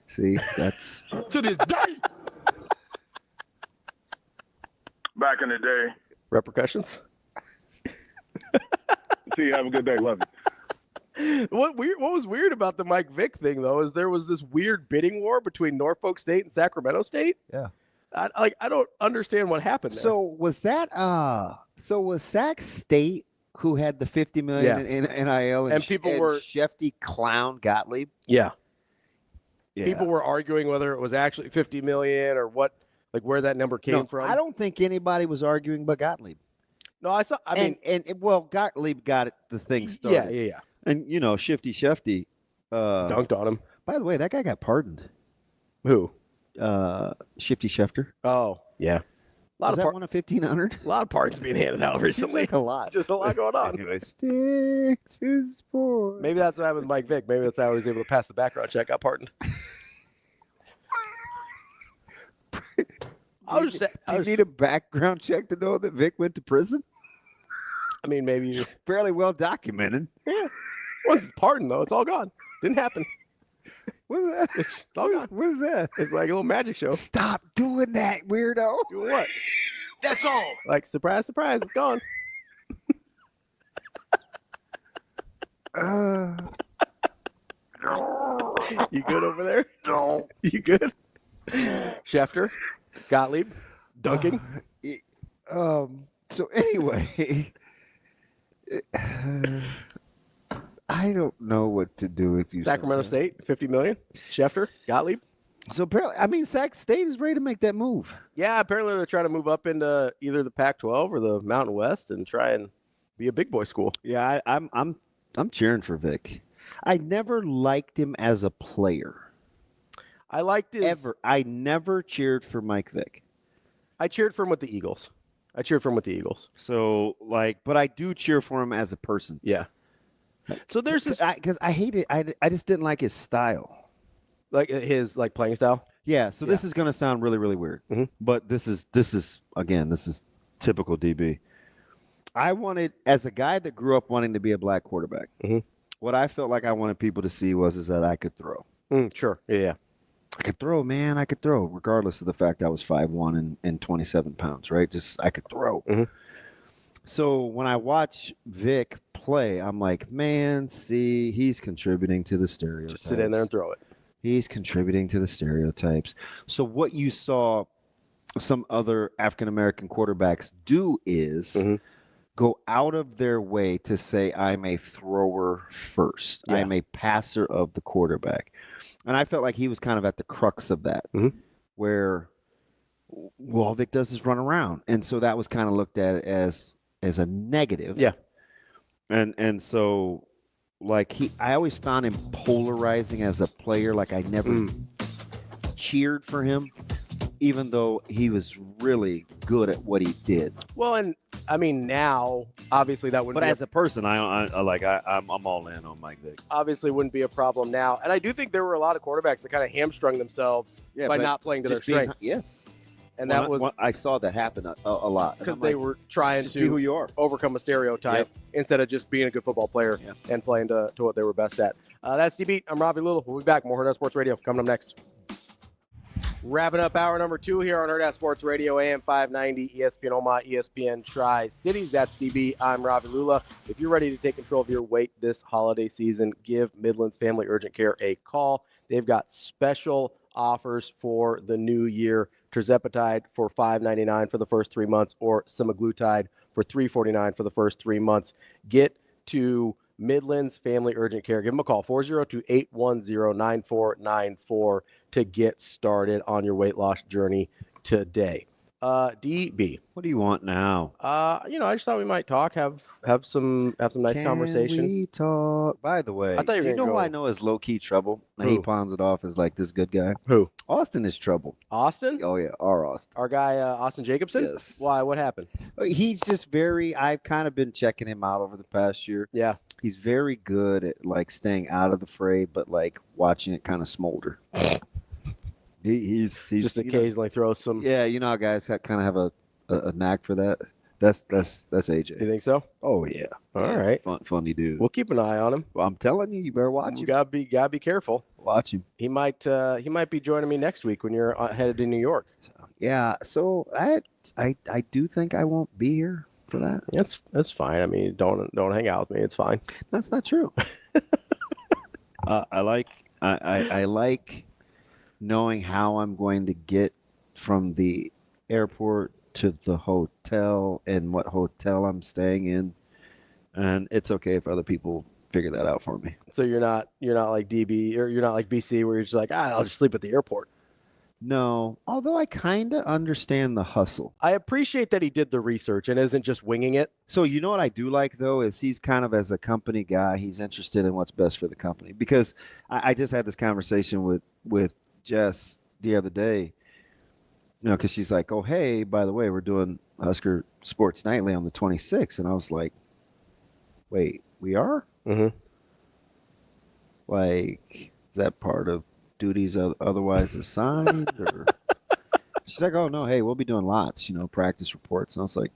See, that's To this day. Back in the day. Repercussions. See you. Have a good day. Love you. What was weird about the Mike Vick thing though is there was this weird bidding war between Norfolk State and Sacramento State. Yeah. I don't understand what happened there. so. Was that? Was Sac State who had the $50 million in NIL And people were- Shefty Clown Gottlieb? yeah. Yeah. People were arguing whether it was actually 50 million or what, like where that number came from. I don't think anybody was arguing but Gottlieb. No, I mean, Gottlieb got the thing started. yeah. And Shifty Dunked on him. by the way, that guy got pardoned. Who? Shifty Schefter. Oh, yeah. Was that one of 1,500? A lot of pardons being handed out recently. Like a lot. Just a lot going on. Anyway, stick to sports. Maybe that's what happened with Mike Vick. Maybe that's how he was able to pass the background check. Got pardoned. Do you need a background check to know that Vic went to prison? I mean, maybe. Fairly well documented. Yeah. Once it's pardoned, though, it's all gone. Didn't happen. What is that? It's all gone. What is that? It's like a little magic show. Stop doing that, weirdo. Doing what? That's all. Like, surprise, surprise, it's gone. You good over there? No. You good? Schefter, Gottlieb, dunking. So anyway, I don't know what to do with you. Sacramento State, 50 million. Schefter, Gottlieb. So apparently, Sac State is ready to make that move. Yeah, apparently they're trying to move up into either the Pac-12 or the Mountain West and try and be a big boy school. Yeah, I'm cheering for Vic. I never liked him as a player. I liked his. I never cheered for Mike Vick. I cheered for him with the Eagles. So but I do cheer for him as a person. Yeah. So there's this, because I hate it. I just didn't like his style. like his like playing style. Yeah. So this is going to sound really, really weird, but this is typical DB. I wanted, as a guy that grew up wanting to be a black quarterback, what I felt like I wanted people to see is that I could throw. Sure. Yeah. I could throw, man. I could throw, regardless of the fact I was 5'1" and 27 pounds, right? Just I could throw. So when I watch Vic play, I'm like, man, see, he's contributing to the stereotypes. Just sit in there and throw it. He's contributing to the stereotypes. So what you saw some other African-American quarterbacks do is go out of their way to say, I'm a thrower first. Yeah. I'm a passer of the quarterback. And I felt like he was kind of at the crux of that, where all Vic does is run around. And so that was kind of looked at as a negative. Yeah. And so I always found him polarizing as a player. Like I never cheered for him, even though he was really good at what he did. Well, and I mean now, obviously that wouldn't. But be as a person, I'm all in on Mike Vick. obviously wouldn't be a problem now. And I do think there were a lot of quarterbacks that kind of hamstrung themselves by not playing to their strengths. Yes. And that was I saw that happen a lot. because they were trying just be who to you are. overcome a stereotype instead of just being a good football player and playing to what they were best at. That's D-Beat. I'm Ravi Lulla. We'll be back. More Hurrdat Sports Radio coming up next. Wrapping up hour number 2 here on Hurrdat Sports Radio, AM 590, ESPN Omaha, ESPN Tri-Cities. That's DB. I'm Ravi Lulla. If you're ready to take control of your weight this holiday season, give Midland's Family Urgent Care a call. They've got special offers for the new year. Tirzepatide for $5.99 for the first 3 months, or semaglutide for $3.49 for the first 3 months. Get to Midland's Family Urgent Care. Give them a call, 402-810-9494 to get started on your weight loss journey today. DB. What do you want now? I just thought we might talk, have some nice conversation. Can we talk? By the way, I thought you were do you know gonna who go- I know is low-key trouble? And he Who? pawns it off as like this good guy. Who? Austin is trouble. Austin? Oh, yeah, our Austin. Our guy, Austin Jacobson? Yes. Why? What happened? He's just I've kind of been checking him out over the past year. Yeah. He's very good at like staying out of the fray, but like watching it kind of smolder. He's Just you know- occasionally throw some. yeah, you know how guys kind of have a knack for that. That's AJ. You think so? Oh yeah. All right. Funny dude. We'll keep an eye on him. Well, I'm telling you, you better watch You him. gotta be careful. Watch him. He might be joining me next week when you're headed to New York. Yeah. So I do think I won't be here for that. That's fine. I mean, don't hang out with me. It's fine. That's not true. I like knowing how I'm going to get from the airport to the hotel and what hotel I'm staying in, and it's okay if other people figure that out for me. So you're not like DB, or you're not like BC where you're just like, I'll just sleep at the airport. No, although I kind of understand the hustle. I appreciate that he did the research and isn't just winging it. So you know what I do like, though, is he's kind of, as a company guy, he's interested in what's best for the company. Because I just had this conversation with Jess the other day, because she's like, oh, hey, by the way, we're doing Husker Sports Nightly on the 26th. And I was like, wait, we are? Mm-hmm. Like, is that part of duties otherwise assigned? Or she's like, oh, no, hey, we'll be doing lots, practice reports. And I was like,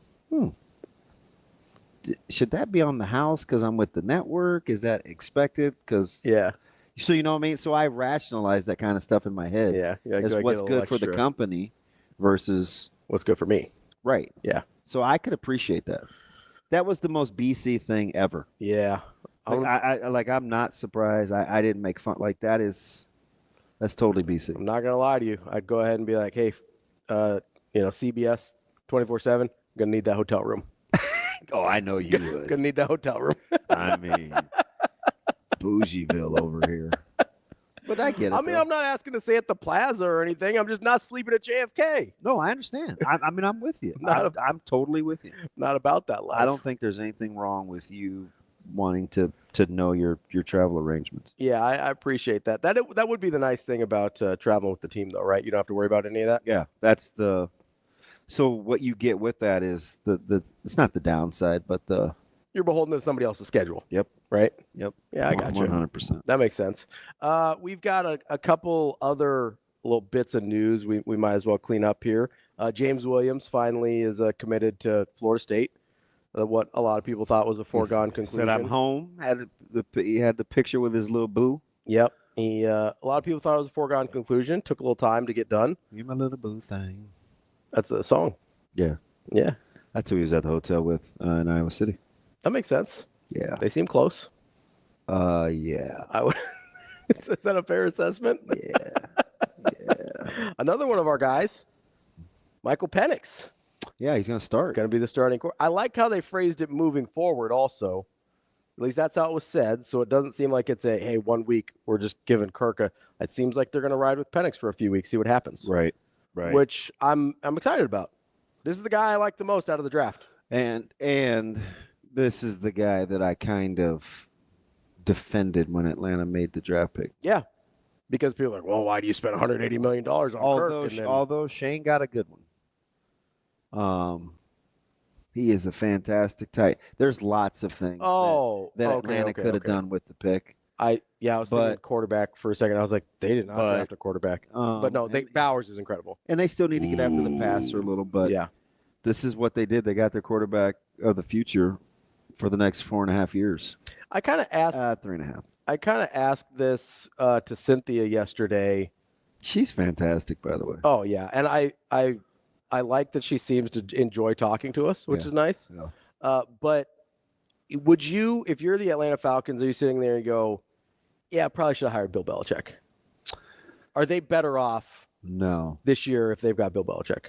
should that be on the house because I'm with the network? Is that expected? Because Yeah. so you know what I mean? So I rationalize that kind of stuff in my head. Yeah. As what's good for the company versus what's good for me. right. Yeah. So I could appreciate that. That was the most BC thing ever. Yeah. I'm not surprised. I didn't make fun. Like that's totally BC. I'm not gonna lie to you. I'd go ahead and be like, hey, CBS 24/7. I'm gonna need that hotel room. Oh, I know you would. Gonna need that hotel room. I mean, Bougieville over here. But I get it. I mean, though. I'm not asking to stay at the Plaza or anything. I'm just not sleeping at JFK. No, I understand. I mean, I'm with you. I'm totally with you. Not about that life. I don't think there's anything wrong with you wanting to know your travel arrangements. Yeah, I appreciate that. That would be the nice thing about traveling with the team, though, right? You don't have to worry about any of that. Yeah, that's the. So what you get with that is the it's not the downside, but the. You're beholden to somebody else's schedule. Yep. Right? Yep. Yeah, I got you. 100%. That makes sense. We've got a couple other little bits of news we might as well clean up here. James Williams finally is committed to Florida State. What a lot of people thought was a foregone conclusion. Said I'm home. He had the picture with his little boo. Yep. A lot of people thought it was a foregone conclusion. Took a little time to get done. You my little boo thing. That's a song. Yeah. Yeah. That's who he was at the hotel with in Iowa City. That makes sense. Yeah. They seem close. Yeah. Is that a fair assessment? Yeah. Another one of our guys, Michael Penix. Yeah, he's going to start. Going to be the starting core. I like how they phrased it moving forward also. At least that's how it was said. So it doesn't seem like it's hey, 1 week, we're just giving Kirk it seems like they're going to ride with Penix for a few weeks, see what happens. Right. Which I'm excited about. This is the guy I like the most out of the draft. And this is the guy that I kind of defended when Atlanta made the draft pick. Yeah. Because people are like, well, why do you spend $180 million on Kirk? Although Shane got a good one. He is a fantastic tight. There's lots of things that Atlanta could have done with the pick. I was thinking quarterback for a second. I was like, they did not draft a quarterback. But no, Bowers is incredible. And they still need to get after the passer a little, but this is what they did. They got their quarterback of the future for the next 4.5 years. I kind of asked 3.5. I kind of asked this to Cynthia yesterday. She's fantastic, by the way. Oh yeah, and I like that she seems to enjoy talking to us, which is nice. Yeah. But would you, if you're the Atlanta Falcons, are you sitting there and go, yeah, probably should have hired Bill Belichick? Are they better off this year if they've got Bill Belichick?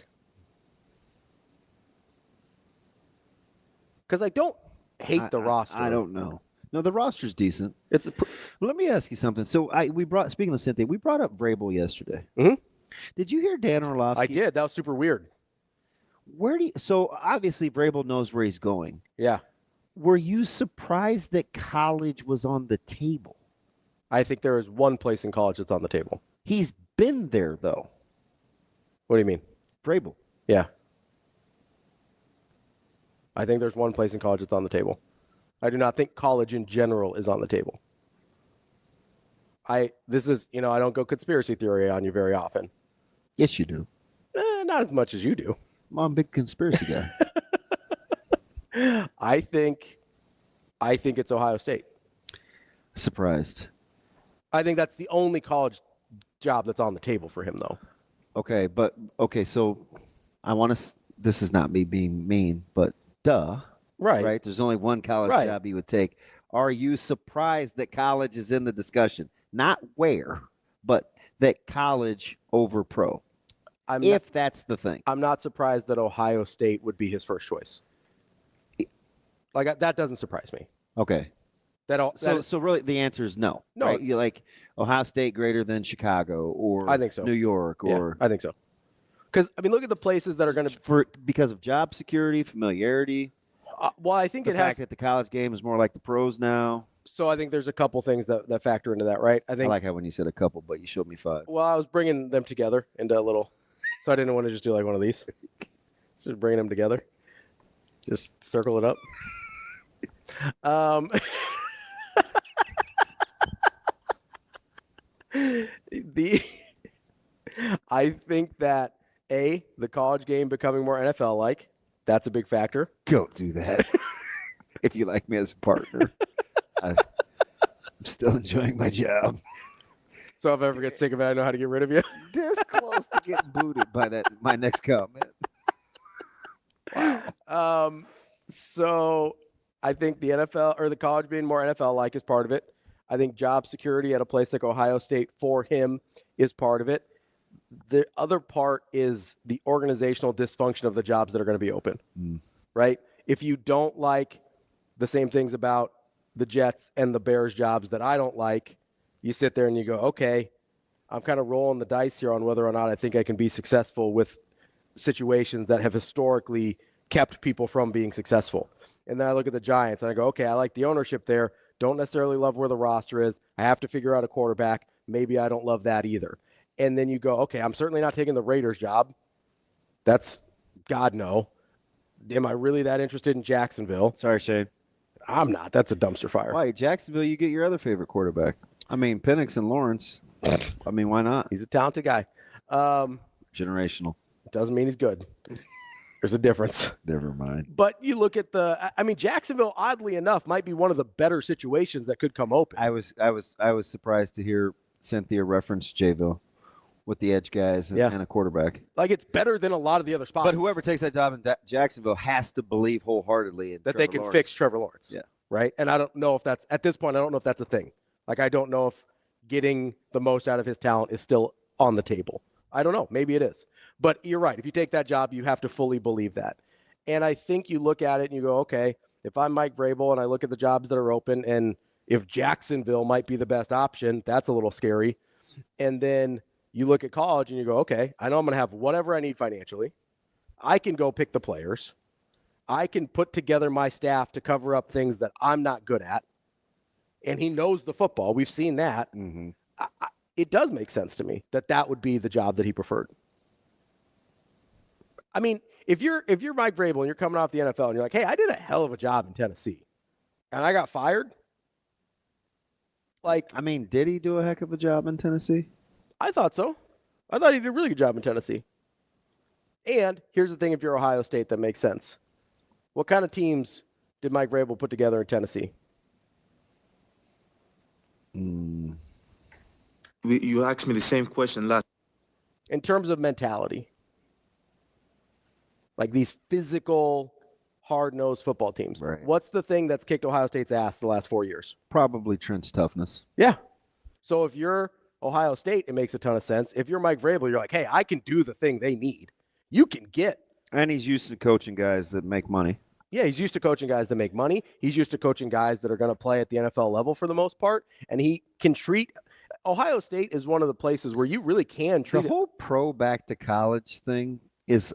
Because I don't hate the roster. I don't know. No, the roster's decent. Let me ask you something. So speaking of Cynthia, we brought up Vrabel yesterday. Mm-hmm. Did you hear Dan Orlovsky? I did. That was super weird. So obviously Vrabel knows where he's going. Yeah. Were you surprised that college was on the table? I think there is one place in college that's on the table. He's been there, though. What do you mean? Vrabel. Yeah. I think there's one place in college that's on the table. I do not think college in general is on the table. I don't go conspiracy theory on you very often. Yes, you do. Not as much as you do. I'm a big conspiracy guy. I think it's Ohio State. Surprised. I think that's the only college job that's on the table for him, though. So I want to. This is not me being mean, but right? There's only one college job he would take. Are you surprised that college is in the discussion? Not where, but that college over pro. That's the thing. I'm not surprised that Ohio State would be his first choice. That doesn't surprise me. Okay. So really the answer is no. No. Right? You like Ohio State greater than Chicago or I think so. New York or I think so. Because look at the places that are going to because of job security, familiarity. I think the fact that the college game is more like the pros now. So I think there's a couple things that factor into that, right? I like how when you said a couple, but you showed me 5. Well, I was bringing them together into a little, so I didn't want to just do like one of these. Just bringing them together. Just circle it up. I think that the college game becoming more NFL-like, that's a big factor. Go do that. If you like me as a partner, I'm still enjoying my job. So if I ever get sick of it, I know how to get rid of you. This close to getting booted by my next comment. Wow. So I think the NFL or the college being more NFL-like is part of it. I think job security at a place like Ohio State for him is part of it. The other part is the organizational dysfunction of the jobs that are going to be open, right? If you don't like the same things about the Jets and the Bears jobs that I don't like, you sit there and you go, okay, I'm kind of rolling the dice here on whether or not I think I can be successful with situations that have historically kept people from being successful. And then I look at the Giants and I go, okay, I like the ownership there. Don't necessarily love where the roster is. I have to figure out a quarterback. Maybe I don't love that either. And then you go, okay, I'm certainly not taking the Raiders job. That's God, no. Am I really that interested in Jacksonville? Sorry, Shane. I'm not. That's a dumpster fire. Why, Jacksonville, you get your other favorite quarterback. I mean, Penix and Lawrence. I mean, why not? He's a talented guy. Generational. Doesn't mean he's good. There's a difference. Never mind. But you look at Jacksonville, oddly enough, might be one of the better situations that could come open. I was surprised to hear Cynthia reference Jayville with the edge guys and a quarterback. Like, it's better than a lot of the other spots. But whoever takes that job in Jacksonville has to believe wholeheartedly in that Trevor they can Lawrence. fix Trevor Lawrence. Yeah. Right? And I don't know if that's, at this point, I don't know if that's a thing. Like, I don't know if getting the most out of his talent is still on the table. I don't know. Maybe it is. But you're right. If you take that job, you have to fully believe that. And I think you look at it and you go, okay, if I'm Mike Vrabel and I look at the jobs that are open, and if Jacksonville might be the best option, that's a little scary. And then you look at college and you go, okay, I know I'm going to have whatever I need financially. I can go pick the players. I can put together my staff to cover up things that I'm not good at. And he knows the football. We've seen that. Mm-hmm. It does make sense to me that would be the job that he preferred. I mean, if you're Mike Vrabel and you're coming off the NFL and you're like, hey, I did a hell of a job in Tennessee and I got fired, Like, I mean, did he do a heck of a job in Tennessee? I thought so. I thought he did a really good job in Tennessee. And here's the thing, if you're Ohio State, that makes sense. What kind of teams did Mike Vrabel put together in Tennessee? You asked me the same question last. In terms of mentality. Like these physical, hard-nosed football teams. Right. What's the thing that's kicked Ohio State's ass the last 4 years? Probably trench toughness. Yeah. So if you're Ohio State, it makes a ton of sense. If you're Mike Vrabel, you're like, hey, I can do the thing they need. You can get. And he's used to coaching guys that make money. Yeah, he's used to coaching guys that make money. He's used to coaching guys that are going to play at the NFL level for the most part. And he can treat – Ohio State is one of the places where you really can treat the whole pro back to college thing is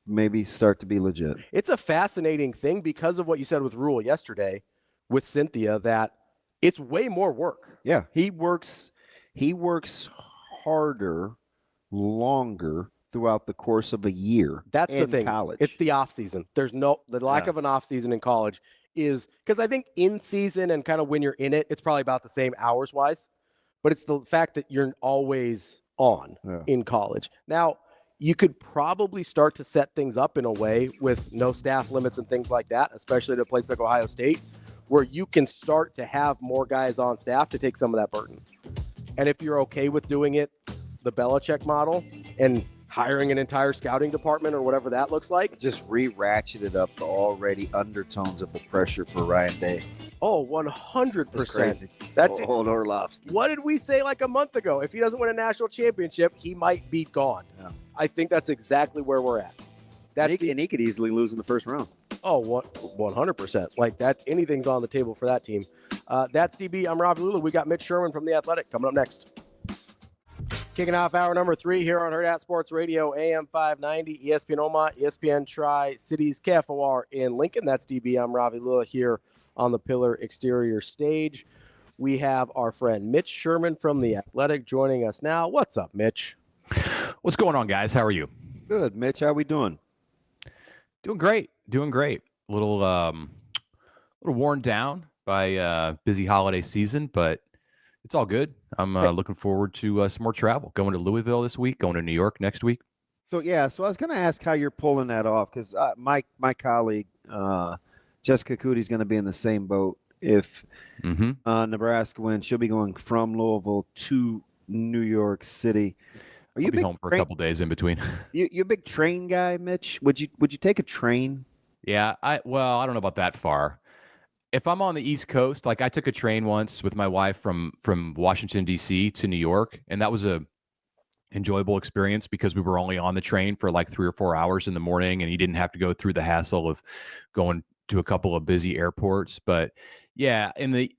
maybe start to be legit. It's a fascinating thing because of what you said with Rule yesterday with Cynthia, that it's way more work. Yeah, he works harder, longer throughout the course of a year. That's the thing. College. It's the off season. There's the lack of an off season in college is because I think in season and kind of when you're in it, it's probably about the same hours wise, but it's the fact that you're always on in college. Now, you could probably start to set things up in a way with no staff limits and things like that, especially at a place like Ohio State, where you can start to have more guys on staff to take some of that burden. And if you're okay with doing it the Belichick model and hiring an entire scouting department or whatever that looks like. Just re-ratcheted up the already undertones of the pressure for Ryan Day. Oh, 100%. That's crazy. Old Orlovsky. What did we say like a month ago? If he doesn't win a national championship, he might be gone. Yeah. I think that's exactly where we're at. And he could easily lose in the first round. Oh, 100%. Like that, anything's on the table for that team. That's DB. I'm Ravi Lulla. We got Mitch Sherman from The Athletic coming up next. Kicking off hour number 3 here on Hurrdat Sports Radio, AM 590, ESPN Omaha, ESPN Tri-Cities, KFOR in Lincoln. That's DB. I'm Ravi Lulla here on the Pillar Exterior stage. We have our friend Mitch Sherman from The Athletic joining us now. What's up, Mitch? What's going on, guys? How are you? Good, Mitch. How we doing? Doing great. A little worn down by busy holiday season, but it's all good. I'm looking forward to some more travel. Going to Louisville this week, going to New York next week. So I was going to ask how you're pulling that off, because my colleague, Jessica Cootie's going to be in the same boat. If Nebraska wins, she'll be going from Louisville to New York City. Are you I'll be home for a couple days in between. You a big train guy, Mitch? Would you take a train? Yeah, I don't know about that far. If I'm on the East Coast, like I took a train once with my wife from Washington, D.C. to New York, and that was a enjoyable experience because we were only on the train for like 3 or 4 hours in the morning, and you didn't have to go through the hassle of going to a couple of busy airports. But yeah, in the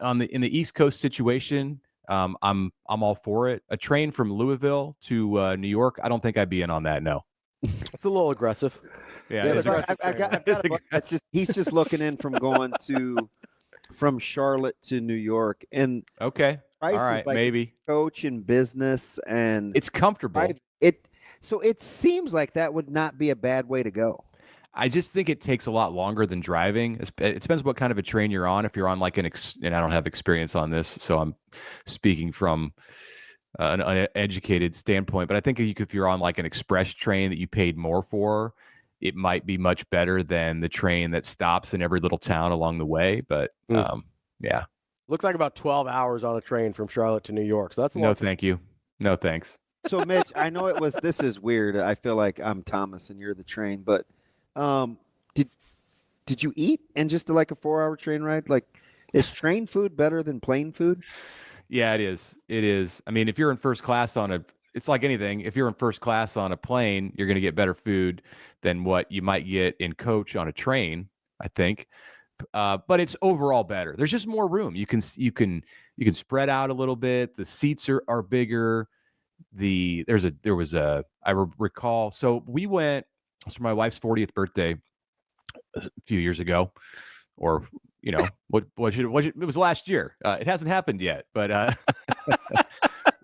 East Coast situation, I'm all for it. A train from Louisville to New York, I don't think I'd be in on that. No, it's a little aggressive. Yeah, he's just looking in from going from Charlotte to New York, and okay, all right, like maybe coach in business, and it's comfortable. So it seems like that would not be a bad way to go. I just think it takes a lot longer than driving. It depends what kind of a train you're on. If you're on like and I don't have experience on this, so I'm speaking from an uneducated standpoint. But I think if you're on like an express train that you paid more for, it might be much better than the train that stops in every little town along the way. But yeah. Looks like about 12 hours on a train from Charlotte to New York. So that's a no, long thank you. No, thanks. So Mitch, I know this is weird. I feel like I'm Thomas and you're the train, but did you eat in just like a 4-hour train ride? Like, is train food better than plane food? Yeah, it is. It is. I mean, if you're in first class it's like anything. If you're in first class on a plane, you're going to get better food than what you might get in coach on a train, I think. But it's overall better. There's just more room. You can spread out a little bit. The seats are bigger. I recall. So we went for my wife's 40th birthday a few years ago, or it was last year. It hasn't happened yet, but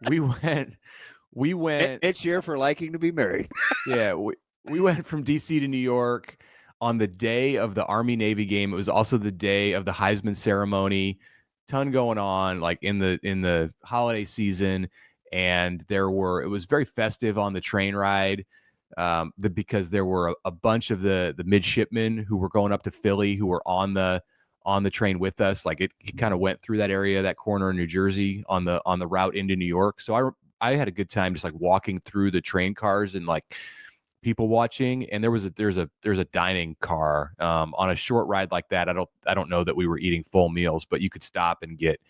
we went. It's year for liking to be married. Yeah, we went from DC to New York on the day of the Army-Navy game. It was also the day of the Heisman ceremony ton going on like in the holiday season, and it was very festive on the train ride. Because there were a bunch of the midshipmen who were going up to Philly who were on the train with us. Like it kind of went through that area, that corner in New Jersey on the route into New York. So I had a good time just like walking through the train cars and like people watching. And there's a dining car on a short ride like that. I don't know that we were eating full meals, but you could stop and get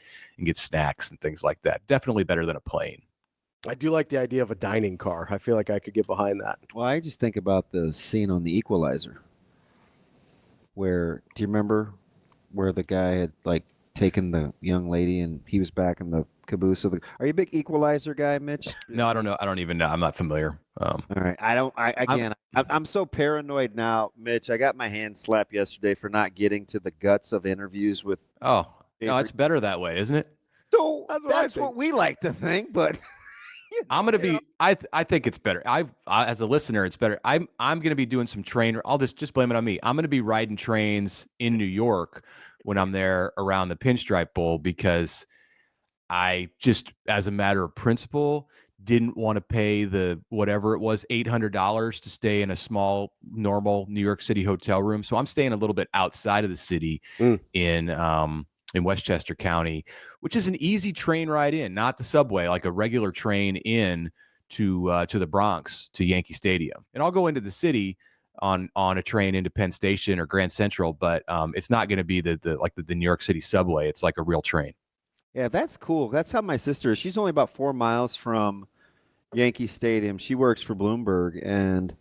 snacks and things like that. Definitely better than a plane. I do like the idea of a dining car. I feel like I could get behind that. Well, I just think about the scene on The Equalizer where, do you remember where the guy had like taken the young lady and he was back in the caboose of are you a big Equalizer guy, Mitch? No, I don't know. I don't even know. I'm not familiar. All right. I'm so paranoid now, Mitch. I got my hand slapped yesterday for not getting to the guts of interviews with. Oh, no, it's better that way, isn't it? So that's what we like to think, but. I'm gonna be. I think it's better. I as a listener, it's better. I'm gonna be doing some train. I'll just blame it on me. I'm gonna be riding trains in New York when I'm there around the Pinstripe Bowl because I just, as a matter of principle, didn't want to pay the whatever it was $800 to stay in a small, normal New York City hotel room. So I'm staying a little bit outside of the city in Westchester County, which is an easy train ride in, not the subway, like a regular train in to the Bronx, to Yankee Stadium. And I'll go into the city on a train into Penn Station or Grand Central, but it's not going to be the New York City subway. It's like a real train. Yeah, that's cool. That's how my sister is. She's only about 4 miles from Yankee Stadium. She works for Bloomberg, and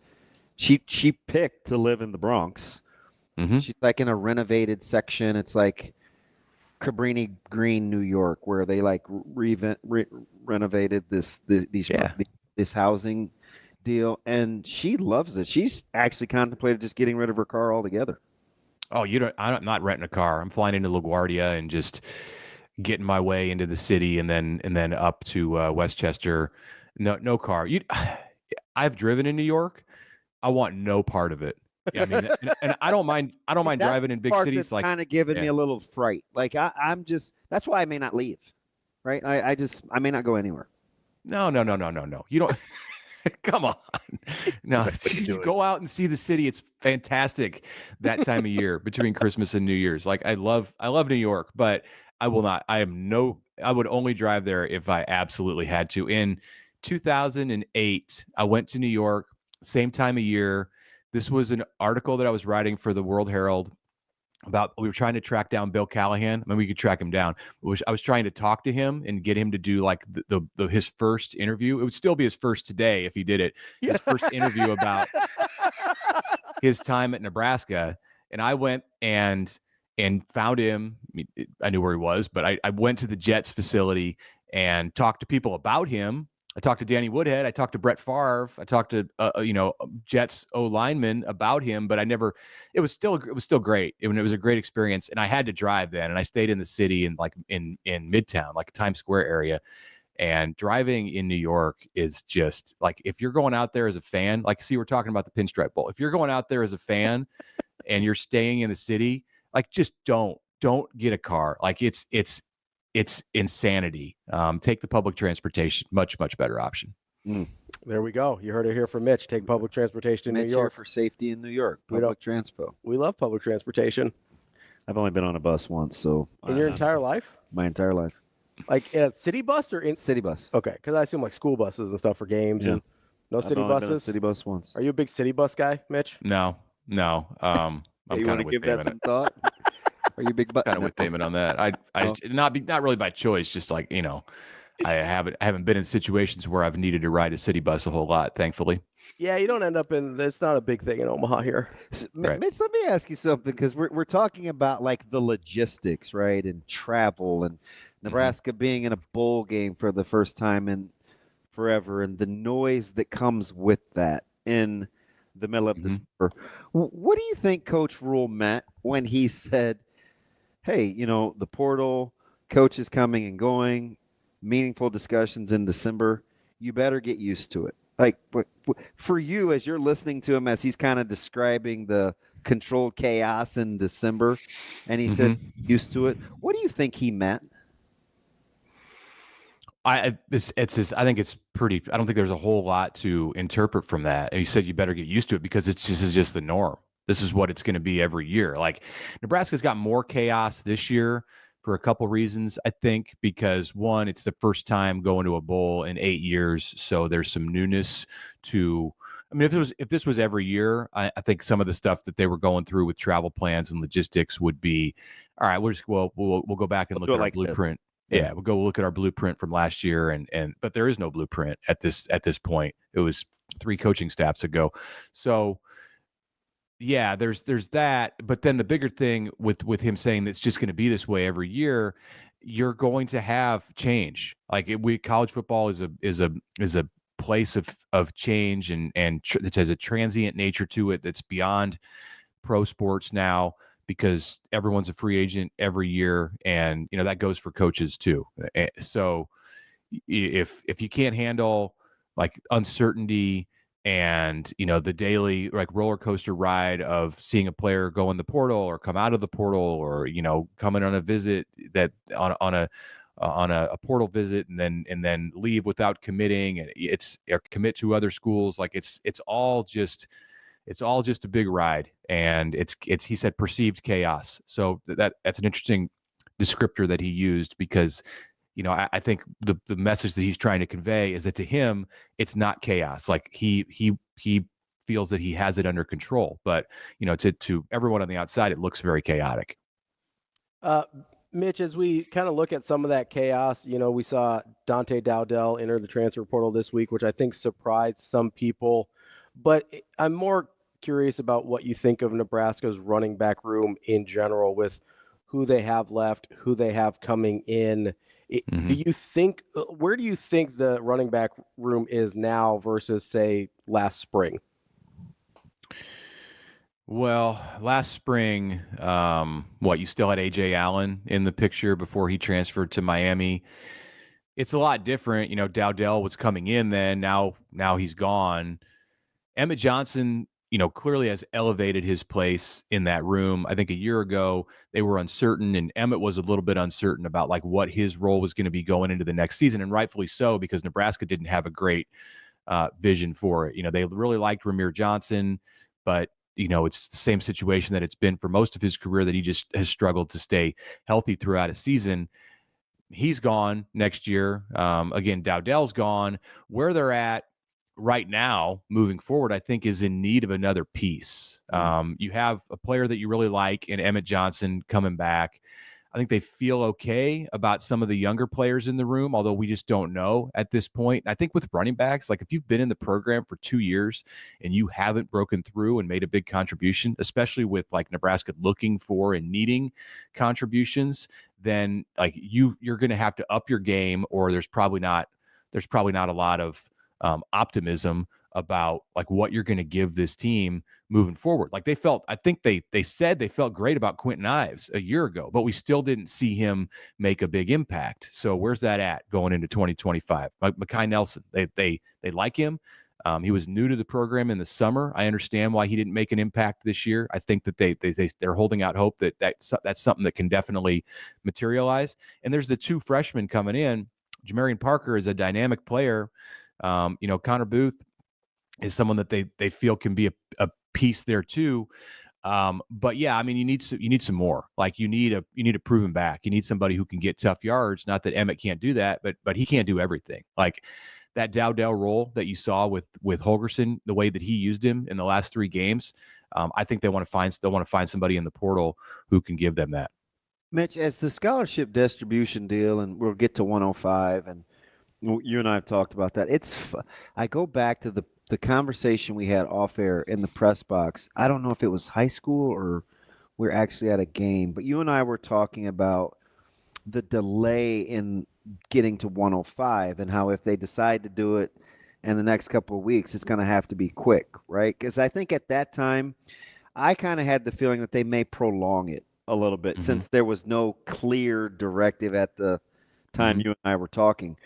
she picked to live in the Bronx. Mm-hmm. She's like in a renovated section. It's like Cabrini Green, New York, where they like renovated this housing deal, and she loves it. She's actually contemplated just getting rid of her car altogether. Oh, I'm not renting a car. I'm flying into LaGuardia and just getting my way into the city, and then up to Westchester. No car. I've driven in New York. I want no part of it. Yeah, I mean, and I don't mind driving in big cities. That's like kind of giving me a little fright. Like I'm just. That's why I may not leave. Right. I may not go anywhere. No. You don't. Come on. No, you go out and see the city. It's fantastic that time of year between Christmas and New Year's. Like I love New York, but I will not. I would only drive there if I absolutely had to. In 2008, I went to New York, same time of year. This was an article that I was writing for the World Herald about. We were trying to track down Bill Callahan. I mean, we could track him down. I was trying to talk to him and get him to do like his first interview. It would still be his first today if he did it. His first interview about his time at Nebraska. And I went and found him. I knew where he was, but I went to the Jets facility and talked to people about him. I talked to Danny Woodhead. I talked to Brett Favre. I talked to Jets O linemen about him, but it was still great. It was a great experience, and I had to drive then, and I stayed in the city in Midtown, like Times Square area. And driving in New York is just like, if you're going out there as a fan, like, see, we're talking about the Pinstripe Bowl. If you're going out there as a fan and you're staying in the city, like, just don't get a car. Like it's insanity. Take the public transportation. Much better option. There we go. You heard it here from Mitch. Take public transportation in New York. For safety in New York. Public transpo. We love public transportation. I've only been on a bus once, so. In your entire life? My entire life. Like a city bus or in city bus? Okay, because I assume like school buses and stuff for games and no city buses. Been on a city bus once. Are you a big city bus guy, Mitch? No. I'm you want to give that some thought? Are you big? Kind of with Damon on that. Not really by choice. Just like I haven't been in situations where I've needed to ride a city bus a whole lot. Thankfully. Yeah, you don't end up in. It's not a big thing in Omaha here. Right. Mitch, let me ask you something, because we're talking about like the logistics, right, and travel, and Nebraska being in a bowl game for the first time in forever, and the noise that comes with that in the middle of December. What do you think Coach Rule meant when he said, hey, the portal, coaches coming and going, meaningful discussions in December, you better get used to it? Like, for you, as you're listening to him, as he's kind of describing the controlled chaos in December, and he said, used to it, what do you think he meant? I think it's pretty. I don't think there's a whole lot to interpret from that. And you said you better get used to it because this is just the norm. This is what it's going to be every year. Like Nebraska's got more chaos this year for a couple reasons. I think because one, it's the first time going to a bowl in 8 years, so there's some newness to. I mean, if this was every year, I think some of the stuff that they were going through with travel plans and logistics would be, all right. We'll go back and look at our blueprint. Yeah, we'll go look at our blueprint from last year, but there is no blueprint at this point. It was 3 coaching staffs ago, so yeah, there's that. But then the bigger thing with him saying that it's just going to be this way every year, you're going to have change. Like college football is a place of change and it has a transient nature to it that's beyond pro sports now, because everyone's a free agent every year, and that goes for coaches too. So if you can't handle like uncertainty and the daily like roller coaster ride of seeing a player go in the portal or come out of the portal, or coming on a visit that on a portal visit and then leave without committing, and or commit to other schools, like it's all just a big ride, and it's he said perceived chaos. So that's an interesting descriptor that he used, because I think the message that he's trying to convey is that to him it's not chaos. Like he feels that he has it under control, but to everyone on the outside it looks very chaotic. Mitch, as we kind of look at some of that chaos, we saw Dante Dowdell enter the transfer portal this week, which I think surprised some people. But I'm more curious about what you think of Nebraska's running back room in general, with who they have left, who they have coming in. Do you think, where do you think the running back room is now versus, say, last spring? Well, last spring, you still had A.J. Allen in the picture before he transferred to Miami. It's a lot different. Dowdell was coming in then. Now he's gone. Emmett Johnson, clearly has elevated his place in that room. I think a year ago they were uncertain, and Emmett was a little bit uncertain about like what his role was going to be going into the next season, and rightfully so, because Nebraska didn't have a great vision for it. They really liked Ramir Johnson, but it's the same situation that it's been for most of his career, that he just has struggled to stay healthy throughout a season. He's gone next year. Again, Dowdell's gone. Where they're at right now, moving forward, I think is in need of another piece. You have a player that you really like in Emmett Johnson coming back. I think they feel okay about some of the younger players in the room, although we just don't know at this point. I think with running backs, like if you've been in the program for 2 years and you haven't broken through and made a big contribution, especially with like Nebraska looking for and needing contributions, then like you're going to have to up your game, or there's probably not a lot of optimism about like what you're going to give this team moving forward. Like I think they said they felt great about Quentin Ives a year ago, but we still didn't see him make a big impact. So where's that at going into 2025? Mekhi Nelson, they like him. He was new to the program in the summer. I understand why he didn't make an impact this year. I think that they're holding out hope that's something that can definitely materialize. And there's the 2 freshmen coming in. Jamarian Parker is a dynamic player. Connor Booth is someone that they feel can be a piece there too. But yeah, I mean, you need some more. Like you need a proven back. You need somebody who can get tough yards. Not that Emmett can't do that, but he can't do everything. Like that Dowdell role that you saw with Holgorsen, the way that he used him in the last 3 games, I think they want to find somebody in the portal who can give them that. Mitch, as the scholarship distribution deal, and we'll get to 105, and you and I have talked about that. I go back to the conversation we had off air in the press box. I don't know if it was high school or we're actually at a game, but you and I were talking about the delay in getting to 105 and how if they decide to do it in the next couple of weeks, it's going to have to be quick, right? Because I think at that time, I kind of had the feeling that they may prolong it a little bit since there was no clear directive at the time you and I were talking.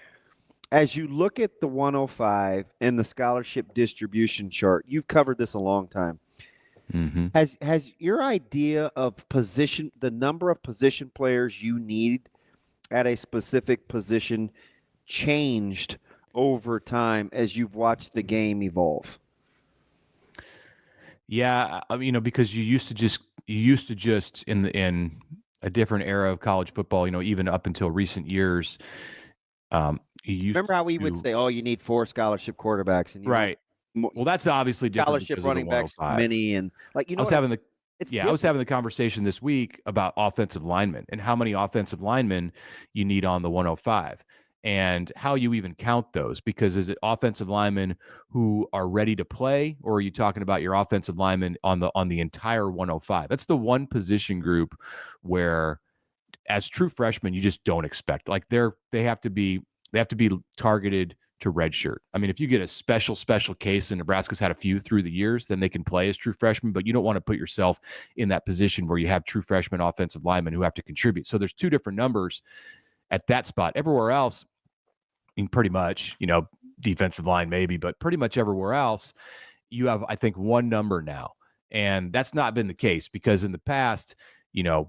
As you look at the 105 and the scholarship distribution chart, you've covered this a long time. Has your idea of the number of position players you need at a specific position changed over time as you've watched the game evolve? Yeah, I mean, because you used to just in a different era of college football, even up until recent years, remember how we would say, "Oh, you need 4 scholarship quarterbacks," and right. Well, that's obviously different. Scholarship running backs, many, and I was having the conversation this week about offensive linemen and how many offensive linemen you need on the 105. And how you even count those, because is it offensive linemen who are ready to play, or are you talking about your offensive linemen on the entire 105? That's the one position group where, as true freshmen, you just don't expect. Like they have to be targeted to redshirt. I mean, if you get a special case, and Nebraska's had a few through the years, then they can play as true freshmen. But you don't want to put yourself in that position where you have true freshman offensive linemen who have to contribute. So there's 2 different numbers at that spot. Everywhere else, pretty much, defensive line maybe, but pretty much everywhere else, you have, I think, 1 number now. And that's not been the case, because in the past,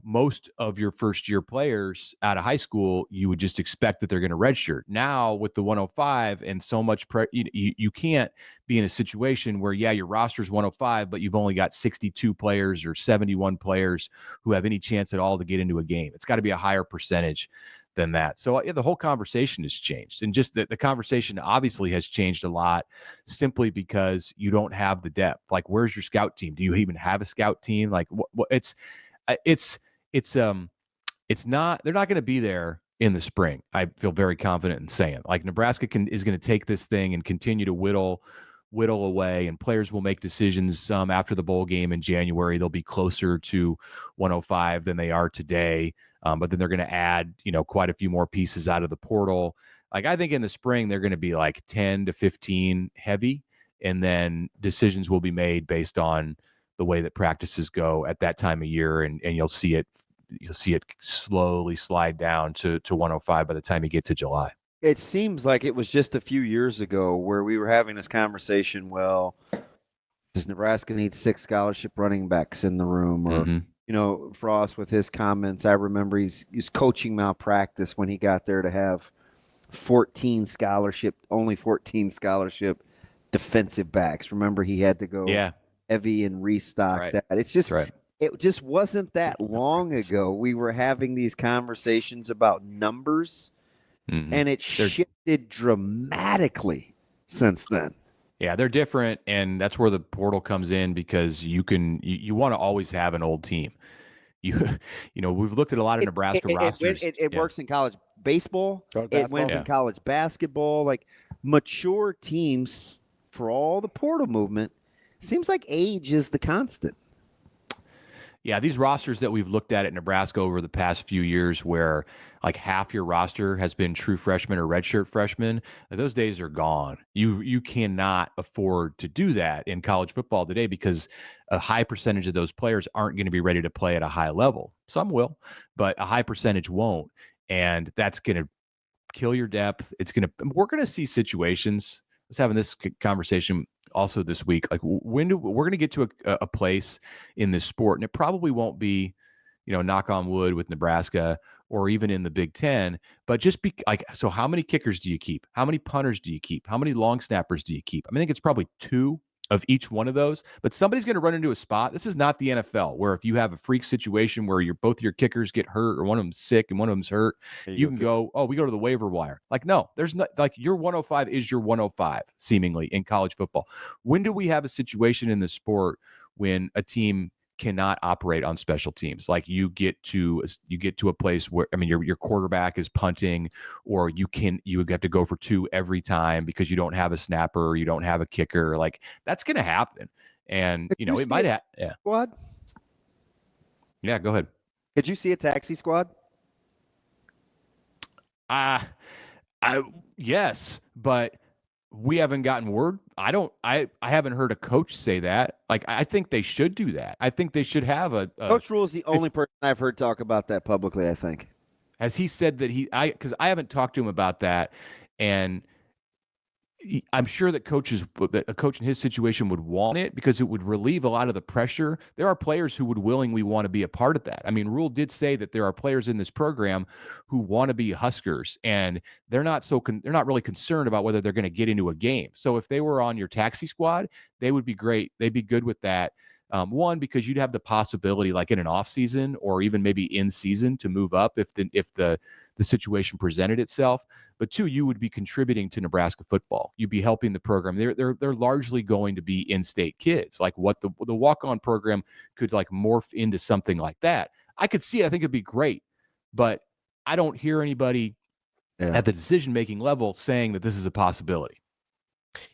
most of your first year players out of high school, you would just expect that they're going to redshirt. Now with the 105 and so much, you can't be in a situation where, your roster's 105, but you've only got 62 players or 71 players who have any chance at all to get into a game. It's got to be a higher percentage than that. So the whole conversation has changed, and just the conversation obviously has changed a lot, simply because you don't have the depth. Like, where's your scout team? Do you even have a scout team? Like, it's not, they're not going to be there in the spring. I feel very confident in saying, like, Nebraska is going to take this thing and continue to whittle away, and players will make decisions after the bowl game in January. They'll be closer to 105 than they are today. But then they're going to add, quite a few more pieces out of the portal. Like, I think in the spring, they're going to be like 10 to 15 heavy, and then decisions will be made based on the way that practices go at that time of year. And you'll see it slowly slide down to 105 by the time you get to July. It seems like it was just a few years ago where we were having this conversation. Well, does Nebraska need 6 scholarship running backs in the room? Or, Frost with his comments, I remember he's coaching malpractice when he got there to have 14 scholarship defensive backs. Remember, he had to go heavy and restock that. It's just, it just wasn't that long ago we were having these conversations about numbers, and it shifted dramatically since then. Yeah, they're different, and that's where the portal comes in, because you want to always have an old team. We've looked at a lot of Nebraska rosters. It works in college baseball. It wins in college basketball. Like, mature teams, for all the portal movement, seems like age is the constant. Yeah, these rosters that we've looked at Nebraska over the past few years, where like half your roster has been true freshmen or redshirt freshmen, those days are gone. You cannot afford to do that in college football today, because a high percentage of those players aren't going to be ready to play at a high level. Some will, but a high percentage won't, and that's going to kill your depth. We're going to see situations. I was having this conversation also this week. Like, we're going to get to a place in this sport, and it probably won't be, knock on wood, with Nebraska or even in the Big Ten, but just be like, so how many kickers do you keep? How many punters do you keep? How many long snappers do you keep? I think it's probably 2 of each one of those, but somebody's going to run into a spot. This is not the NFL, where if you have a freak situation where both your kickers get hurt, or one of them's sick and one of them's hurt, you can go, we go to the waiver wire. Like, no, there's not, like, your 105 is your 105 seemingly in college football. When do we have a situation in the sport when a team cannot operate on special teams? Like, you get to a place where, your quarterback is punting, or you have to go for 2 every time because you don't have a snapper, or you don't have a kicker. Like, that's going to happen. And it might have. Yeah. Squad. Yeah, go ahead. Could you see a taxi squad? Yes, but we haven't gotten word. I haven't heard a coach say that. Like, I think they should do that. I think they should have a Coach Rule is the only person I've heard talk about that publicly, I think. Has he said that because I haven't talked to him about that, and I'm sure that a coach in his situation would want it because it would relieve a lot of the pressure. There are players who would willingly want to be a part of that. I mean, Rule did say that there are players in this program who want to be Huskers, and they're not really concerned about whether they're going to get into a game. So if they were on your taxi squad, they would be great. They'd be good with that. One, because you'd have the possibility, like in an off season or even maybe in season, to move up if the situation presented itself. But two, you would be contributing to Nebraska football. You'd be helping the program. They're largely going to be in-state kids. Like what the walk-on program could like morph into something like that. I could see it. I think it'd be great, but I don't hear anybody at the decision-making level saying that this is a possibility.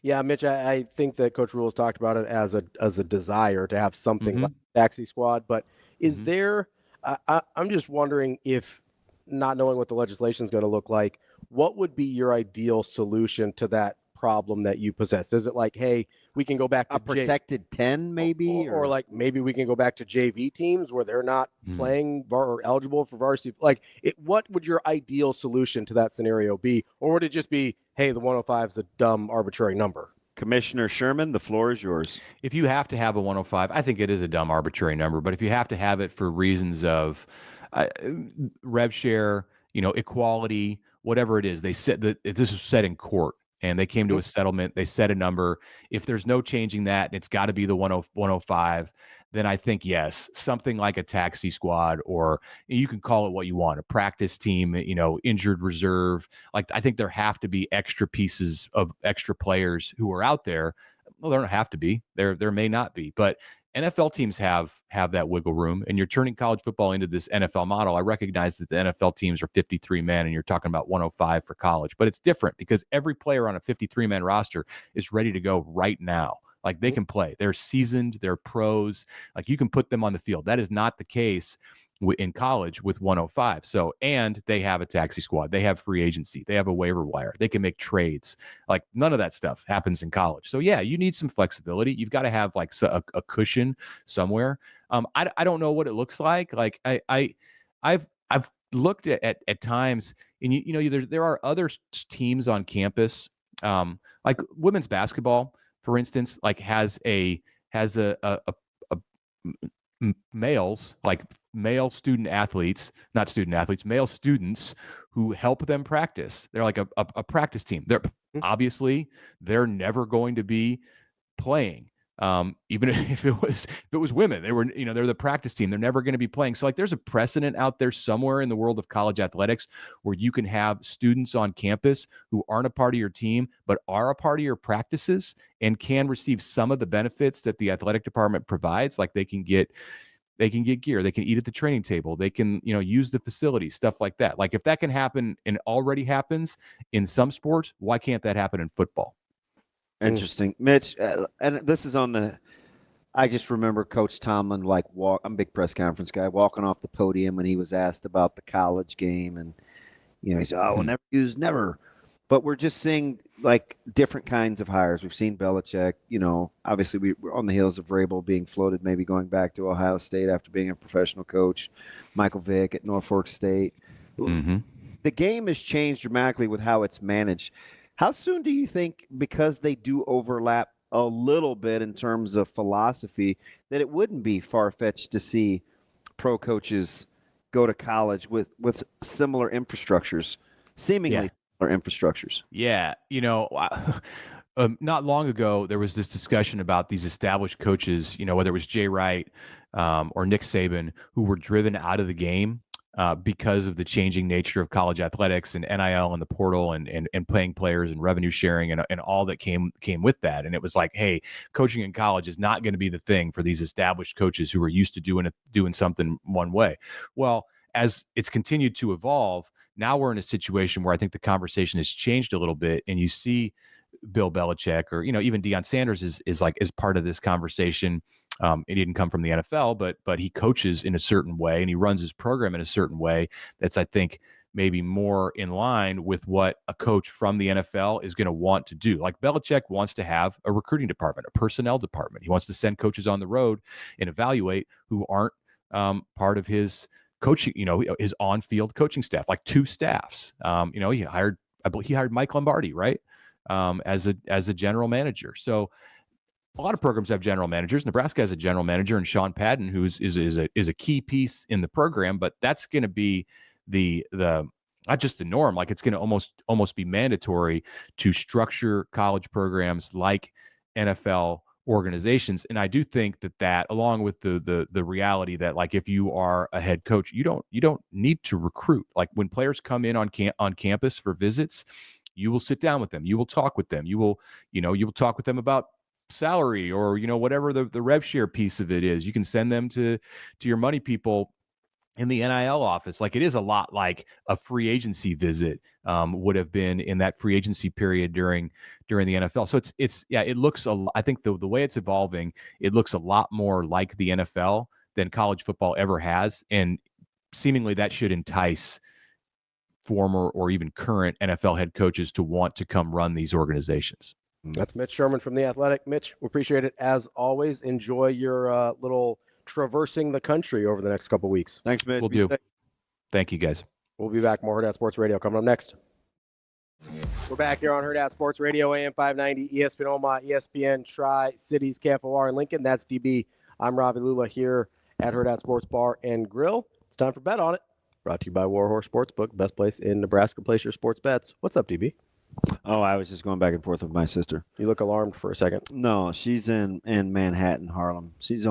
Yeah, Mitch, I think that Coach Rule has talked about it as a desire to have something like taxi squad. But is there? I'm just wondering if, not knowing what the legislation is going to look like, what would be your ideal solution to that problem that you possess? Is it like, hey, we can go back to a protected 10 maybe, or like maybe we can go back to JV teams where they're not playing or eligible for varsity? Like, what would your ideal solution to that scenario be? Or would it just be, hey, the 105 is a dumb, arbitrary number? Commissioner Sherman, the floor is yours. If you have to have a 105, I think it is a dumb, arbitrary number. But if you have to have it for reasons of rev share, equality, whatever it is, they said that this was set in court and they came to a settlement. They set a number. If there's no changing that, and it's got to be the 105, then I think, yes, something like a taxi squad, or you can call it what you want, a practice team, injured reserve. Like, I think there have to be extra pieces of extra players who are out there. Well, there don't have to be. There may not be, but NFL teams have that wiggle room, and you're turning college football into this NFL model. I recognize that the NFL teams are 53 men, and you're talking about 105 for college, but it's different because every player on a 53-man roster is ready to go right now. Like, they can play. They're seasoned. They're pros. Like, you can put them on the field. That is not the case in college with 105. So, and they have a taxi squad. They have free agency. They have a waiver wire. They can make trades. Like, none of that stuff happens in college. So yeah, you need some flexibility. You've got to have like a cushion somewhere. I don't know what it looks like. Like I've looked at times, and there are other teams on campus, like women's basketball, for instance, like has males, like male student athletes, not student athletes, male students who help them practice. They're like a practice team. Obviously they're never going to be playing. Even if it was women, they're the practice team. They're never going to be playing. So like, there's a precedent out there somewhere in the world of college athletics where you can have students on campus who aren't a part of your team, but are a part of your practices and can receive some of the benefits that the athletic department provides. Like, they can get gear, they can eat at the training table, they can, use the facilities, stuff like that. Like, if that can happen and already happens in some sports, why can't that happen in football? Interesting. Mitch, and this is I just remember Coach Tomlin, I'm a big press conference guy, walking off the podium when he was asked about the college game. And, he said, we'll never use never. But we're just seeing like different kinds of hires. We've seen Belichick, obviously we're on the heels of Vrabel being floated, maybe going back to Ohio State after being a professional coach, Michael Vick at Norfolk State. The game has changed dramatically with how it's managed. How soon do you think, because they do overlap a little bit in terms of philosophy, that it wouldn't be far-fetched to see pro coaches go to college with similar infrastructures, seemingly similar infrastructures? Yeah. Not long ago, there was this discussion about these established coaches, whether it was Jay Wright or Nick Saban, who were driven out of the game because of the changing nature of college athletics and NIL and the portal and paying players and revenue sharing and all that came with that. And it was like, hey, coaching in college is not going to be the thing for these established coaches who are used to doing something one way. Well, as it's continued to evolve, now we're in a situation where I think the conversation has changed a little bit, and you see Bill Belichick or, even Deion Sanders is part of this conversation. He didn't come from the NFL, but he coaches in a certain way and he runs his program in a certain way that's, I think, maybe more in line with what a coach from the NFL is going to want to do. Like, Belichick wants to have a recruiting department, a personnel department. He wants to send coaches on the road and evaluate who aren't part of his coaching, his on-field coaching staff, like 2 staffs. He hired Mike Lombardi, right? as a general manager. So a lot of programs have general managers. Nebraska has a general manager, and Sean Padden, who is a key piece in the program. But that's going to be the not just the norm. Like, it's going to almost be mandatory to structure college programs like NFL organizations. And I do think that along with the reality that, like, if you are a head coach, you don't need to recruit. Like, when players come in on campus for visits, you will sit down with them, you will talk with them, you will talk with them about salary, or whatever the rev share piece of it is. You can send them to your money people in the NIL office. Like, it is a lot like a free agency visit would have been in that free agency period during the NFL. So it looks I think the way it's evolving, it looks a lot more like the NFL than college football ever has, and seemingly that should entice former or even current NFL head coaches to want to come run these organizations. That's Mitch Sherman from The Athletic. Mitch, we appreciate it as always. Enjoy your little traversing the country over the next couple of weeks. Thanks, Mitch. We'll do. Thank you, guys. We'll be back. More Hurrdat Sports Radio coming up next. We're back here on Hurrdat Sports Radio, AM 590, ESPN Omaha, ESPN Tri-Cities, KFOR in Lincoln. That's DB. I'm Ravi Lulla here at Hurrdat Sports Bar and Grill. It's time for Bet On It. Brought to you by Warhorse Sportsbook, best place in Nebraska. Place your sports bets. What's up, DB? Oh, I was just going back and forth with my sister. You look alarmed for a second. No, she's in Manhattan, Harlem. She's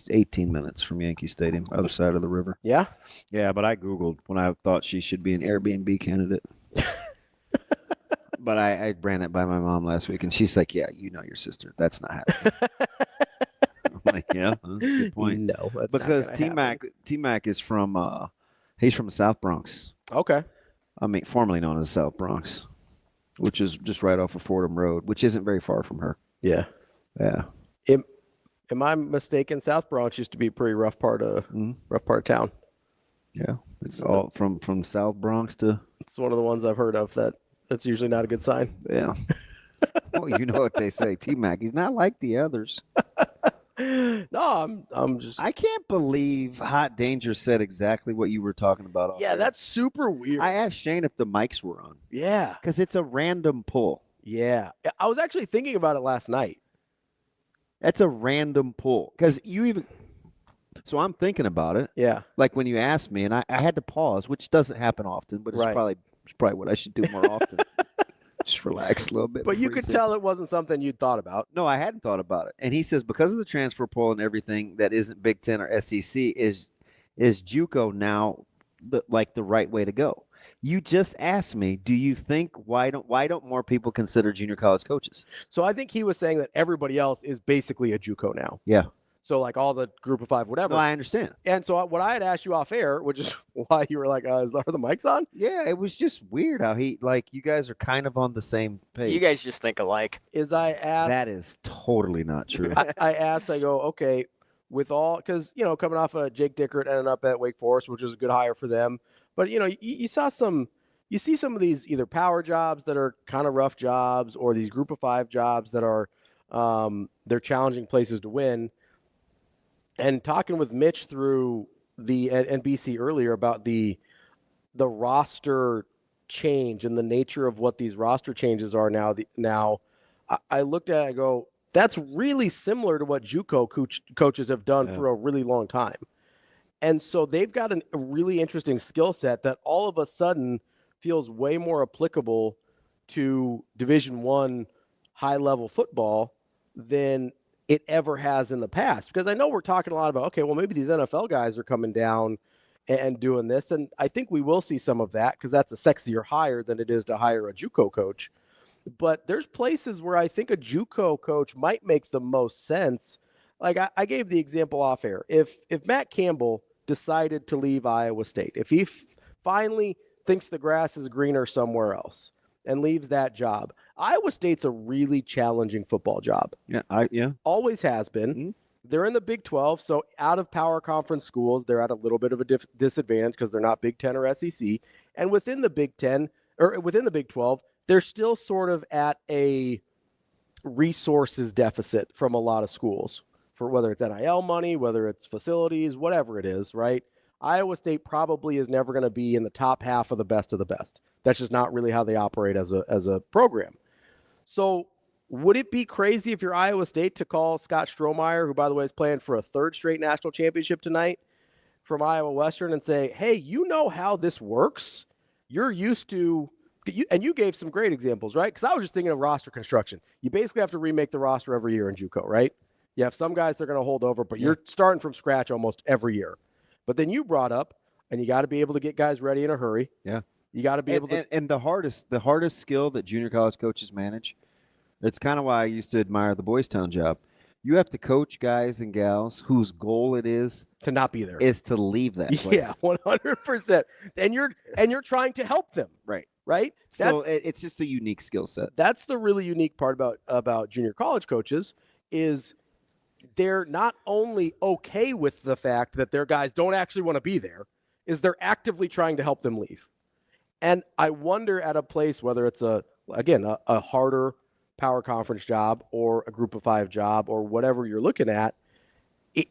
18 minutes from Yankee Stadium, other side of the river. Yeah? Yeah, but I Googled when I thought she should be an Airbnb candidate. But I ran it by my mom last week, and she's like, yeah, you know your sister. That's not happening. I'm like, yeah, that's a good point. No, that's because not gonna happen. T-Mac is from, he's from the South Bronx. Okay. I mean, formerly known as South Bronx, which is just right off of Fordham Road, which isn't very far from her. Yeah. Yeah. Am I mistaken? South Bronx used to be a pretty rough part of town. Yeah. It's all from South Bronx to. It's one of the ones I've heard of that's usually not a good sign. Yeah. Well, you know what they say. T-Mac, he's not like the others. No, I'm just. I can't believe Hot Danger said exactly what you were talking about. Yeah, that's super weird. I asked Shane if the mics were on. Yeah. Because it's a random pull. Yeah. I was actually thinking about it last night. That's a random pull. Because so I'm thinking about it. Yeah. Like when you asked me, and I had to pause, which doesn't happen often, but it's probably what I should do more often. Just relax a little bit. But you could tell it wasn't something you'd thought about. No, I hadn't thought about it. And he says because of the transfer portal and everything that isn't Big Ten or SEC, is JUCO now the right way to go? You just asked me, do you think why don't more people consider junior college coaches? So I think he was saying that everybody else is basically a JUCO now. Yeah. So like all the group of five, whatever. No, I understand. And so what I had asked you off air, which is why you were like, are the mics on? Yeah, it was just weird how you guys are kind of on the same page. You guys just think alike. I asked. That is totally not true. I go, okay, with all, because, coming off of Jake Dickert ending up at Wake Forest, which was a good hire for them. But, you see some of these either power jobs that are kind of rough jobs or these group of five jobs that are, they're challenging places to win. And talking with Mitch through the NBC earlier about the roster change and the nature of what these roster changes are now, I looked at it and go, that's really similar to what JUCO coaches have done for a really long time. And so they've got a really interesting skill set that all of a sudden feels way more applicable to Division I high-level football than it ever has in the past. Because I know we're talking a lot about, okay, well, maybe these NFL guys are coming down and doing this. And I think we will see some of that because that's a sexier hire than it is to hire a JUCO coach. But there's places where I think a JUCO coach might make the most sense. Like I gave the example off air. If Matt Campbell decided to leave Iowa State, if he finally thinks the grass is greener somewhere else and leaves that job, Iowa State's a really challenging football job. Yeah, always has been. Mm-hmm. They're in the Big 12, so out of power conference schools, they're at a little bit of a disadvantage because they're not Big 10 or SEC. And within the Big 10 or within the Big 12, they're still sort of at a resources deficit from a lot of schools for whether it's NIL money, whether it's facilities, whatever it is, right? Iowa State probably is never going to be in the top half of the best of the best. That's just not really how they operate as a program. So would it be crazy if you're Iowa State to call Scott Strohmeyer, who, by the way, is playing for a third straight national championship tonight from Iowa Western, and say, hey, you know how this works? You're used to – and you gave some great examples, right? Because I was just thinking of roster construction. You basically have to remake the roster every year in JUCO, right? You have some guys they're going to hold over, but you're starting from scratch almost every year. But then you brought up, and you got to be able to get guys ready in a hurry. Yeah. You got to be able to – And the hardest skill that junior college coaches manage, it's kind of why I used to admire the Boys Town job. You have to coach guys and gals whose goal it is to not be there, is to leave that place. Yeah, 100%. And you're trying to help them. Right. Right? So it's just a unique skill set. That's the really unique part about junior college coaches is they're not only okay with the fact that their guys don't actually want to be there, is they're actively trying to help them leave. And I wonder at a place, whether it's a harder power conference job or a group of 5 job or whatever you're looking at,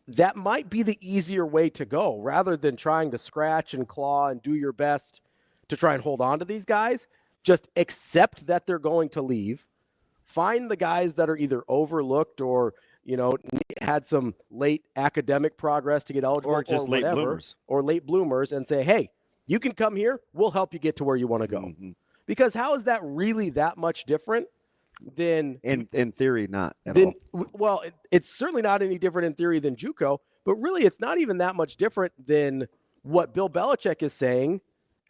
that might be the easier way to go rather than trying to scratch and claw and do your best to try and hold on to these guys. Just accept that they're going to leave. Find the guys that are either overlooked or, had some late academic progress to get eligible or just late bloomers. Or late bloomers, and say, hey, you can come here. We'll help you get to where you want to go. Mm-hmm. Because how is that really that much different than in theory? Not at all. Well, it's certainly not any different in theory than JUCO, but really it's not even that much different than what Bill Belichick is saying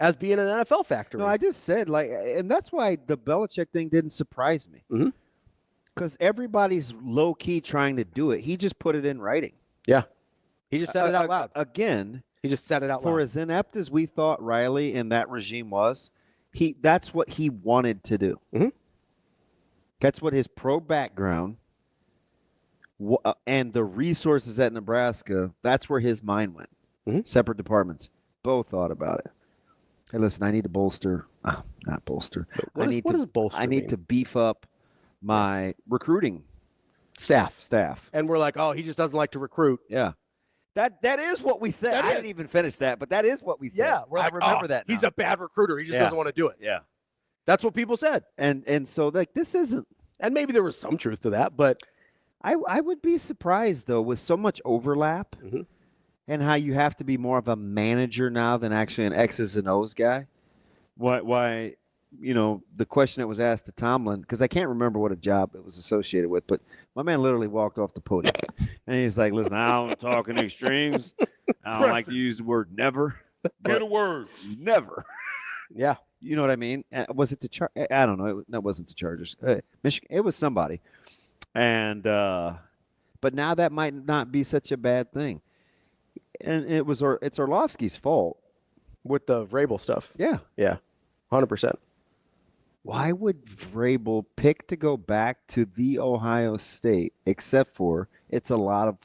as being an NFL factory. No, I just said and that's why the Belichick thing didn't surprise me. Mm-hmm. Because everybody's low-key trying to do it. He just put it in writing. Yeah. He just said it out loud. Again. He just said it out loud. For as inept as we thought Riley and that regime was, that's what he wanted to do. Mm-hmm. That's what his pro background and the resources at Nebraska, that's where his mind went. Mm-hmm. Separate departments. Both thought about it. Hey, listen, I need to bolster. Not bolster. What does bolster I need to beef up my recruiting staff. And we're like, oh, he just doesn't like to recruit. Yeah. That is what we said. I didn't even finish that, but that is what we said. Yeah, I remember that now. He's a bad recruiter. He just doesn't want to do it. Yeah. That's what people said. And so this isn't, and maybe there was some truth to that, but I would be surprised though with so much overlap and how you have to be more of a manager now than actually an X's and O's guy. Why the question that was asked to Tomlin, because I can't remember what a job it was associated with, but my man literally walked off the podium. And he's like, listen, I don't talk in extremes. I don't like to use the word never. Get a word. Never. Yeah. You know what I mean? Was it the I don't know. That wasn't the Chargers. Michigan. It was somebody. And but now that might not be such a bad thing. And it's Orlovsky's fault. With the Vrabel stuff. Yeah. Yeah. 100%. Why would Vrabel pick to go back to the Ohio State, except for it's a lot of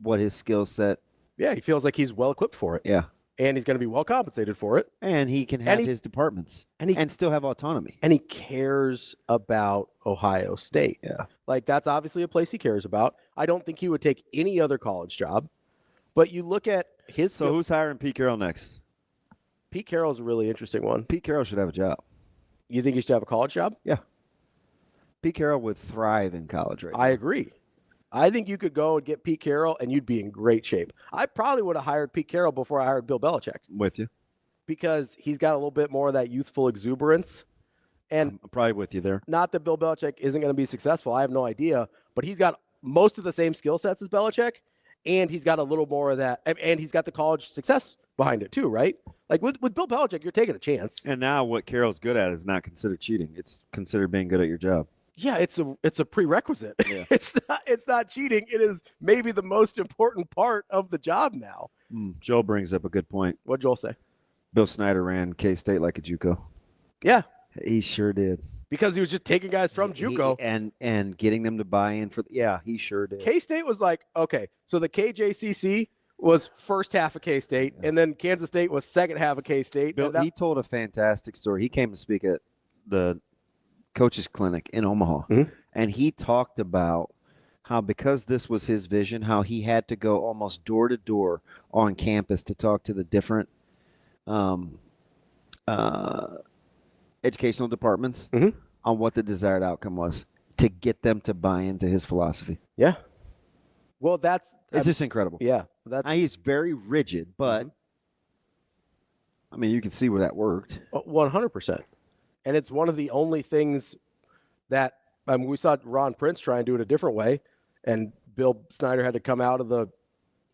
what his skill set? Yeah, he feels like he's well equipped for it. Yeah. And he's going to be well compensated for it. And he can have his departments and still have autonomy. And he cares about Ohio State. Yeah. Like, that's obviously a place he cares about. I don't think he would take any other college job. But you look at his... So who's hiring Pete Carroll next? Pete Carroll's a really interesting one. Pete Carroll should have a job. You think he should have a college job? Yeah. Pete Carroll would thrive in college right now. I agree. I think you could go and get Pete Carroll, and you'd be in great shape. I probably would have hired Pete Carroll before I hired Bill Belichick. With you. Because he's got a little bit more of that youthful exuberance. And I'm probably with you there. Not that Bill Belichick isn't going to be successful. I have no idea. But he's got most of the same skill sets as Belichick, and he's got a little more of that. And he's got the college success behind it too, right? Like with Bill Belichick, you're taking a chance. And now what Carroll's good at is not considered cheating. It's considered being good at your job. Yeah, it's a prerequisite. Yeah. It's not cheating. It is maybe the most important part of the job now. Joel brings up a good point. What'd Joel say? Bill Snyder ran K-State like a JUCO. Yeah. He sure did. Because he was just taking guys from JUCO. And getting them to buy in for he sure did. K-State was like, okay, so the KJCC was first half of K-State, and then Kansas State was second half of K-State. Bill, he told a fantastic story. He came to speak at the coaches clinic in Omaha, and he talked about how because this was his vision, how he had to go almost door to door on campus to talk to the different educational departments on what the desired outcome was to get them to buy into his philosophy. Yeah. Well, it's just incredible. Yeah. He's very rigid, but I mean, you can see where that worked. 100%. And it's one of the only things that we saw Ron Prince try and do it a different way, and Bill Snyder had to come out of the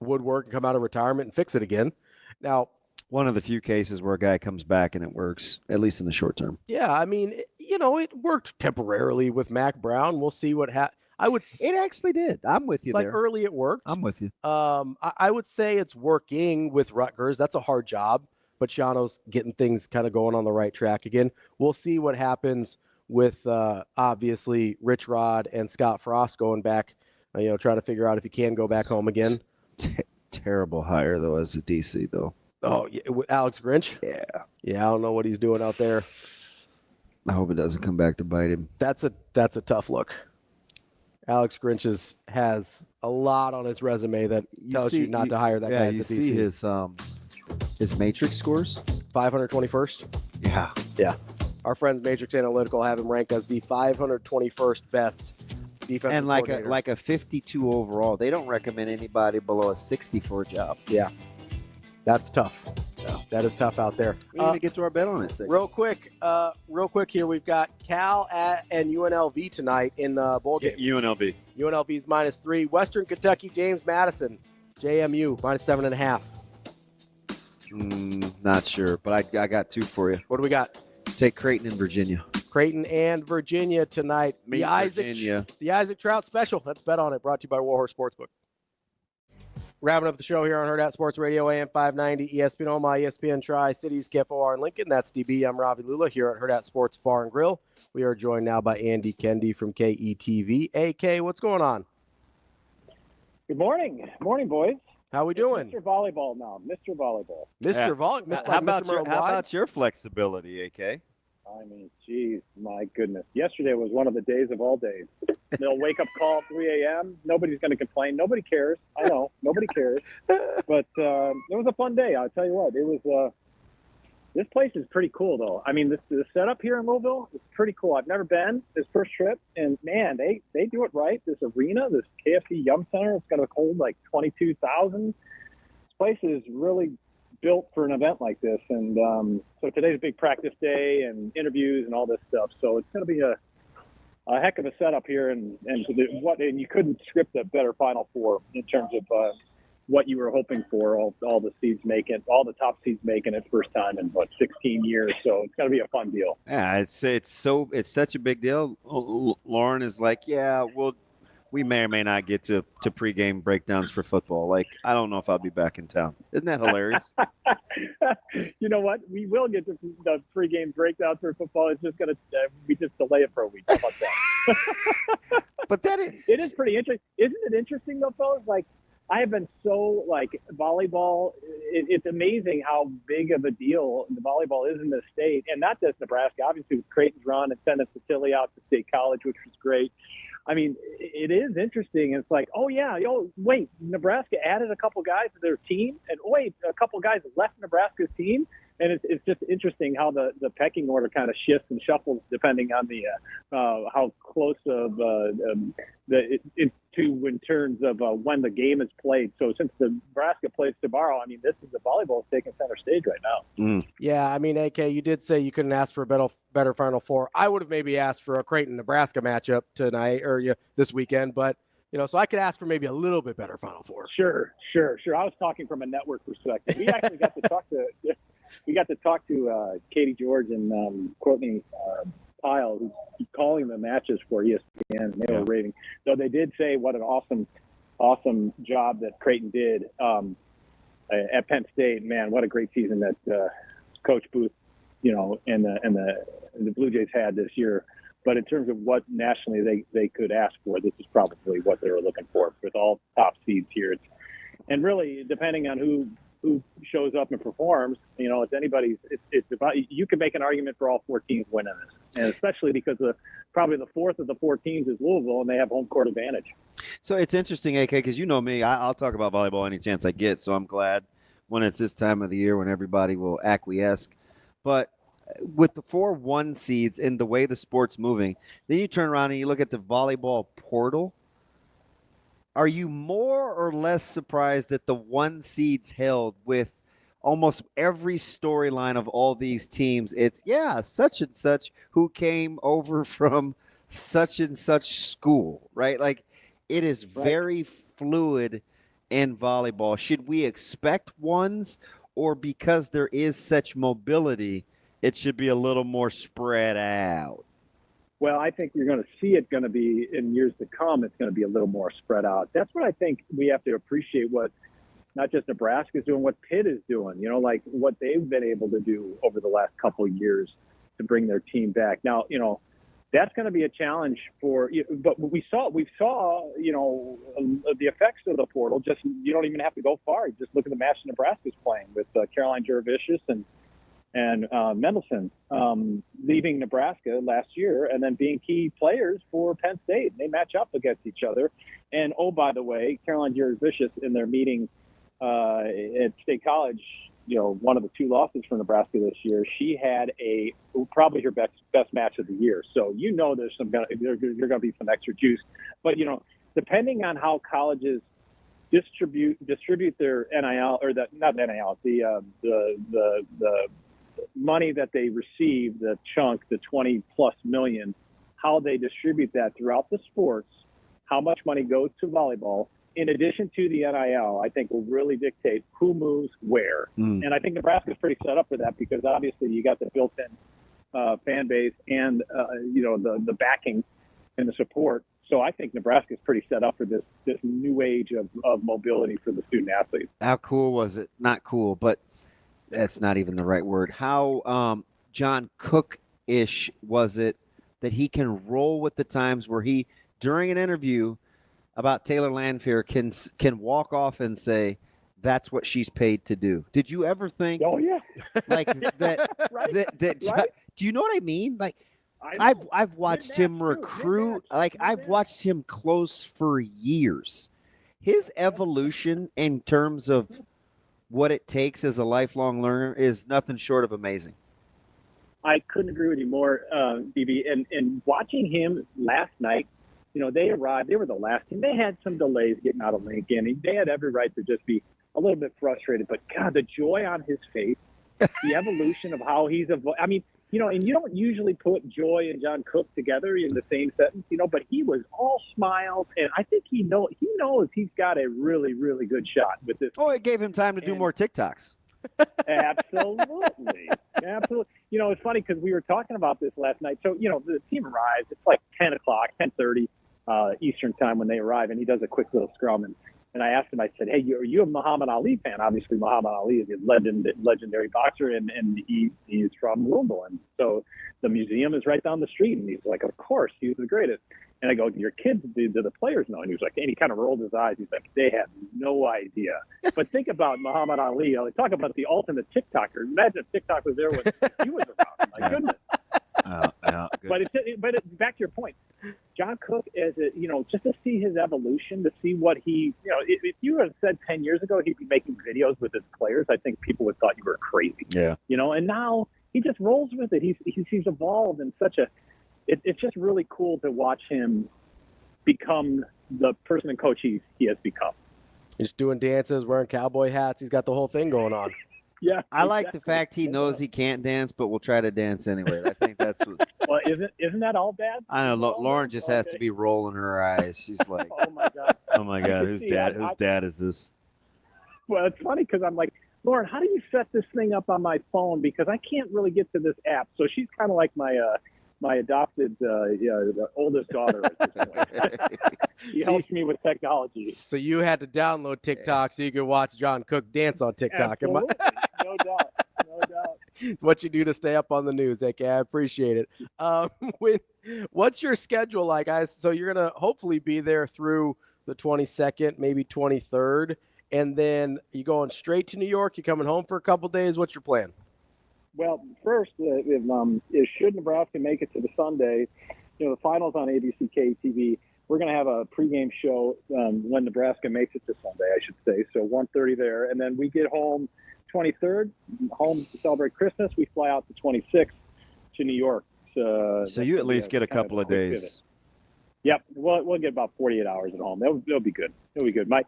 woodwork and come out of retirement and fix it again. Now, one of the few cases where a guy comes back and it works, at least in the short term. Yeah, I mean, it worked temporarily with Mac Brown. We'll see what happens. It actually did. I'm with you there. Early it worked. I'm with you. I would say it's working with Rutgers. That's a hard job, but Shiano's getting things kind of going on the right track again. We'll see what happens with obviously Rich Rod and Scott Frost going back, trying to figure out if he can go back home again. Terrible hire, though, as a DC, though. Oh, yeah, Alex Grinch? Yeah. Yeah, I don't know what he's doing out there. I hope it doesn't come back to bite him. That's a tough look. Alex Grinch has a lot on his resume that tells you not to hire that guy as a DC. You see his matrix scores? 521st? Yeah. Yeah. Our friends Matrix Analytical have him ranked as the 521st best defensive and like a 52 overall. They don't recommend anybody below a 60 for a job. Yeah. That's tough. That is tough out there. We need to get to our bet on it. Real quick here, we've got Cal and UNLV tonight in the bowl game. UNLV. UNLV's -3. Western Kentucky, James Madison, JMU, -7.5. Not sure, but I got 2 for you. What do we got? Take Creighton and Virginia. Creighton and Virginia tonight. The Isaac Trout special. Let's bet on it. Brought to you by Warhorse Sportsbook. Wrapping up the show here on Hurrdat Sports Radio, AM 590, ESPN Omaha, ESPN Tri-Cities, KFOR in Lincoln. That's DB. I'm Ravi Lulla here at Hurrdat Sports Bar and Grill. We are joined now by Andy Kendeigh from KETV. AK, what's going on? Good morning. Morning, boys. How we doing? Mr. Volleyball now. Mr. Volleyball. Mr. Volleyball. How about your flexibility, AK? I mean, geez, my goodness. Yesterday was one of the days of all days. They'll wake up call at 3 a.m. Nobody's going to complain. Nobody cares. I know. Nobody cares. But it was a fun day. I'll tell you what. It was. This place is pretty cool, though. I mean, the setup here in Louisville is pretty cool. I've never been this first trip, and man, they do it right. This arena, this KFC Yum Center, it's going to hold like 22,000. This place is really built for an event like this, and so today's a big practice day and interviews and all this stuff. So it's going to be a heck of a setup here, and you couldn't script a better Final Four in terms of what you were hoping for. All the top seeds making it first time in 16 years. So it's going to be a fun deal. Yeah, it's such a big deal. Lauren is like, yeah, we may or may not get to pregame breakdowns for football. Like, I don't know if I'll be back in town. Isn't that hilarious? You know what? We will get to the pregame breakdowns for football. It's just going to we just delay it for a week. How about that? But it is pretty interesting. Isn't it interesting though, fellas? Like, I have been so volleyball. It's amazing how big of a deal the volleyball is in this state, and not just Nebraska. Obviously, with Creighton's run and sending Cecilia out to State College, which was great. I mean, it is interesting. It's like, wait, Nebraska added a couple guys to their team, and a couple guys left Nebraska's team. And it's just interesting how the pecking order kind of shifts and shuffles depending on the how close of in terms of when the game is played. So since Nebraska plays tomorrow, I mean, this is the volleyball taking center stage right now. Yeah, I mean, AK, you did say you couldn't ask for a better Final Four. I would have maybe asked for a Creighton-Nebraska matchup tonight or this weekend, but so I could ask for maybe a little bit better Final Four. Sure. I was talking from a network perspective. We actually got to talk to. We got to talk to Katie George and Courtney Pyle, who's calling the matches for ESPN. And they were rating. So they did say what an awesome job that Creighton did at Penn State. Man, what a great season that Coach Booth, and the Blue Jays had this year. But in terms of what nationally they could ask for, this is probably what they were looking for with all top seeds here. And really, depending on who shows up and performs, it's anybody's. It's about, you can make an argument for all 4 teams winning this, and especially because probably the 4th of the 4 teams is Louisville, and they have home court advantage. So it's interesting, AK, because you know me, I'll talk about volleyball any chance I get. So I'm glad when it's this time of the year when everybody will acquiesce. But with the 4 1 seeds and the way the sport's moving, then you turn around and you look at the volleyball portal. Are you more or less surprised that the 1 seeds held with almost every storyline of all these teams? It's, such and such who came over from such and such school, right? Like, it is very fluid in volleyball. Should we expect ones, or because there is such mobility, it should be a little more spread out? Well, I think you're going to see it going to be in years to come. It's going to be a little more spread out. That's what I think we have to appreciate, what not just Nebraska is doing, what Pitt is doing, like what they've been able to do over the last couple of years to bring their team back. Now, that's going to be a challenge but we saw, the effects of the portal. Just, you don't even have to go far. You just look at the match Nebraska's playing with Caroline Jurevicius and Mendelson leaving Nebraska last year and then being key players for Penn State. They match up against each other. And, oh, by the way, Caroline Jurevicius in their meeting at State College, one of the 2 losses for Nebraska this year, she had probably her best match of the year. So, there's going to be some extra juice. But, depending on how colleges distribute their NIL, or not NIL, the money that they receive, the chunk, the 20+ million, how they distribute that throughout the sports, how much money goes to volleyball, in addition to the NIL, I think will really dictate who moves where. And I think Nebraska's pretty set up for that, because obviously you got the built-in fan base and, the backing and the support. So I think Nebraska's pretty set up for this new age of mobility for the student athletes. How cool was it? Not cool, but that's not even the right word. How John Cook-ish was it that he can roll with the times where he, during an interview about Taylor Lanfear, can walk off and say, that's what she's paid to do? Did you ever think? Oh yeah, like that. Right. Right? Do you know what I mean? Like, I've watched him recruit. Like, I've watched him close for years. His evolution in terms of what it takes as a lifelong learner is nothing short of amazing. I couldn't agree with you more, BB. And watching him last night, they arrived. They were the last team. They had some delays getting out of Lincoln. They had every right to just be a little bit frustrated. But, God, the joy on his face, the evolution of how he's evolved. I mean, and you don't usually put Joy and John Cook together in the same sentence, but he was all smiles. And I think he knows he's got a really, really good shot with this. Oh, it gave him time to do more TikToks. Absolutely. Absolutely. It's funny because we were talking about this last night. So, the team arrives. It's like 10 o'clock, 10:30 Eastern time when they arrive, and he does a quick little scrum. And I asked him, I said, hey, are you a Muhammad Ali fan? Obviously, Muhammad Ali is a legendary boxer, and he's from Louisville. And so the museum is right down the street. And he's like, of course, he's the greatest. And I go, your kids, do the players know? And he was like, and he kind of rolled his eyes. He's like, they have no idea. But think about Muhammad Ali. They talk about the ultimate TikToker. Imagine if TikTok was there when he was around. My goodness. But back to your point, John Cook, as just to see his evolution, to see what he, if you had said 10 years ago he'd be making videos with his players, I think people would have thought you were crazy. Yeah. And now he just rolls with it. He's evolved in such a. It's just really cool to watch him become the person and coach he has become. He's doing dances, wearing cowboy hats. He's got the whole thing going on. Yeah, I like the fact he knows he can't dance, but will try to dance anyway. I think that's what. Well, isn't that all bad? I don't know. Lauren just has to be rolling her eyes. She's like, oh my god, whose dad is this? Well, it's funny because I'm like, Lauren, how do you set this thing up on my phone? Because I can't really get to this app. So she's kind of like my adopted the oldest daughter at this point. She helps me with technology. So you had to download TikTok so you could watch John Cook dance on TikTok. No doubt. What you do to stay up on the news, AK. I appreciate it. What's your schedule like, guys? So you're going to hopefully be there through the 22nd, maybe 23rd, and then you going straight to New York? You coming home for a couple days? What's your plan? Well, first, should Nebraska make it to the Sunday, the finals on ABC KETV, we're going to have a pregame show when Nebraska makes it to Sunday, I should say. So 1:30 there. And then we get home 23rd, home to celebrate Christmas. We fly out the 26th. to New York. So you at least get a couple of days. Pivot. Yep, we'll get about 48 hours at home. They'll be good. It'll be good. My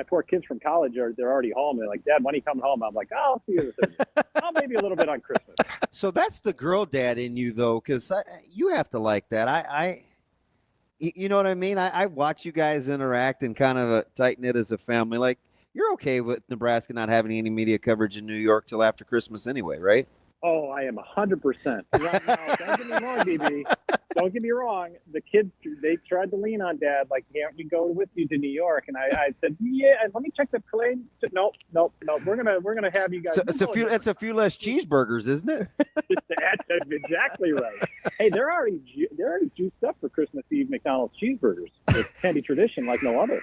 poor kids from college they're already home. They're like, Dad, when are you coming home? I'm like, I'll see you this Thursday. Oh, maybe a little bit on Christmas. So that's the girl dad in you, though, because you have to like that. You know what I mean? I watch you guys interact and kind of tight-knit as a family. Like, you're okay with Nebraska not having any media coverage in New York till after Christmas anyway, right? Oh, I am 100%. Right now, don't get me wrong, BB. Don't get me wrong. The kids, they tried to lean on Dad, like, can't we go with you to New York? And I said, yeah, let me check the plane. Nope. We're gonna have you guys. So it's a few less cheeseburgers, isn't it? That's exactly right. Hey, they're already juiced up for Christmas Eve McDonald's cheeseburgers. It's Kendeigh tradition like no other.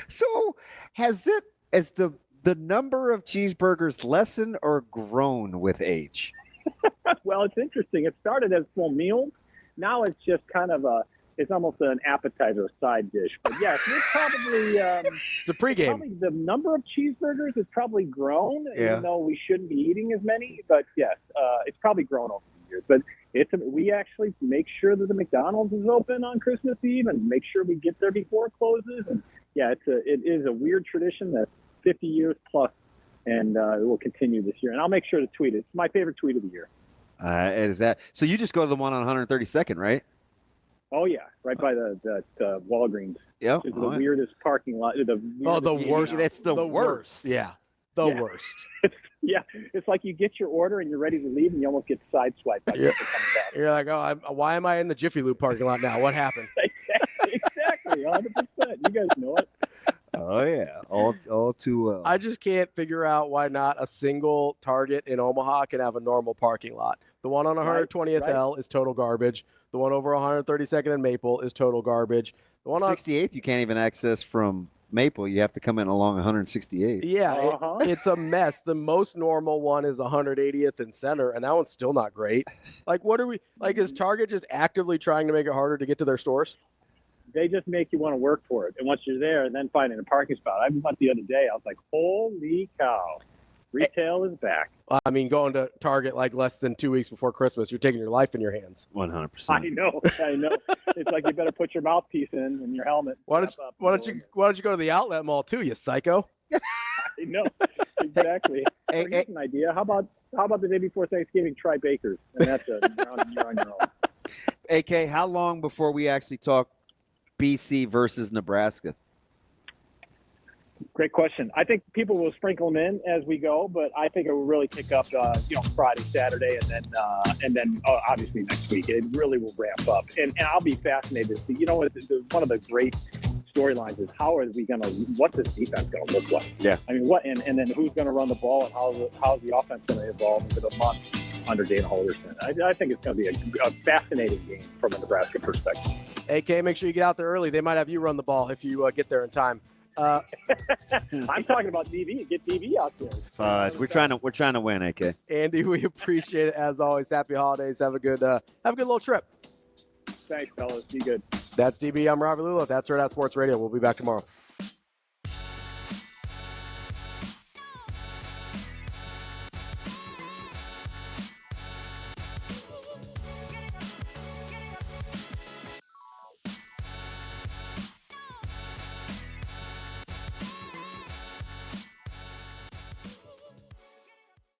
So has the number of cheeseburgers lessened or grown with age? Well, it's interesting. It started as full meals. Now it's just kind of it's almost an appetizer, side dish. But yes, it's probably it's a pregame. Probably the number of cheeseburgers has probably grown, even though we shouldn't be eating as many. But yes, it's probably grown over the years. But we actually make sure that the McDonald's is open on Christmas Eve and make sure we get there before it closes. And yeah, it is a weird tradition that's 50 years plus, and it will continue this year. And I'll make sure to tweet it. It's my favorite tweet of the year. Is that so? You just go to the one on 132nd, right? Oh yeah, right by the Walgreens. Yep. It's the weirdest parking lot. The worst. That's the worst. Yeah, the worst. It's like you get your order and you're ready to leave, and you almost get sideswiped by people coming back. You're like, why am I in the Jiffy Lube parking lot now? What happened? Exactly, 100%. You guys know it. Oh yeah, all too well. I just can't figure out why not a single Target in Omaha can have a normal parking lot. The one on 120th L is total garbage. The one over 132nd and Maple is total garbage. The one on 68th you can't even access from Maple. You have to come in along 168th. Yeah, it's a mess. The most normal one is 180th and Center, and that one's still not great. Like, is Target just actively trying to make it harder to get to their stores? They just make you want to work for it. And once you're there, and then finding a parking spot. I went the other day. I was like, holy cow. Retail is back. I mean, going to Target like less than 2 weeks before Christmas, you're taking your life in your hands. 100%. I know. It's like you better put your mouthpiece in your helmet. Why don't you go to the outlet mall too, you psycho? I know. Exactly. Here's an idea. How about the day before Thanksgiving, try Baker's, and that's you're on your own. AK, how long before we actually talk BC versus Nebraska? Great question. I think people will sprinkle them in as we go, but I think it will really kick up, Friday, Saturday, and then obviously next week. It really will ramp up, and I'll be fascinated to see. One of the great storylines is what's this defense going to look like? Yeah. I mean, and then who's going to run the ball, and how's the offense going to evolve into the month under Dana Holgorsen? I think it's going to be a fascinating game from a Nebraska perspective. AK, make sure you get out there early. They might have you run the ball if you get there in time. I'm talking about DV. Get DV out there. Fudge. We're trying to win, AK. Andy, we appreciate it as always. Happy holidays. Have a good little trip. Thanks, fellas. Be good. That's DB. I'm Ravi Lulla. That's Hurrdat Sports Radio. We'll be back tomorrow.